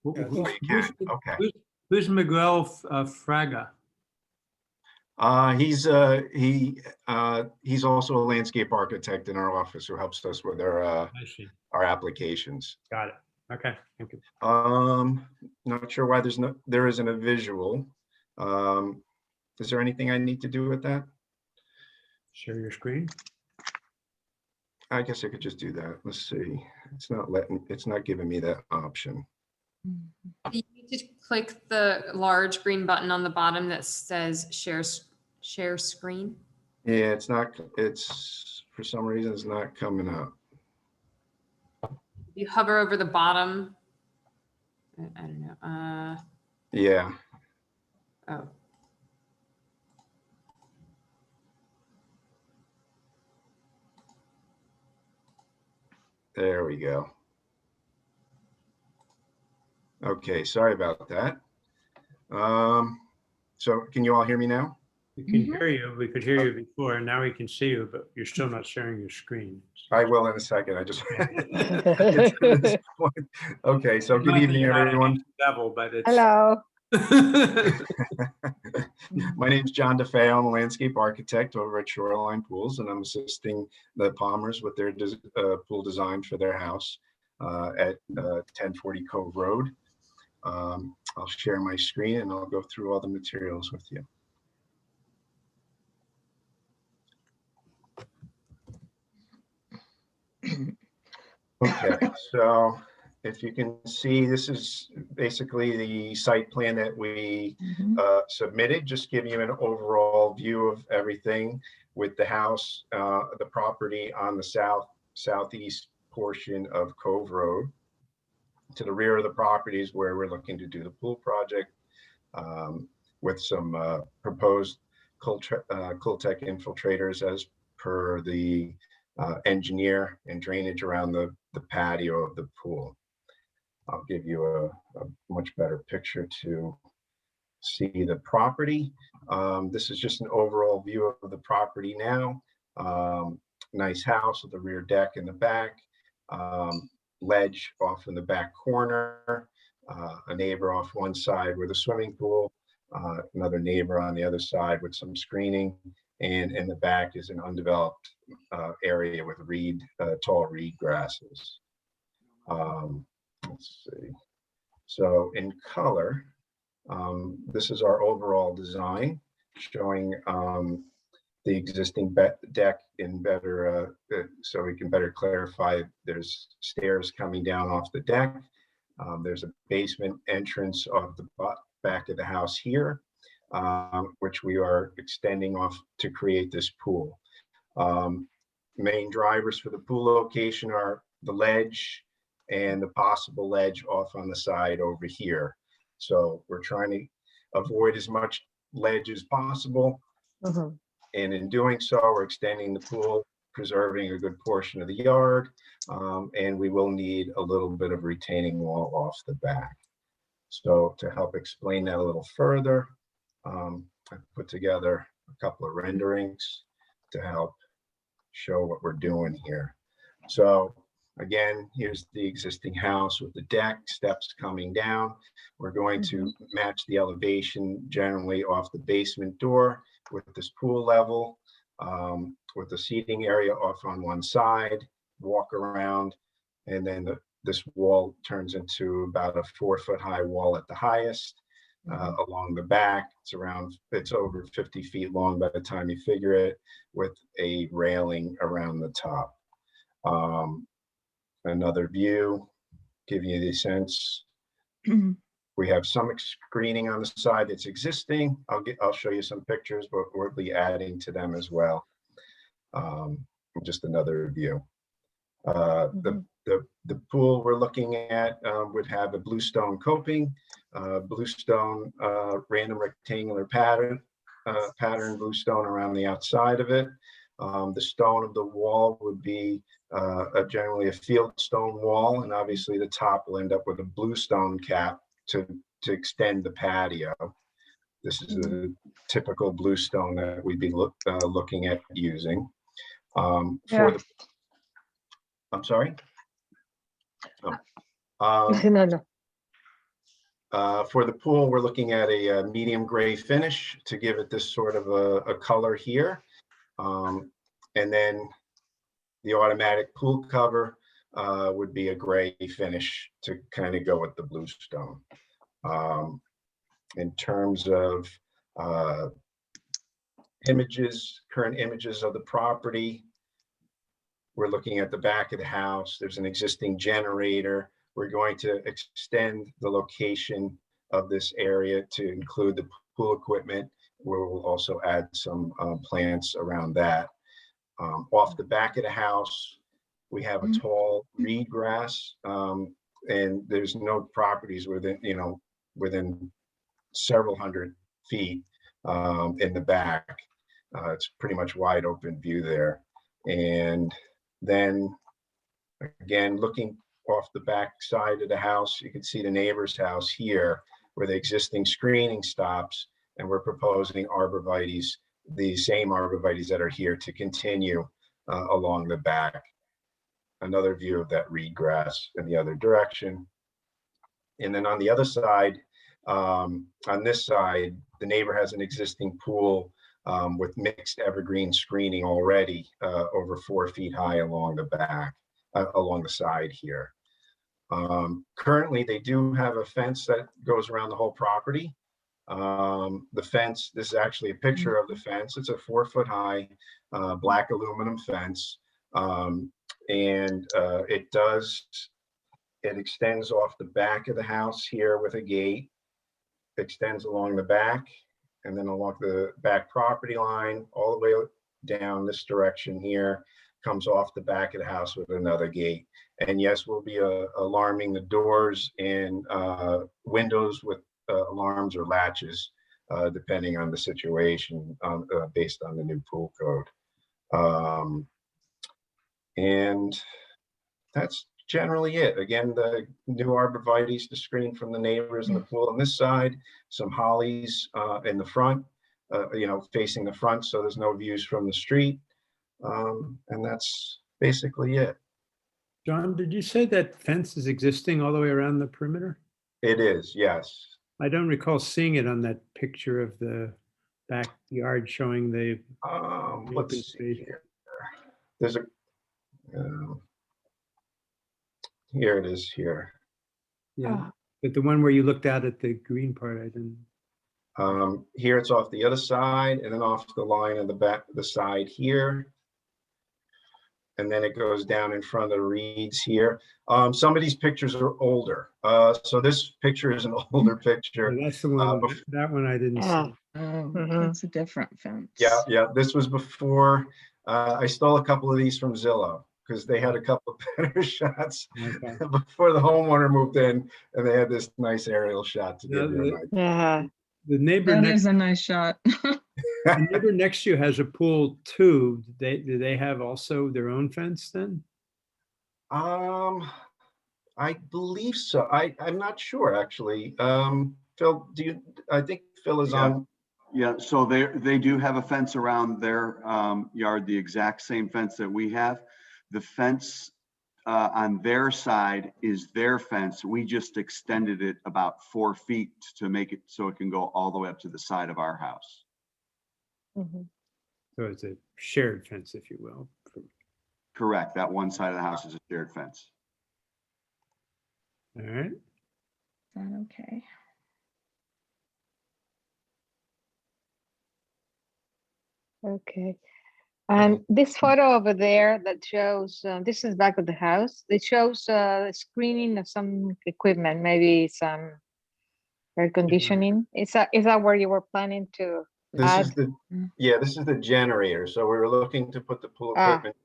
Oh, you can. Okay. Who's Miguel Fraga? He's also a landscape architect in our office who helps us with our applications. Got it. Okay, thank you. Not sure why there isn't a visual. Is there anything I need to do with that? Share your screen. I guess I could just do that. Let's see. It's not giving me that option. You need to click the large green button on the bottom that says share screen. Yeah, it's not, it's, for some reason, it's not coming up. You hover over the bottom. I don't know. Yeah, Oh, there we go. Okay, sorry about that. So can you all hear me now? We can hear you. We could hear you before, and now we can see you, but you're still not sharing your screen. I will in a second. I just get to this point. Okay, so good evening, everyone. Devil, but it's. Hello. My name's John DeFeo. I'm a landscape architect over at Shoreline Pools, and I'm assisting the Palmers with their pool design for their house at 1040 Cove Road. I'll share my screen and I'll go through all the materials with you. Okay, so if you can see, this is basically the site plan that we submitted, just give you an overall view of everything with the house, the property on the southeast portion of Cove Road. To the rear of the property is where we're looking to do the pool project with some proposed Cooltech infiltrators as per the engineer, and drainage around the patio of the pool. I'll give you a much better picture to see the property. This is just an overall view of the property now. Nice house with a rear deck in the back, ledge off in the back corner, a neighbor off one side with a swimming pool, another neighbor on the other side with some screening, and in the back is an undeveloped area with tall reed grasses. Let's see. So in color, this is our overall design showing the existing deck in better, so we can better clarify. There's stairs coming down off the deck. There's a basement entrance off the back of the house here, which we are extending off to create this pool. Main drivers for the pool location are the ledge and the possible ledge off on the side over here. So we're trying to avoid as much ledge as possible. And in doing so, we're extending the pool, preserving a good portion of the yard, and we will need a little bit of retaining wall off the back. So to help explain that a little further, I put together a couple of renderings to help show what we're doing here. So again, here's the existing house with the deck, steps coming down. We're going to match the elevation generally off the basement door with this pool level, with the seating area off on one side, walk around, and then this wall turns into about a 4-foot high wall at the highest. Along the back, it's over 50 feet long by the time you figure it, with a railing around the top. Another view, giving you the sense. We have some screening on the side that's existing. I'll show you some pictures, but we'll be adding to them as well. Just another view. The pool we're looking at would have a bluestone coping, bluestone random rectangular pattern bluestone around the outside of it. The stone of the wall would be generally a field stone wall, and obviously the top will end up with a bluestone cap to extend the patio. This is a typical bluestone that we'd be looking at using. I'm sorry? No. For the pool, we're looking at a medium gray finish to give it this sort of a color here. And then the automatic pool cover would be a gray finish to kind of go with the bluestone. In terms of current images of the property, we're looking at the back of the house. There's an existing generator. We're going to extend the location of this area to include the pool equipment we'll also add some plants around that. Off the back of the house, we have a tall reed grass, and there's no properties within, within several hundred feet in the back. It's pretty much wide open view there. And then again, looking off the back side of the house, you can see the neighbor's house here where the existing screening stops, and we're proposing arborvitaes, the same arborvitaes that are here, to continue along the back. Another view of that reed grass in the other direction. And then on the other side, on this side, the neighbor has an existing pool with mixed evergreen screening already over 4 feet high along the back, along the side here. Currently, they do have a fence that goes around the whole property. The fence, this is actually a picture of the fence. It's a 4 foot high black aluminum fence. And it extends off the back of the house here with a gate, extends along the back, and then along the back property line, all the way down this direction here, comes off the back of the house with another gate. And yes, we'll be alarming the doors and windows with alarms or latches, depending on the situation, based on the new pool code. And that's generally it. Again, the new arborvitaes to screen from the neighbors in the pool on this side, some hollies in the front, facing the front, so there's no views from the street. And that's basically it. John, did you say that fence is existing all the way around the perimeter? It is, yes. I don't recall seeing it on that picture of the backyard showing the open Let's see space. here. There's a, here it is here. Yeah, but the one where you looked out at the green part, I didn't. Here it's off the other side, and then off the line of the back, the side here. And then it goes down in front of the reeds here. Some of these pictures are older. So this picture is an older picture. That's the one, that one I didn't see. That's a different fence. Yeah, this was before. I stole a couple of these from Zillow because they had a couple of better shots before the homeowner moved in, and they had this nice aerial shot to give you an idea. The neighbor That next, is a nice shot. the neighbor next to you has a pool too. Do they have also their own fence then? I believe so. I'm not sure actually. Phil, I think Phil is on. Yeah, so they do have a fence around their yard, the exact same fence that we have. The fence on their side is their fence. We just extended it about 4 feet to make it so it can go all the way up to the side of our house. So it's a shared fence, if you will. Correct. That one side of the house is a shared fence. All right. Is that okay? Okay. And this photo over there that shows, this is back of the house. It shows screening of some equipment, maybe some air conditioning. Is that where you were planning to add? This is the generator. So we were looking to put the pool equipment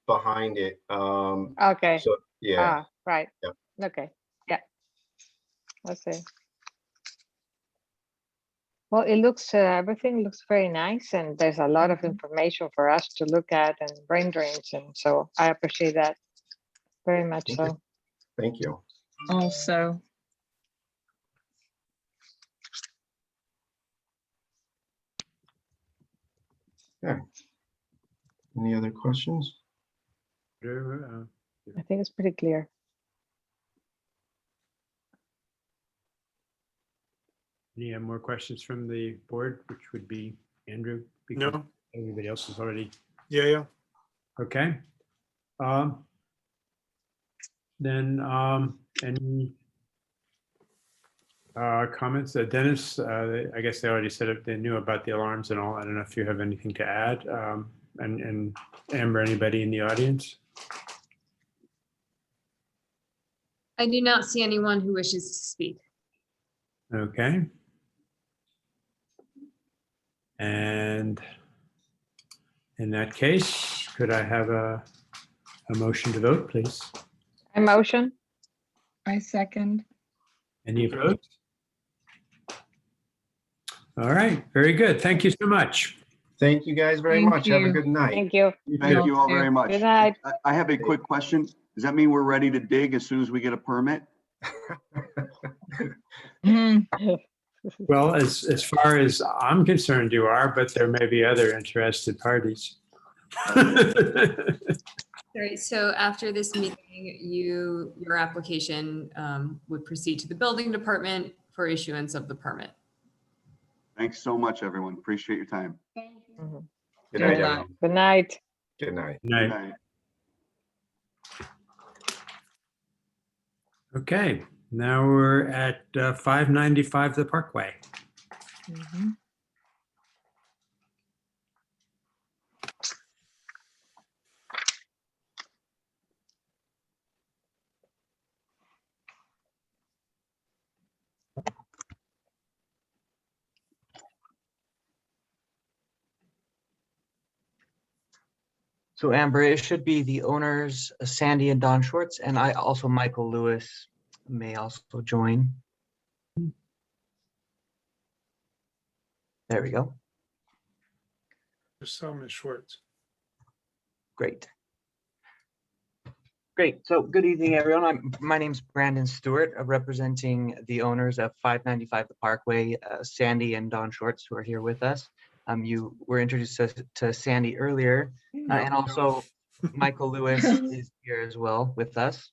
behind it. Okay. So yeah. Right. Yep. Okay. Yeah. Okay. Well, it looks, everything looks very nice, and there's a lot of information for us to look at and renderings, and so I appreciate that very much. So, thank you. Also, Okay. Any other questions? I think it's pretty clear. Any more questions from the board, which would be Andrew? No. Everybody else is already. Yeah. Okay. Then any comments? Dennis, I guess they already said it. They knew about the alarms and all. I don't know if you have anything to add. And Amber, anybody in the audience? I do not see anyone who wishes to speak. Okay. And in that case, could I have a motion to vote, please? A motion? I second. Any opposed? All right, very good. Thank you so much. Thank you guys very Thank much. Have a you. good night. Thank you. Thank you all very much. Good night. I have a quick question. Does that mean we're ready to dig as soon as we get a permit? Well, as far as I'm concerned, you are, but there may be other interested parties. All right, so after this meeting, your application would proceed to the building department for issuance of the permit. Thanks so much, everyone. Appreciate your time. Mhm. Good Good night, luck. everyone. Good night. Good night. Good Night. night. Okay, now we're at 595 The Parkway. So Amber, it should be the owners, Sandy and Don Schwartz, and I also, Michael Lewis, may also join. There we go. Just saw Ms. Schwartz. Great. Great. So good evening, everyone. My name's Brandon Stewart, representing the owners of 595 The Parkway, Sandy and Don Schwartz, who are here with us. You were introduced to Sandy earlier, and also Michael Lewis is here as well with us.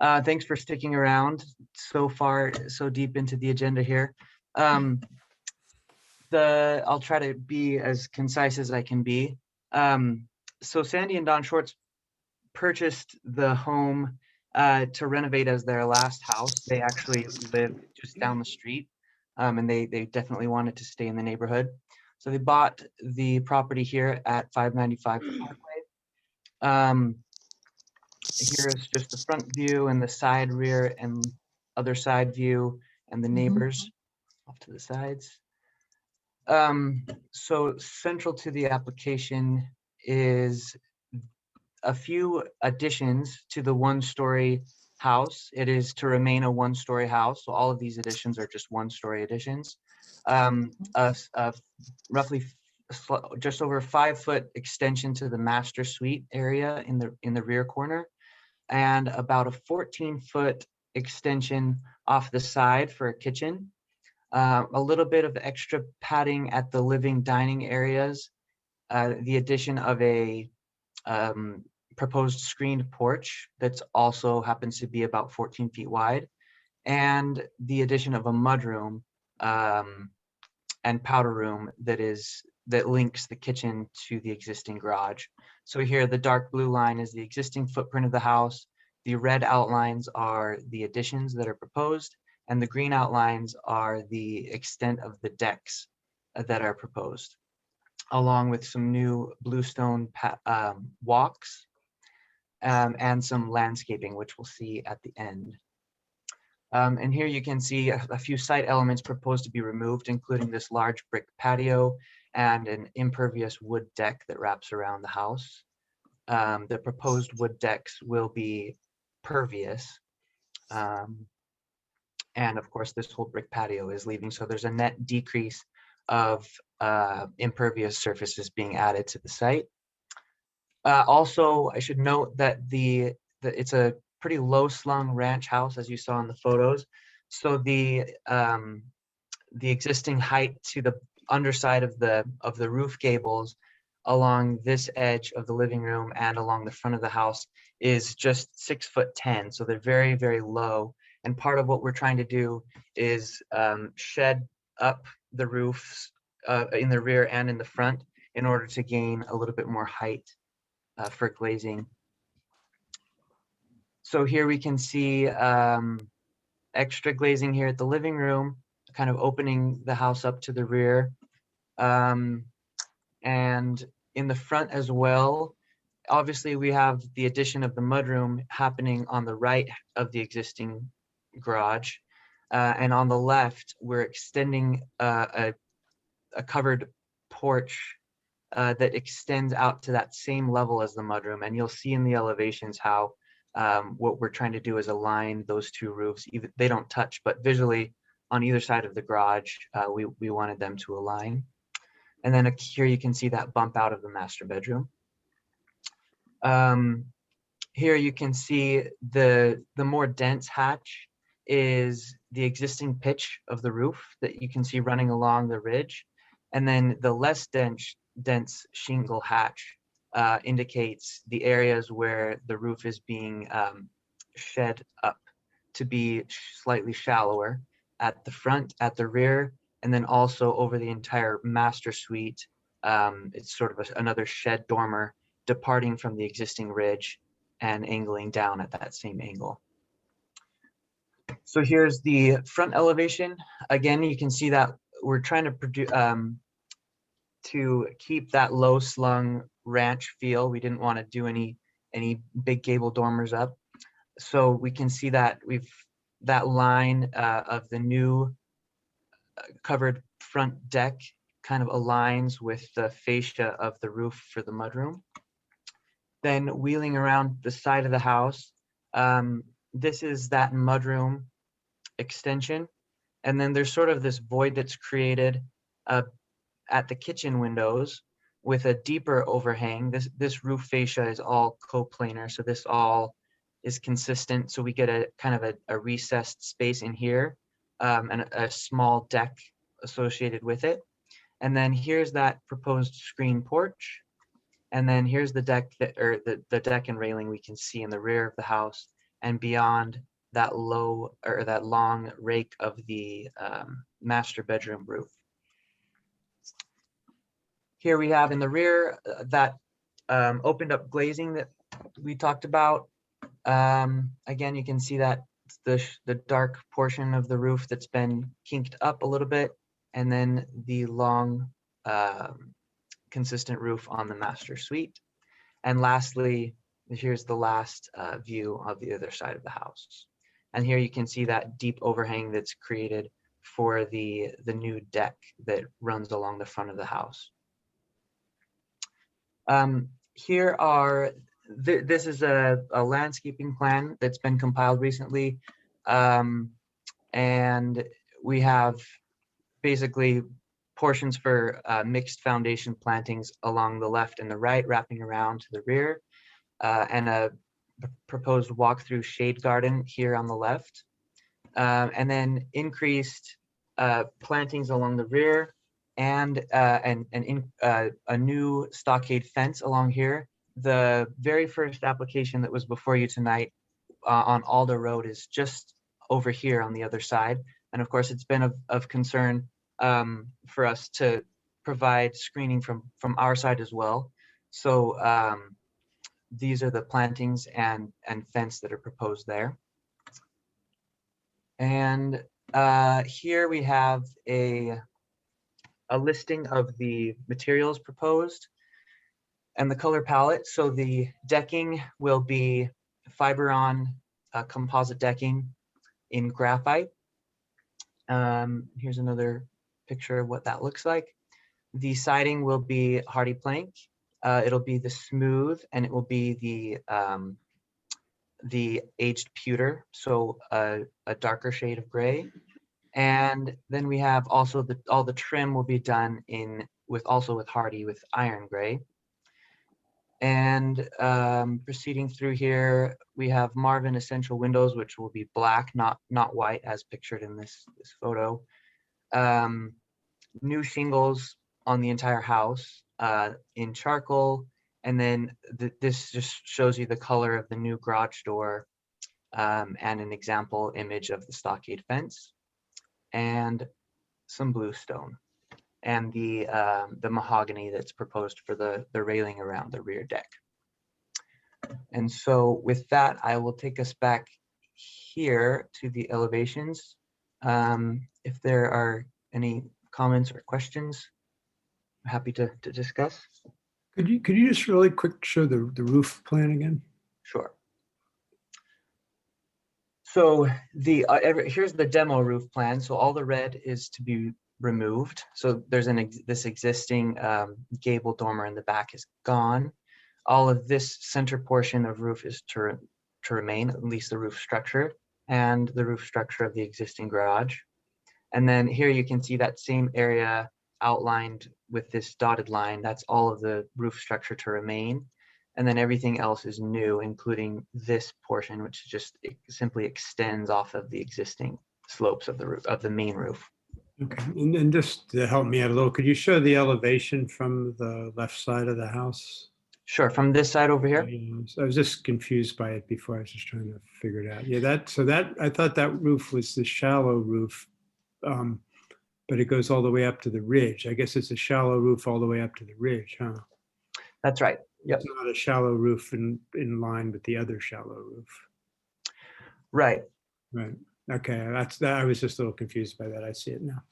Thanks for sticking around so far, so deep into the agenda here. I'll try to be as concise as I can be. So Sandy and Don Schwartz purchased the home to renovate as their last house. They actually live just down the street, and they definitely wanted to stay in the neighborhood. So they bought the property here at 595 Parkway. Here is just the front view and the side, rear, and other side view, and the neighbors off to the sides. So central to the application is a few additions to the one-story house. It is to remain a one-story house. So all of these additions are just one-story additions. Roughly just over 5-foot extension to the master suite area in the rear corner, and about a 14-foot extension off the side for a kitchen. A little bit of extra padding at the living dining areas. The addition of a proposed screened porch that's also happens to be about 14 feet wide, and the addition of a mudroom and powder room that links the kitchen to the existing garage. So here the dark blue line is the existing footprint of the house. The red outlines are the additions that are proposed, and the green outlines are the extent of the decks that are proposed, along with some new bluestone walks and some landscaping, which we'll see at the end. And here you can see a few site elements proposed to be removed, including this large brick patio and an impervious wood deck that wraps around the house. The proposed wood decks will be pervious. And of course, this whole brick patio is leaving. So there's a net decrease of impervious surfaces being added to the site. Also, I should note that it's a pretty low slung ranch house, as you saw in the photos. So the existing height to the underside of the roof gables along this edge of the living room and along the front of the house is just 6'10". So they're very, very low. And part of what we're trying to do is shed up the roofs in the rear and in the front in order to gain a little bit more height for glazing. So here we can see extra glazing here at the living room, kind of opening the house up to the rear. And in the front as well, obviously we have the addition of the mudroom happening on the right of the existing garage. And on the left, we're extending a a covered porch that extends out to that same level as the mudroom. And you'll see in the elevations how what we're trying to do is align those two roofs. Even they don't touch, but visually on either side of the garage, we wanted them to align. And then here you can see that bump out of the master bedroom. Here you can see the more dense hatch is the existing pitch of the roof that you can see running along the ridge. And then the less dense shingle hatch indicates the areas where the roof is being shed up to be slightly shallower at the front, at the rear, and then also over the entire master suite. It's sort of another shed dormer departing from the existing ridge and angling down at that same angle. So here's the front elevation. Again, you can see that we're trying to produce to keep that low slung ranch feel. We didn't want to do any big gable dormers up. So we can see that that line of the new covered front deck kind of aligns with the fascia of the roof for the mudroom. Then wheeling around the side of the house, this is that mudroom extension. And then there's sort of this void that's created at the kitchen windows with a deeper overhang. This roof fascia is all coplanar, so this all is consistent. So we get a kind of a recessed space in here and a small deck associated with it. And then here's that proposed screen porch. And then here's the deck the deck and railing we can see in the rear of the house, and beyond that that long rake of the master bedroom roof. Here we have in the rear that opened up glazing that we talked about. Again, you can see that the dark portion of the roof that's been kinked up a little bit, and then the long consistent roof on the master suite. And lastly, here's the last view of the other side of the house. And here you can see that deep overhang that's created for the new deck that runs along the front of the house. Here are, this is a landscaping plan that's been compiled recently. And we have basically portions for mixed foundation plantings along the left and the right, wrapping around to the rear, and a proposed walk-through shade garden here on the left, and then increased plantings along the rear, and a new stockade fence along here. The very first application that was before you tonight on Alder Road is just over here on the other side. And of course, it's been of concern for us to provide screening from our side as well. So these are the plantings and fence that are proposed there. And here we have a listing of the materials proposed and the color palette. So the decking will be Fiberon composite decking in graphite. Here's another picture of what that looks like. The siding will be hardy plank. It'll be the smooth, and it will be the aged pewter, so a darker shade of gray. And then we have also all the trim will be done with hardy with iron gray. And proceeding through here, we have Marvin Essential Windows, which will be black, not white as pictured in this photo. New shingles on the entire house in charcoal. And then this just shows you the color of the new garage door and an example image of the stockade fence, and some bluestone, and the mahogany that's proposed for the railing around the rear deck. And so with that, I will take us back here to the elevations. If there are any comments or questions, I'm happy to discuss. Could you just really quick show the roof plan again? Sure. So here's the demo roof plan. So all the red is to be removed. So there's this existing gable dormer in the back is gone. All of this center portion of roof is to remain, at least the roof structure and the roof structure of the existing garage. And then here you can see that same area outlined with this dotted line. That's all of the roof structure to remain. And then everything else is new, including this portion, which just simply extends off of the existing slopes of the roof, of the main roof. Okay, and just to help me out a little, could you show the elevation from the left side of the house? Sure, from this side over here. So I was just confused by it before. I was just trying to figure it out. Yeah, so that I thought that roof was the shallow roof, but it goes all the way up to the ridge. I guess it's a shallow roof all the way up to the ridge, huh? That's right. Yep. It's not a shallow roof in line with the other shallow roof. Right. Right. Okay, that's that. I was just a little confused by that. I see it now.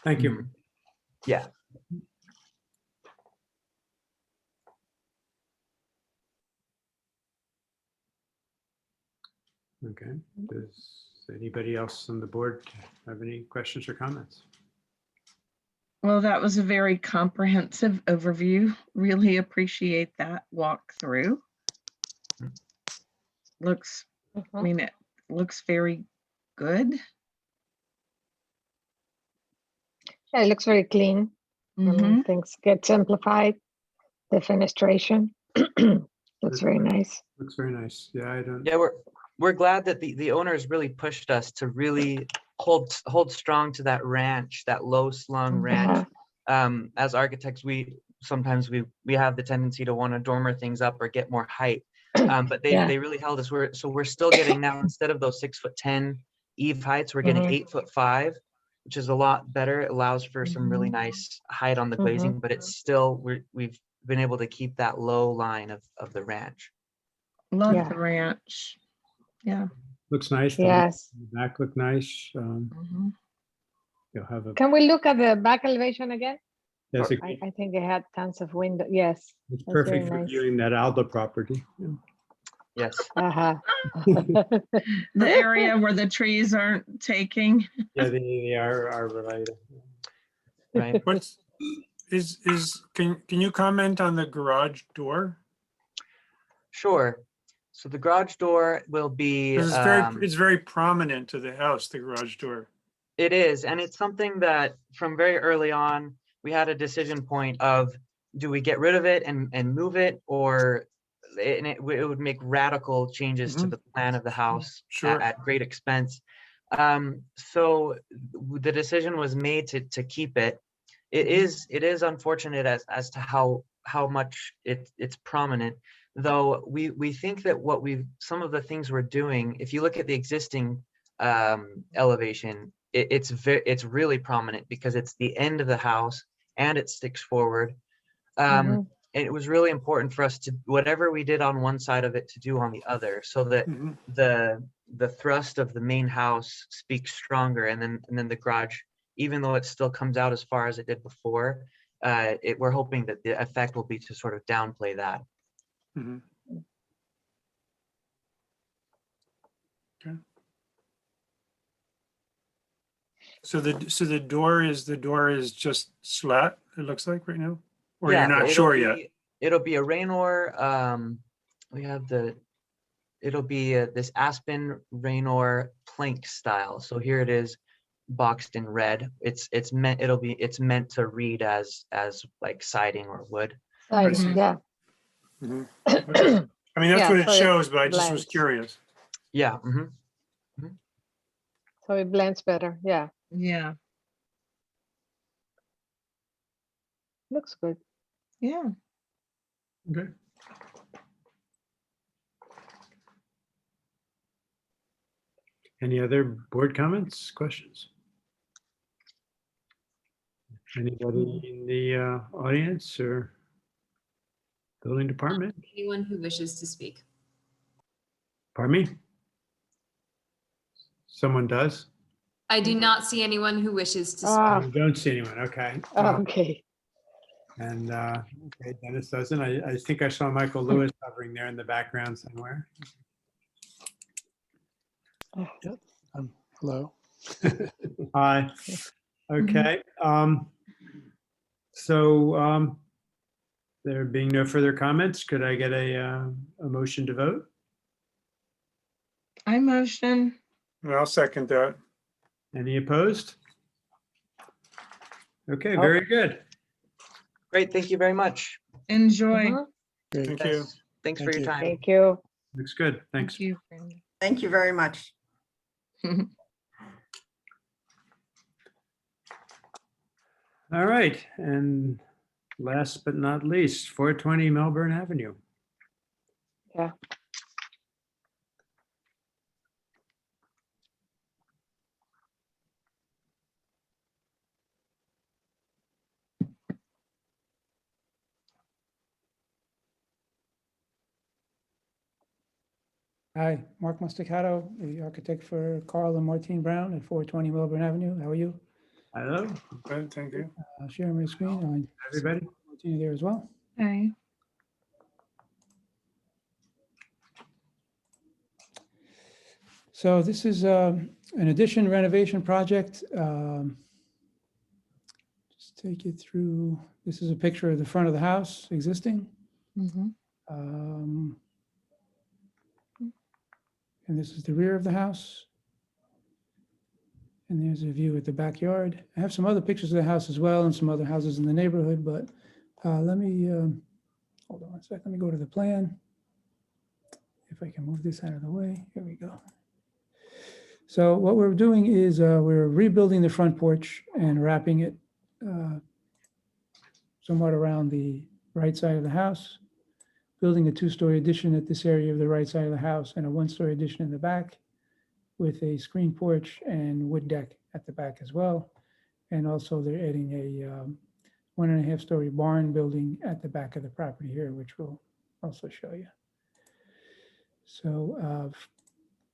Thank you. Yeah. Okay. Does anybody else on the board have any questions or comments? Well, that was a very comprehensive overview. Really appreciate that walkthrough. Looks, I mean, it looks very good. Yeah, it looks very clean. Things get simplified. The fenestration looks very nice. Looks very nice. Yeah, I don't. Yeah, we're glad that the owners really pushed us to really hold strong to that ranch, that low slung ranch. As architects, we sometimes have the tendency to want to dormer things up or get more height, but they really held us. We're still getting now, instead of those 6'10" eave heights, we're getting 8'5", which is a lot better. It allows for some really nice height on the glazing, but it's still we've been able to keep that low line of the ranch. Love the ranch. Yeah. Looks nice. Yes. The back look nice. You'll have a. Can we look at the back elevation again? Yes, I think it had tons of window. Yes. it's that's very perfect for nice. viewing that Alda property. Yeah. Yes. The area where the trees aren't taking. Yeah, they are related. Right. What's can you comment on the garage door? Sure. So the garage door will be. 'Cause it's very prominent to the house, the garage door. It is, and it's something that from very early on, we had a decision point of, do we get rid of it and move it, or it would make radical changes to the plan of the house at great expense. So the decision was made to keep it. It is unfortunate as to how much it's prominent, though we think that some of the things we're doing, if you look at the existing elevation, it's really prominent because it's the end of the house and it sticks forward. And it was really important for us to, whatever we did on one side of it, to do on the other, so that the thrust of the main house speaks stronger, and then the garage, even though it still comes out as far as it did before, we're hoping that the effect will be to sort of downplay that. Okay. So the door is just slat, it looks like right now, or you're not sure yet? It'll be a Raynor. We have it'll be this Aspen Raynor plank style. So here it is, boxed in red. It's meant to read as like siding or wood. Yeah. I mean, that's what it shows, but I just was curious. Yeah. So it blends better. Yeah. Yeah. Looks good. Yeah. Okay. Any other board comments, questions? Anybody in the audience or building department? Anyone who wishes to speak. Pardon me? Someone does? I do not see anyone who wishes to speak. I don't see anyone, okay. Okay. And okay, Dennis doesn't. I think I saw Michael Lewis hovering there in the background somewhere. Yep. Hello. Hi. Okay. So there being no further comments, could I get a motion to vote? I motion. I'll second that. Any opposed? Okay, Oh. very good. Great, thank you very much. Enjoy. Thank you. Yes, thanks for your time. Thank you. Looks good. Thanks. Thank you. Thank you very much. All right, and last but not least, 420 Melbourne Avenue. Yeah. Hi, Mark Masticato, the architect for Carl and Martine Brown at 420 Melbourne Avenue. How are you? Hello, Good, thank you. Sharing my screen. everybody. Martine there as well. Hi. So this is an addition renovation project. Just take you through. This is a picture of the front of the house existing. Um, And this is the rear of the house. And there's a view at the backyard. I have some other pictures of the house as well and some other houses in the neighborhood, but let me, hold on a sec, let me go to the plan. If I can move this out of the way, here we go. So what we're doing is we're rebuilding the front porch and wrapping it somewhat around the right side of the house, building a two-story addition at this area of the right side of the house and a one-story addition in the back with a screen porch and wood deck at the back as well. And also they're adding a 1.5-story barn building at the back of the property here, which we'll also show you. So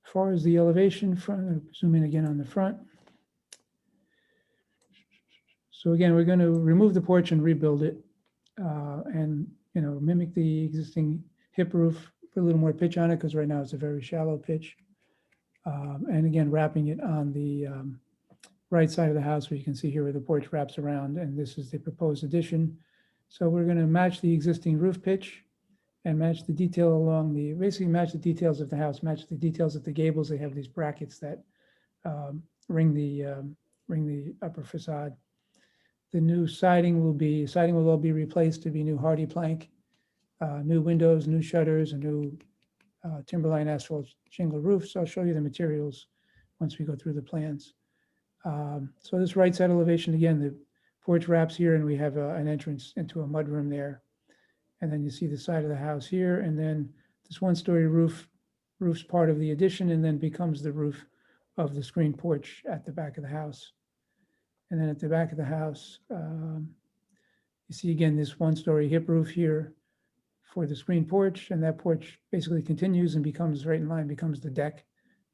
as far as the elevation front, zoom in again on the front. So again, we're going to remove the porch and rebuild it and mimic the existing hip roof, put a little more pitch on it because right now it's a very shallow pitch. And again, wrapping it on the right side of the house, where you can see here where the porch wraps around, and this is the proposed addition. So we're going to match the existing roof pitch and match the detail along the, basically match the details of the house, match the details of the gables. They have these brackets that ring the upper facade. The new siding will all be replaced to be new hardy plank, new windows, new shutters, a new timberline asphalt shingle roof. So I'll show you the materials once we go through the plans. So this right side elevation, again, the porch wraps here and we have an entrance into a mudroom there. And then you see the side of the house here, and then this one-story roof's part of the addition and then becomes the roof of the screen porch at the back of the house. And then at the back of the house, you see again this one-story hip roof here for the screen porch, and that porch basically continues and becomes right in line, becomes the deck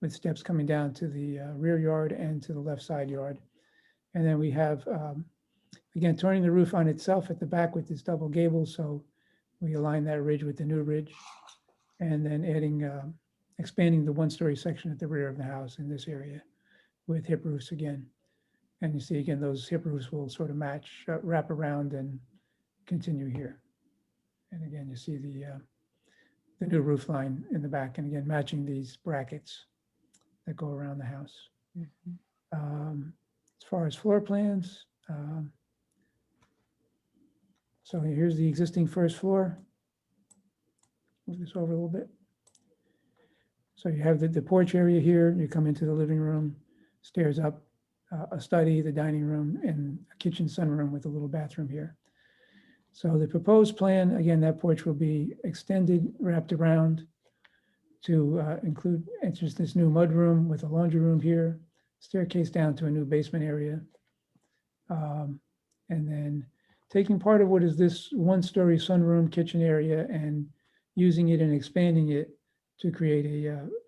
with steps coming down to the rear yard and to the left side yard. And then we have, again, turning the roof on itself at the back with this double gable, so we align that ridge with the new ridge, and then adding, expanding the one-story section at the rear of the house in this area with hip roofs again. And you see again, those hip roofs will sort of match, wrap around and continue here. And again, you see the new roof line in the back, and again, matching these brackets that go around the house. As far as floor plans, so here's the existing first floor. Move this over a little bit. So you have the porch area here. You come into the living room, stairs up, a study, the dining room, and a kitchen sunroom with a little bathroom here. So the proposed plan, again, that porch will be extended, wrapped around to include entrance this new mudroom with a laundry room here, staircase down to a new basement area. And then taking part of what is this one-story sunroom kitchen area and using it and expanding it to create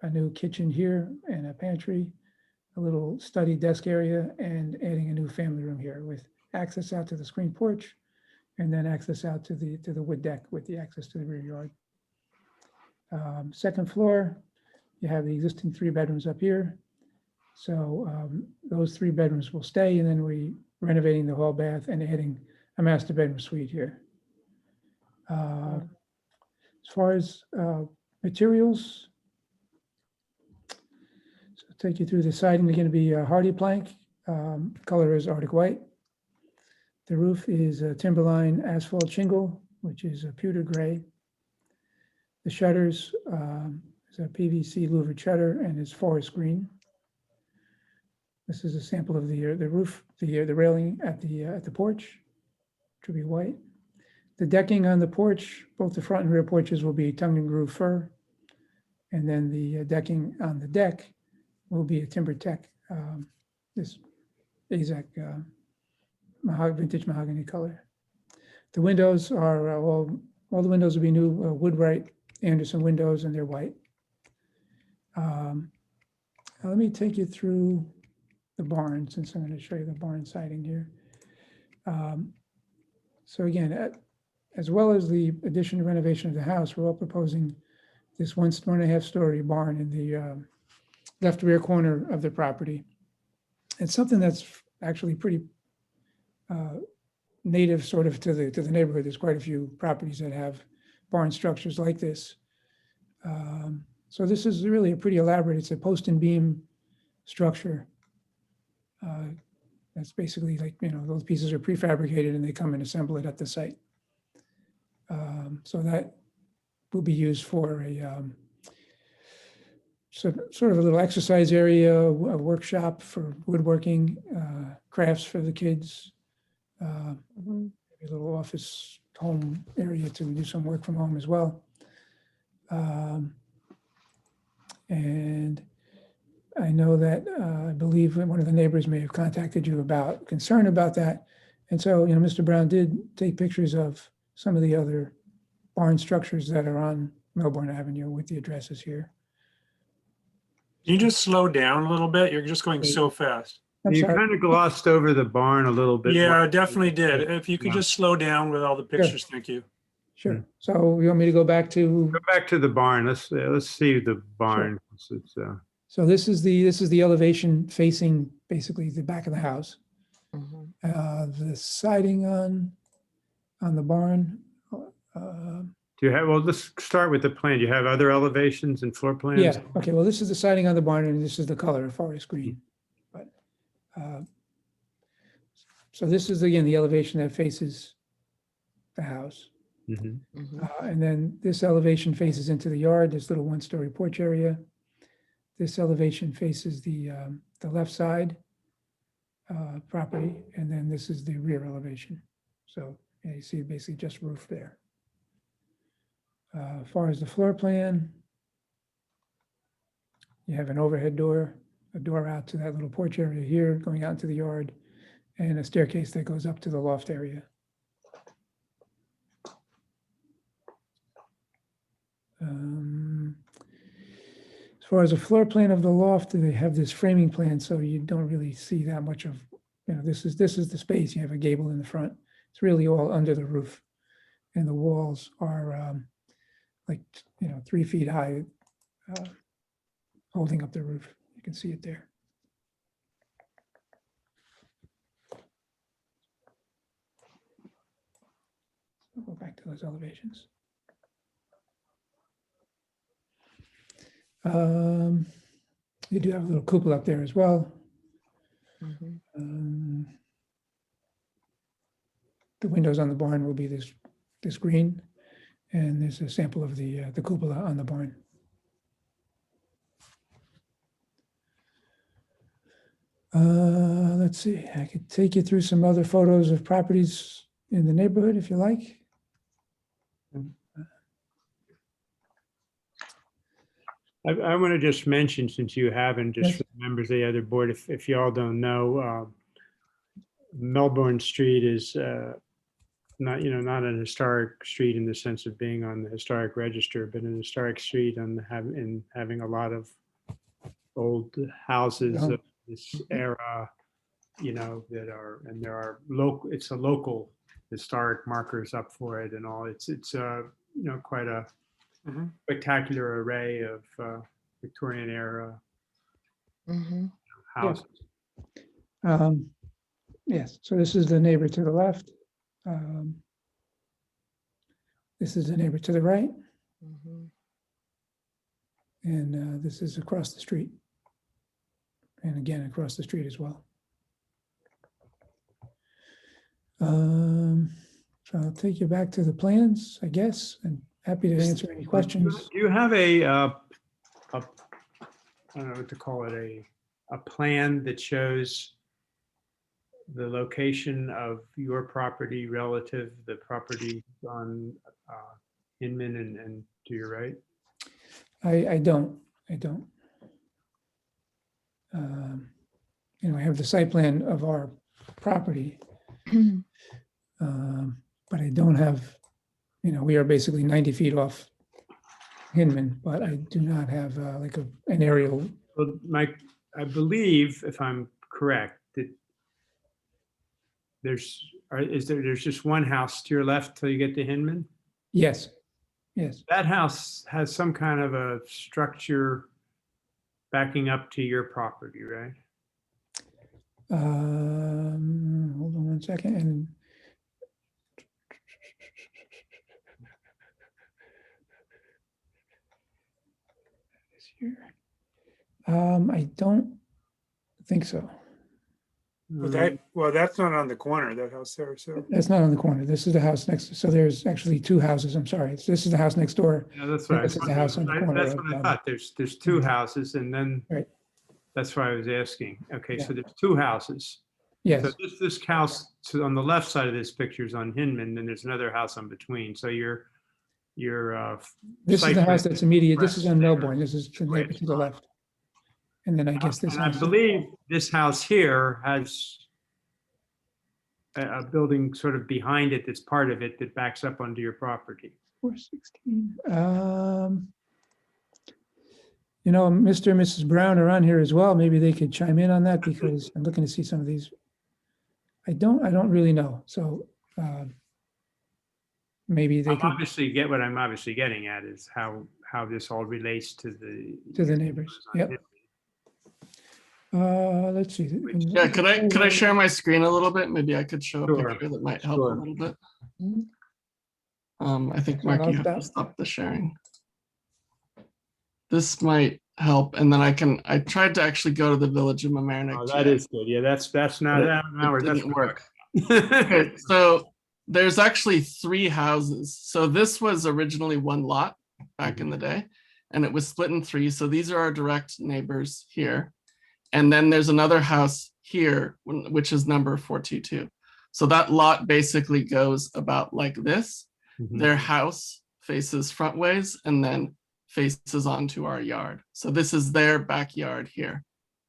a new kitchen here and a pantry, a little study desk area, and adding a new family room here with access out to the screen porch, and then access out to the wood deck with the access to the rear yard. Second floor, you have the existing 3 bedrooms up here. So those 3 bedrooms will stay, and then we renovating the hall bath and adding a master bedroom suite here. As far as materials, so I'll take you through the siding. They're going to be hardy plank. Color is Arctic white. The roof is a Timberline asphalt shingle, which is a pewter gray. The shutters is a PVC louvered shutter and is forest green. This is a sample of the roof, the railing at the porch, which will be white. The decking on the porch, both the front and rear porches, will be tongue and groove fir. And then the decking on the deck will be a timber tech, this AZEK vintage mahogany color. The windows are all the windows will be new Woodwright Anderson windows, and they're white. Let me take you through the barn, since I'm going to show you the barn siding here. So again, as well as the addition and renovation of the house, we're all proposing this 1.5 story barn in the left rear corner of the property. It's something that's actually pretty native sort of to the neighborhood. There's quite a few properties that have barn structures like this. So this is really a pretty elaborate, it's a post and beam structure. That's basically like, those pieces are prefabricated and they come and assemble it at the site. So that will be used for a sort of a little exercise area, a workshop for woodworking, crafts for the kids, maybe a little office home area to do some work from home as well. And I know that I believe one of the neighbors may have contacted you about concern about that. And so, Mr. Brown did take pictures of some of the other barn structures that are on Melbourne Avenue with the addresses here. Can you just slow down a little bit? You're just going so fast. I'm You sorry. kind of glossed over the barn a little bit. Yeah, more. I definitely did. If you could just slow down with all the pictures, thank you. Sure. So you want me to go back to? Go back to the barn. Let's see the barn. It's, So this is the elevation facing basically the back of the house. The siding on the barn. do you have? Well, let's start with the plan. Do you have other elevations and floor plans? Yeah. Okay. Well, this is the siding on the barn, and this is the color, forest green. But so this is again the elevation that faces the house. And then this elevation faces into the yard, this little 1-story porch area. This elevation faces the left side property, and then this is the rear elevation. So yeah, you see basically just roof there. As far as the floor plan, you have an overhead door, a door out to that little porch area here, going out into the yard, and a staircase that goes up to the loft area. As far as a floor plan of the loft, they have this framing plan, so you don't really see that much of, this is the space. You have a gable in the front. It's really all under the roof, and the walls are like 3 feet high, holding up the roof. You can see it there. I'll go back to those elevations. You do have a little cupola up there as well. The windows on the barn will be this green, and there's a sample of the cupola on the barn. Let's see, I could take you through some other photos of properties in the neighborhood if you like. I want to just mention, since you haven't, just for the members of the other board, if you all don't know, Melbourne Street is not an historic street in the sense of being on the historic register, but an historic street in having a lot of old houses of this era, that are, and there are it's a local historic markers up for it and all. It's quite a spectacular array of Victorian era houses. Yes, so this is the neighbor to the left. This is the neighbor to the right. And this is across the street. And again, across the street as well. So I'll take you back to the plans, I guess, and happy to answer any questions. Do you have a I don't know what to call it, a plan that shows the location of your property relative to the property on Hinman and to your right? I don't. You know, I have the site plan of our property. But I don't have, you know, we are basically 90 feet off Hinman, but I do not have like an aerial. Well, Mike, I believe, if I'm correct, that there's just one house to your left till you get to Hinman? Yes, yes. That house has some kind of a structure backing up to your property, right? Hold on one second. And here. I don't think so. Well, that's not on the corner, that house there, so. That's not on the corner. This is the house next. So there's actually two houses. I'm sorry. This is the house next door. Yeah, that's and right. This is the house on the corner. That's what I thought. There's two houses and then, Right. That's why I was asking. Okay, Yeah. so there's two houses. Yes. So this house, so on the left side of this picture is on Hinman, then there's another house in between. So your This is site the plan house that's immediate. This is on there. Melbourne. This is the neighbor to the left. And then I guess this And I house. believe this house here has a building sort of behind it that's part of it that backs up onto your property. 416. You know, Mr. and Mrs. Brown are on here as well. Maybe they could chime in on that because I'm looking to see some of these. I don't really know. So maybe they could Obviously, what I'm obviously getting at is how this all relates to the neighbors. Yep. Let's see. Yeah, could I share my screen a little bit? Maybe I could show a Sure. picture that might help a little bit. I think So Mark, you how's have to stop the sharing. This might help, and then I tried to actually go to the Village of Mamaroneck. Oh, that is good. Yeah, that's not But that. Now it that's didn't work. Okay, so there's actually 3 houses. So this was originally one lot back in the day, and it was split in 3. So these are our direct neighbors here. And then there's another house here, which is number 422. So that lot basically goes about like this. Their house faces front ways and then faces onto our yard. So this is their backyard here.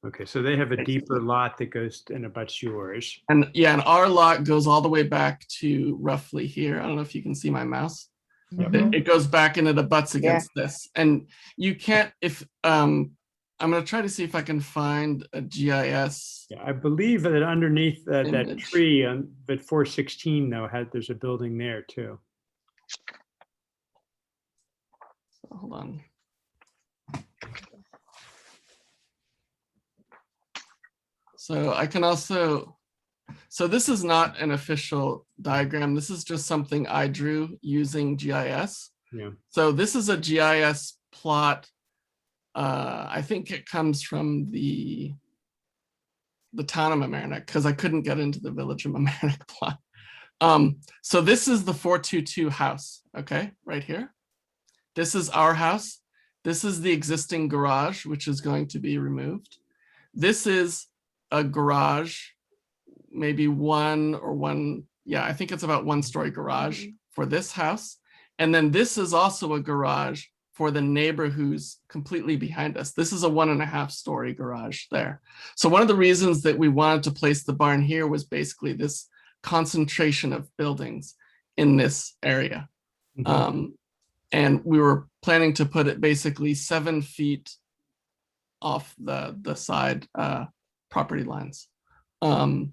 Okay, so they have a deeper lot that goes and abuts yours. And yeah, and our lot goes all the way back to roughly here. I don't know if you can see my mouse. It goes back and it abuts against this. And you can't, if I'm going to try to see if I can find a GIS. Yeah, I believe that underneath that image. tree on but 416 though there's a building there too. Hold on. So I can also, so this is not an official diagram. This is just something I drew using GIS. Yeah. So this is a GIS plot. I think it comes from the town of Mamaroneck because I couldn't get into the Village of Mamaroneck plot. So this is the 422 house, okay, right here. This is our house. This is the existing garage, which is going to be removed. This is a garage, maybe I think it's about 1-story garage for this house. And then this is also a garage for the neighbor who's completely behind us. This is a 1.5-story garage there. So one of the reasons that we wanted to place the barn here was basically this concentration of buildings in this area. And we were planning to put it basically 7 feet off the side property lines. And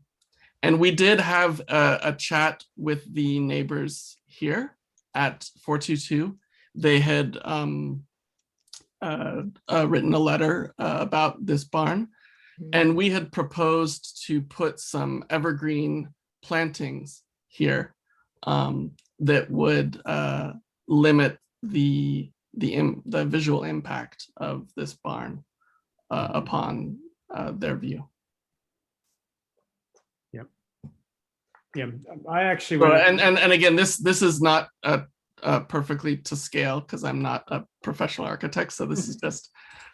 we did have a chat with the neighbors here at 422. They had written a letter about this barn. And we had proposed to put some evergreen plantings here that would limit the visual impact of this barn upon their view. Yeah, I actually So, went. and again, this is not perfectly to scale because I'm not a professional architect. So this is just,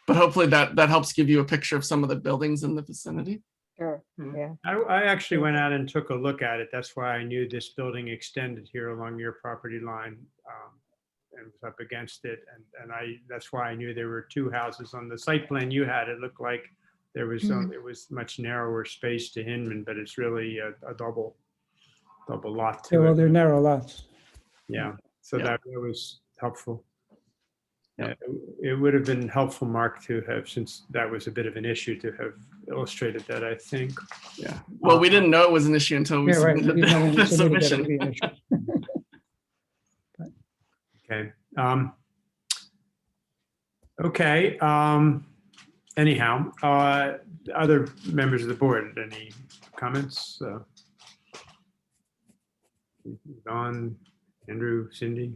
but hopefully that helps give you a picture of some of the buildings in the vicinity. Sure, yeah. I actually went out and took a look at it. That's why I knew this building extended here along your property line and was up against it. And that's why I knew there were two houses on the site plan you had. It looked like there was it was much narrower space to Hinman, but it's really a double lot to Yeah, well, it. they're narrow lots. Yeah, so that was helpful. It would have been helpful, Mark, to have, since that was a bit of an issue, to have illustrated that, I think. Yeah. Well, we didn't know it was an issue until we Yeah, right. submitted We didn't know when we the submitted that it submission. would be an issue. Okay. Anyhow, other members of the board, any comments? Don, Andrew, Cindy?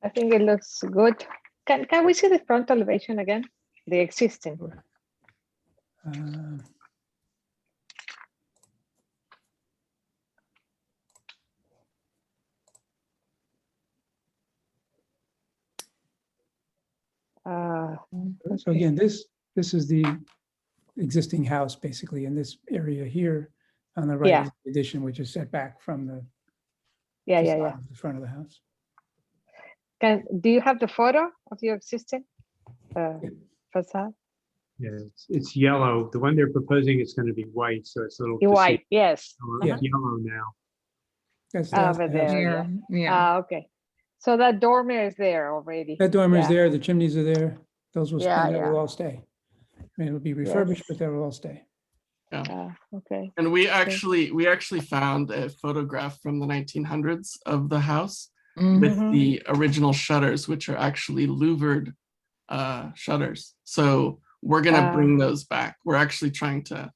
I think it looks good. Can we see the front elevation again? The existing. So again, this is the existing house basically in this area here on the right Yeah. is the addition, which is set back from the Yeah, facade of the front of the house. Do you have the photo of your existing facade? Yeah, it's yellow. The one they're proposing is going to be white, so it's a little. White, yes. It's yellow now. Over there. Yeah. Okay. So that dormer is there already. That dormer is Yeah. there, the chimneys are there. Those will, Yeah, that will yeah. all stay. I mean, it'll be refurbished, but they will all stay. Yeah. Okay. And we actually found a photograph from the 1900s of the house with the original shutters, which are actually louvered shutters. So we're gonna bring those back. We're actually trying to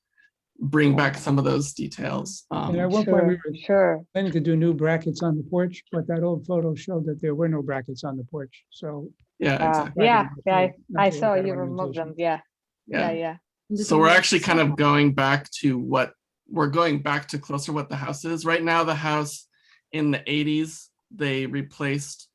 bring back some of those details. And at one point we were planning to do new brackets on the porch, but that old photo showed that there were no brackets on the porch. So Yeah, exactly. Yeah, I to saw look at you our remove them. orientation. Yeah. So we're actually kind of going back to closer what the house is. Right now, the house in the 80s, they replaced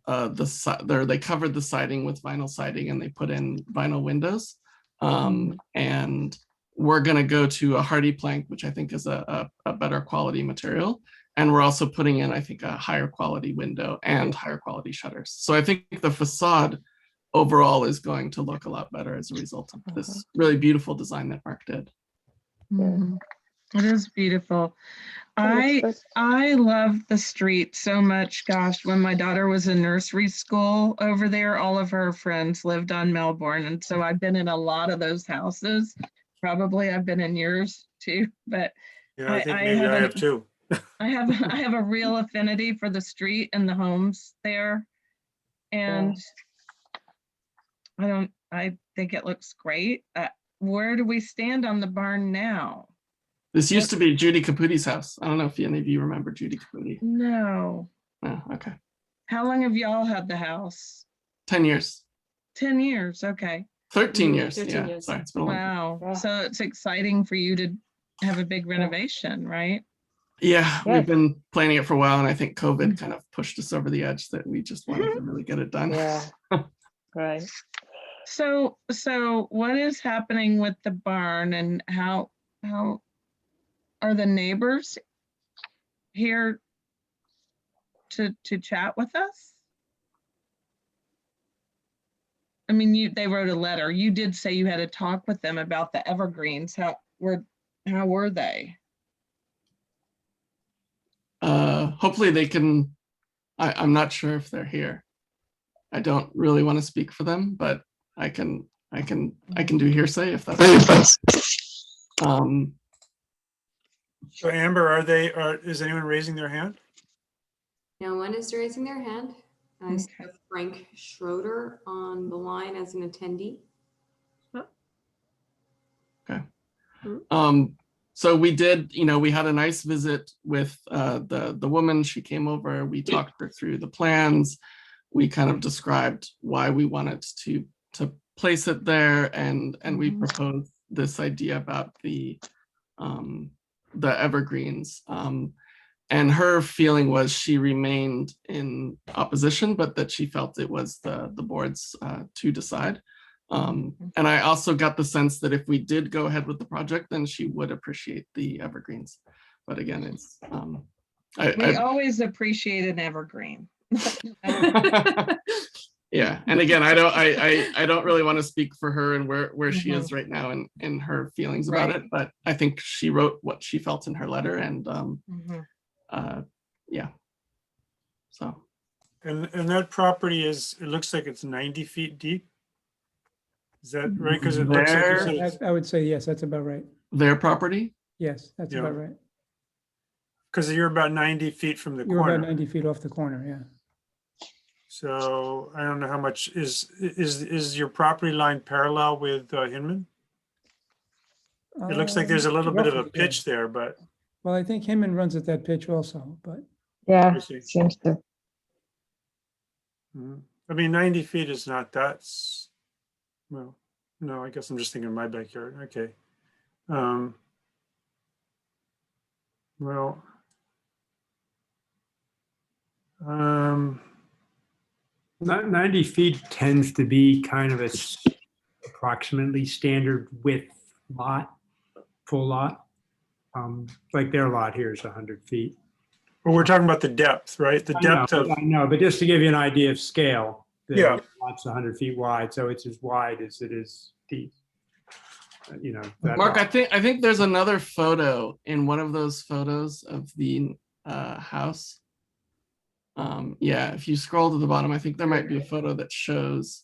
they covered the siding with vinyl siding and they put in vinyl windows. And we're gonna go to a hardy plank, which I think is a better quality material. And we're also putting in, I think, a higher quality window and higher quality shutters. So I think the facade overall is going to look a lot better as a result of this really beautiful design that Mark did. It is beautiful. I love the street so much. Gosh, when my daughter was in nursery school over there, all of her friends lived on Melbourne. And so I've been in a lot of those houses. Probably I've been in yours too, but Yeah, I think maybe I have too. I have a real affinity for the street and the homes there. And I think it looks great. Where do we stand on the barn now? This used to be Judy Caputi's house. I don't know if any of you remember Judy Caputi. No. Oh, okay. How long have y'all had the house? 10 years. 10 years, okay. 13 years. 13 Yeah, years. sorry, it's been a long time. Wow. So it's exciting for you to have a big renovation, right? Yeah, we've been planning it for a while, and I think COVID kind of pushed us over the edge that we just wanted to really get it done. Yeah. Right. So what is happening with the barn, and how are the neighbors here to chat with us? I mean, they wrote a letter. You did say you had a talk with them about the evergreens. How were they? Hopefully they can. I'm not sure if they're here. I don't really want to speak for them, but I can do hearsay if that's. So Amber, is anyone raising their hand? No one is raising their hand. I see Frank Schroeder on the line as an attendee. So we did, we had a nice visit with the woman. She came over, we talked her through the plans. We kind of described why we wanted to place it there, and we proposed this idea about the evergreens. And her feeling was she remained in opposition, but that she felt it was the board's to decide. And I also got the sense that if we did go ahead with the project, then she would appreciate the evergreens. But again, it's We always appreciate an evergreen. yeah. And again, I don't really want to speak for her and where she is right now and her feelings about it. But I think she wrote what she felt in her letter, and yeah. So. And that property is, it looks like it's 90 feet deep. Is that right? Because it looks like you said it's- I would say yes, that's about right. Their property? Yes, that's about right. Because you're about 90 feet from the You're corner. about 90 feet off the corner, yeah. So I don't know how much is your property line parallel with Hinman? It looks like there's a little bit of a Roughly, pitch there, but Well, I think Hinman runs at that pitch also, but Yeah, I see. seems to. I mean, 90 feet is not that, well, no, I guess I'm just thinking of my backyard. Okay. Well, Not 90 feet tends to be kind of approximately standard width lot, full lot. Like their lot here is 100 feet. well, we're talking about the depth, right? The depth of, I know, but just to give you an idea of scale, the Yeah. lot's 100 feet wide, so it's as wide as it is deep. That Mark, lot. I think there's another photo in one of those photos of the house. Yeah, if you scroll to the bottom, I think there might be a photo that shows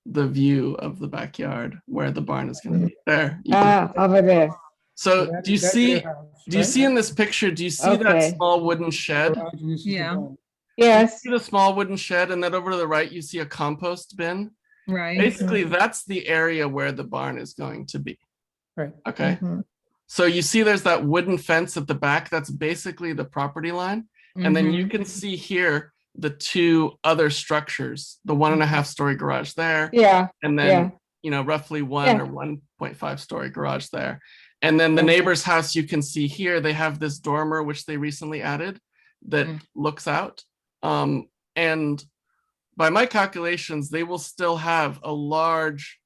the view of the backyard where the barn is going to be. There. you can- Over there. So That- do you that's see? their house, Do you right? see in this picture? Do you see that Okay. small wooden shed? Garage, and this is the Yeah. barn. Yes. See the small wooden shed, and then over to the right you see a compost bin. Right. Basically, that's the area where the barn is going to be. Right. Okay. So you see there's that wooden fence at the back. That's basically the property line. And then you can see here the two other structures, the 1.5 story garage there. Yeah. And then, roughly 1 or 1.5 story garage there. And then the neighbor's house you can see here, they have this dormer, which they recently added that looks out. And by my calculations, they will still have a large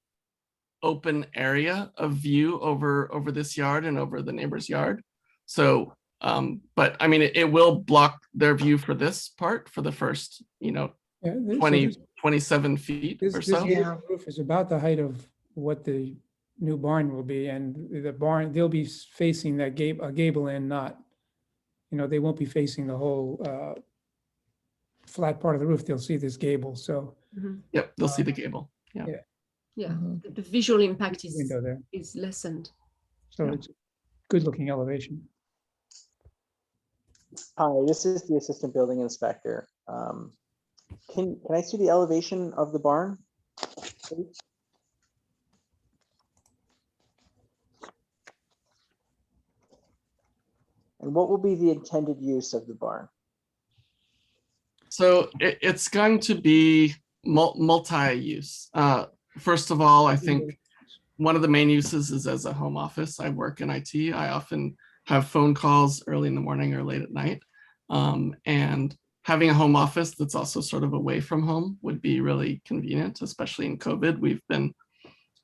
open area of view over this yard and over the neighbor's yard. So, but I mean, it will block their view for this part for the first, Yeah, so 27 feet This or so. roof is about the height of what the new barn will be, and the barn, they'll be facing that a gable end, not, they won't be facing the whole flat part of the roof. They'll see this gable, so. Yep, they'll see the gable. Yeah. Yeah, the visual impact Window there. is lessened. So it's a good looking elevation. Hi, this is the assistant building inspector. Can I see the elevation of the barn, please? And what will be the intended use of the barn? So it's going to be multi-use. First of all, I think one of the main uses is as a home office. I work in IT. I often have phone calls early in the morning or late at night. And having a home office that's also sort of away from home would be really convenient, especially in COVID.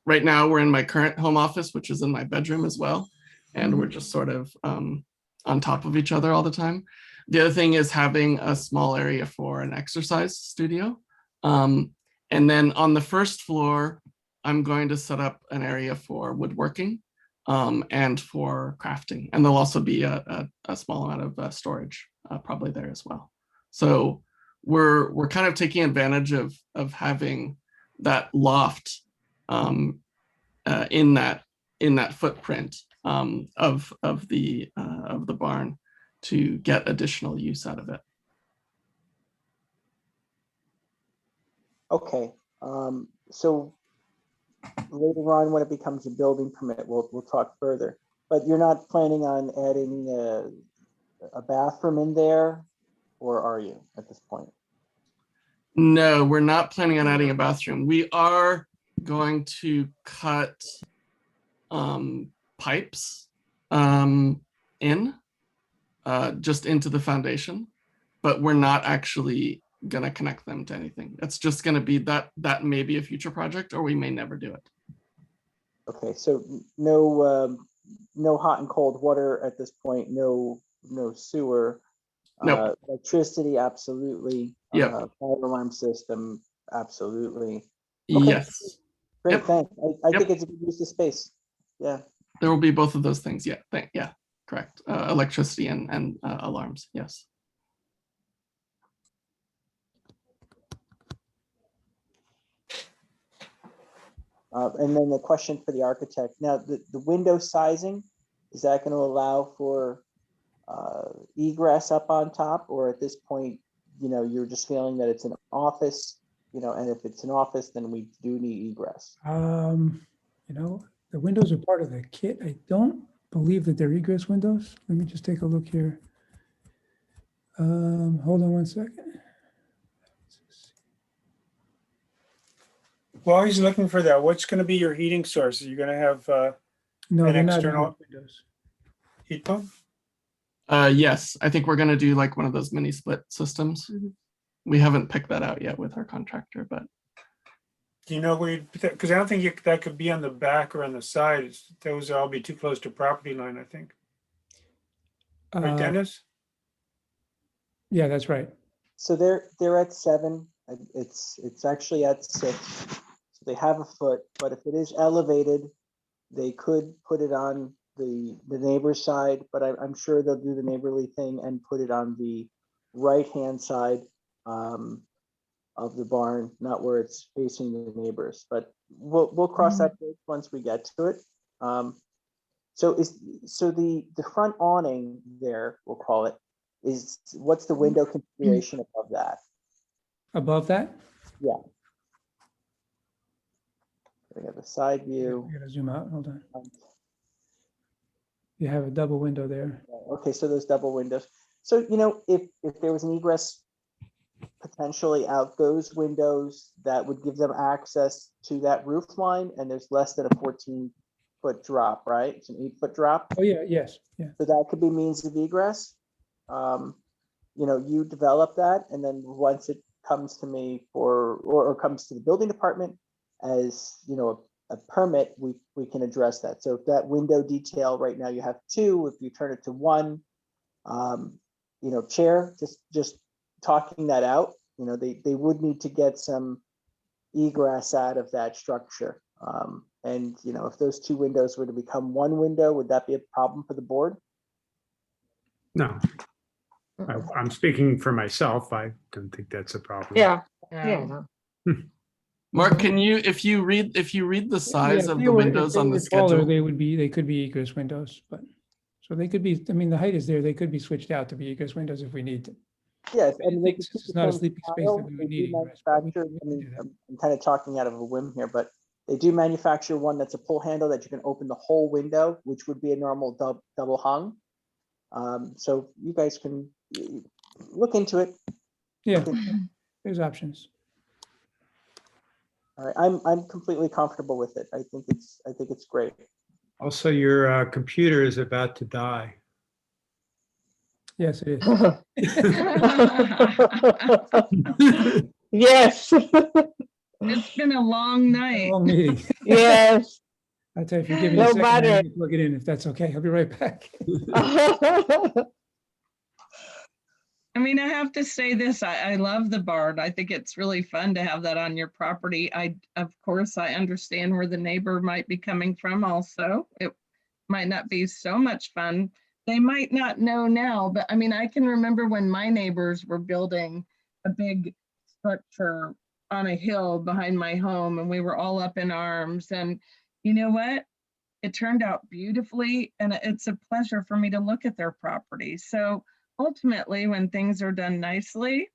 Right now we're in my current home office, which is in my bedroom as well. And we're just sort of on top of each other all the time. The other thing is having a small area for an exercise studio. And then on the first floor, I'm going to set up an area for woodworking and for crafting. And there'll also be a small amount of storage probably there as well. So we're kind of taking advantage of having that loft in that footprint of the barn to get additional use out of it. Okay, so later on when it becomes a building permit, we'll talk further. But you're not planning on adding a bathroom in there, or are you at this point? No, we're not planning on adding a bathroom. We are going to cut pipes in just into the foundation, but we're not actually gonna connect them to anything. It's just gonna be that may be a future project, or we may never do it. Okay, so no no hot and cold water at this point, no sewer. Nope. Electricity, absolutely. Yep. Fire alarm system, absolutely. Okay. Yes. Great, Yep. thanks. I Yep. think it's a good use of space. Yeah. There will be both of those things. Yeah. Yeah. Correct. Electricity and alarms. Yes. And then the question for the architect. Now, the window sizing, is that going to allow for egress up on top, or at this point, you're just feeling that it's an office, and if it's an office, then we do need egress. The windows are part of the kit. I don't believe that they're egress windows. Let me just take a look here. Hold on one second. While he's looking for that, what's going to be your heating source? Are you going to have No, an they're not external egress windows. heat pump? Yes, I think we're gonna do like one of those mini split systems. We haven't picked that out yet with our contractor, but Do you know where you, because I don't think that could be on the back or on the side. Those would all be too close to property line, I think. Right, Dennis? Yeah, that's right. So they're at 7. It's actually at 6. So they have a foot, but if it is elevated, they could put it on the neighbor's side, but I'm sure they'll do the neighborly thing and put it on the right-hand side of the barn, not where it's facing the neighbors, but we'll cross that bridge once we get to it. So the front awning there, we'll call it, what's the window configuration above that? Above that? Yeah. We have a side view. I gotta zoom out. Hold on. You have a double window there. Okay, so those double windows. So, if there was an egress potentially out those windows, that would give them access to that roof line, and there's less than a 14-foot drop, right? It's an 8-foot drop. Oh, yeah, yes, yeah. So that could be means of egress. You develop that, and then once it comes to me or comes to the building department as, a permit, we can address that. So if that window detail right now you have 2, if you turn it to 1, Chair, just talking that out, they would need to get some egress out of that structure. And if those 2 windows were to become 1 window, would that be a problem for the board? No. I'm speaking for myself. I don't think that's a problem. Yeah. Mark, can you, if you read the size Yeah, of if the they were- windows if on they the were taller, schedule? they could be egress windows, but so they could be. I mean, the height is there. They could be switched out to be egress windows if we need to. Yes, and they could It's keep not a the same sleeping space style. that we They would do need egress, but we manufacture, I'm kind of talking out of a whim here, but they do manufacture one that's a pull handle that you can open the whole window, which would be a normal double hung. So you guys can look into it. Yeah, there's options. All right, I'm completely comfortable with it. I think it's great. Also, your computer is about to die. Yes, it is. Yes. It's been a long night. Long meeting. Yes. I'll tell you, if you give me a No second, I matter. need to plug it in, if that's okay. I'll be right back. I mean, I have to say this, I love the barn. I think it's really fun to have that on your property. Of course, I understand where the neighbor might be coming from also. It might not be so much fun. They might not know now, but I mean, I can remember when my neighbors were building a big structure on a hill behind my home, and we were all up in arms. And you know what? It turned out beautifully, and it's a pleasure for me to look at their property. So ultimately, when things are done nicely,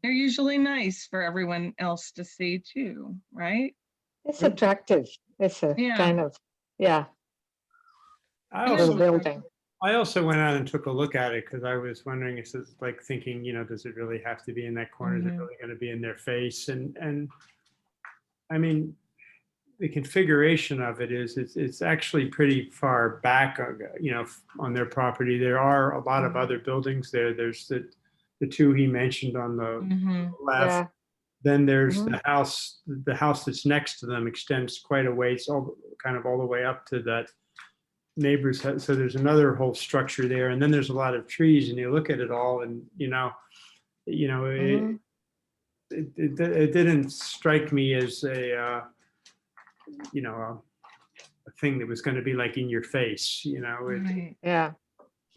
they're usually nice for everyone else to see too, right? It's attractive. It's a Yeah. kind of, yeah. I And for the also, building. I also went out and took a look at it because I was wondering, it's just like thinking, does it really have to be in that corner? Is it Mhm. really going to be in their face? And I mean, the configuration of it is, it's actually pretty far back, on their property. There are a lot of other buildings there. There's the two he mentioned on the Mhm. left. Yeah. Then there's Mhm. the house that's next to them extends quite a ways, kind of all the way up to that neighbor's house. So there's another whole structure there. And then there's a lot of trees, and you look at it all and, Mhm. it didn't strike me as a thing that was going to be like in your face, Right. Yeah.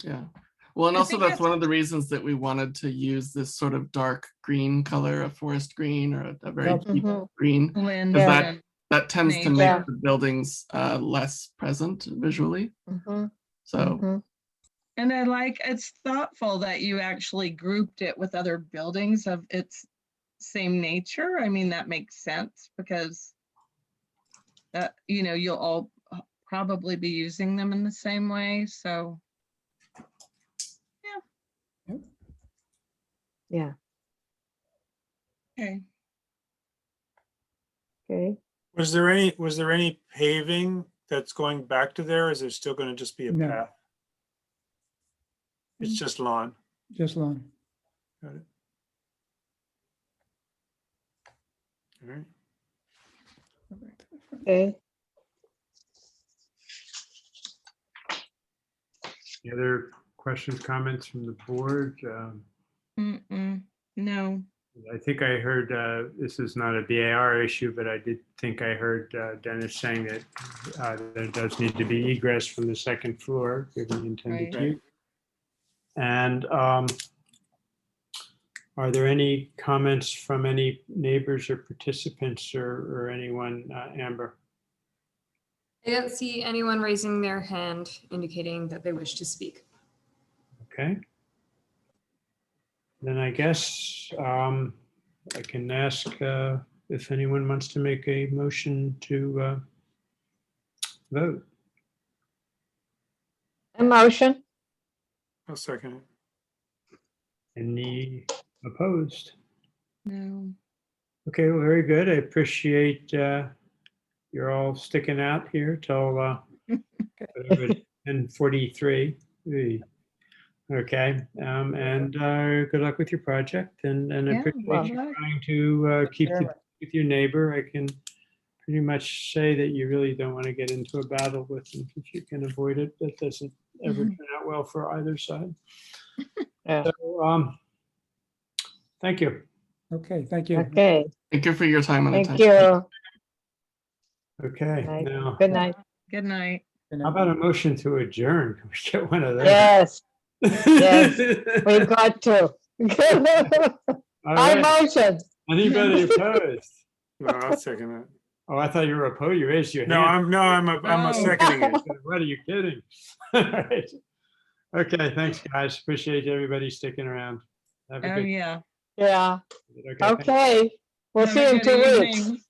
Yeah. Well, and I also think that's that's- one of the reasons that we wanted to use this sort of dark green color, a forest green or a very Yep. deep Mhm. green. Blend Because Yeah. in. that tends to nature. make Yeah. the buildings less present visually. Mhm. So Mhm. And I like, it's thoughtful that you actually grouped it with other buildings of its same nature. I mean, that makes sense because you'll all probably be using them in the same way. So, Yeah. okay. Okay. Was there any paving that's going back to there? Or is it still going to just be a No. path? It's just lawn. Just lawn. Got it. All right. Okay. Any other questions, comments from the board? No. I think I heard, this is not a DAR issue, but I did think I heard Dennis saying that there does need to be egress from the second floor, given the intended Right. use. And are there any comments from any neighbors or participants or anyone, Amber? I don't see anyone raising their hand indicating that they wish to speak. Okay. Then I guess I can ask if anyone wants to make a motion to vote. A motion? I'll second it. Any opposed? No. Okay, well, very good. I appreciate you're all sticking out here till 10:43. Okay, and good luck with your project, and I Yeah, appreciate good you luck. trying to keep with your neighbor. I can pretty much say that you really don't want to get into a battle with them if you can avoid it. That doesn't ever turn out well for either side. Yeah. So, thank you. Okay, thank you. Okay. thank you for your time and Thank attention. you. Okay, Night. now, Good night. Good night. how about a motion to adjourn? Can we get one of those? Yes. Yes. We've got to. All I right. motion. Anybody opposed? No, I'll second that. Oh, I thought you were opposed. You raised your No, hand. I'm Oh. a seconding it. What are you kidding? All right. Okay, thanks, guys. Appreciate everybody sticking around. Have a Oh, good. yeah. Yeah. Okay. Okay. We'll Have see a you in good 2 weeks. evening.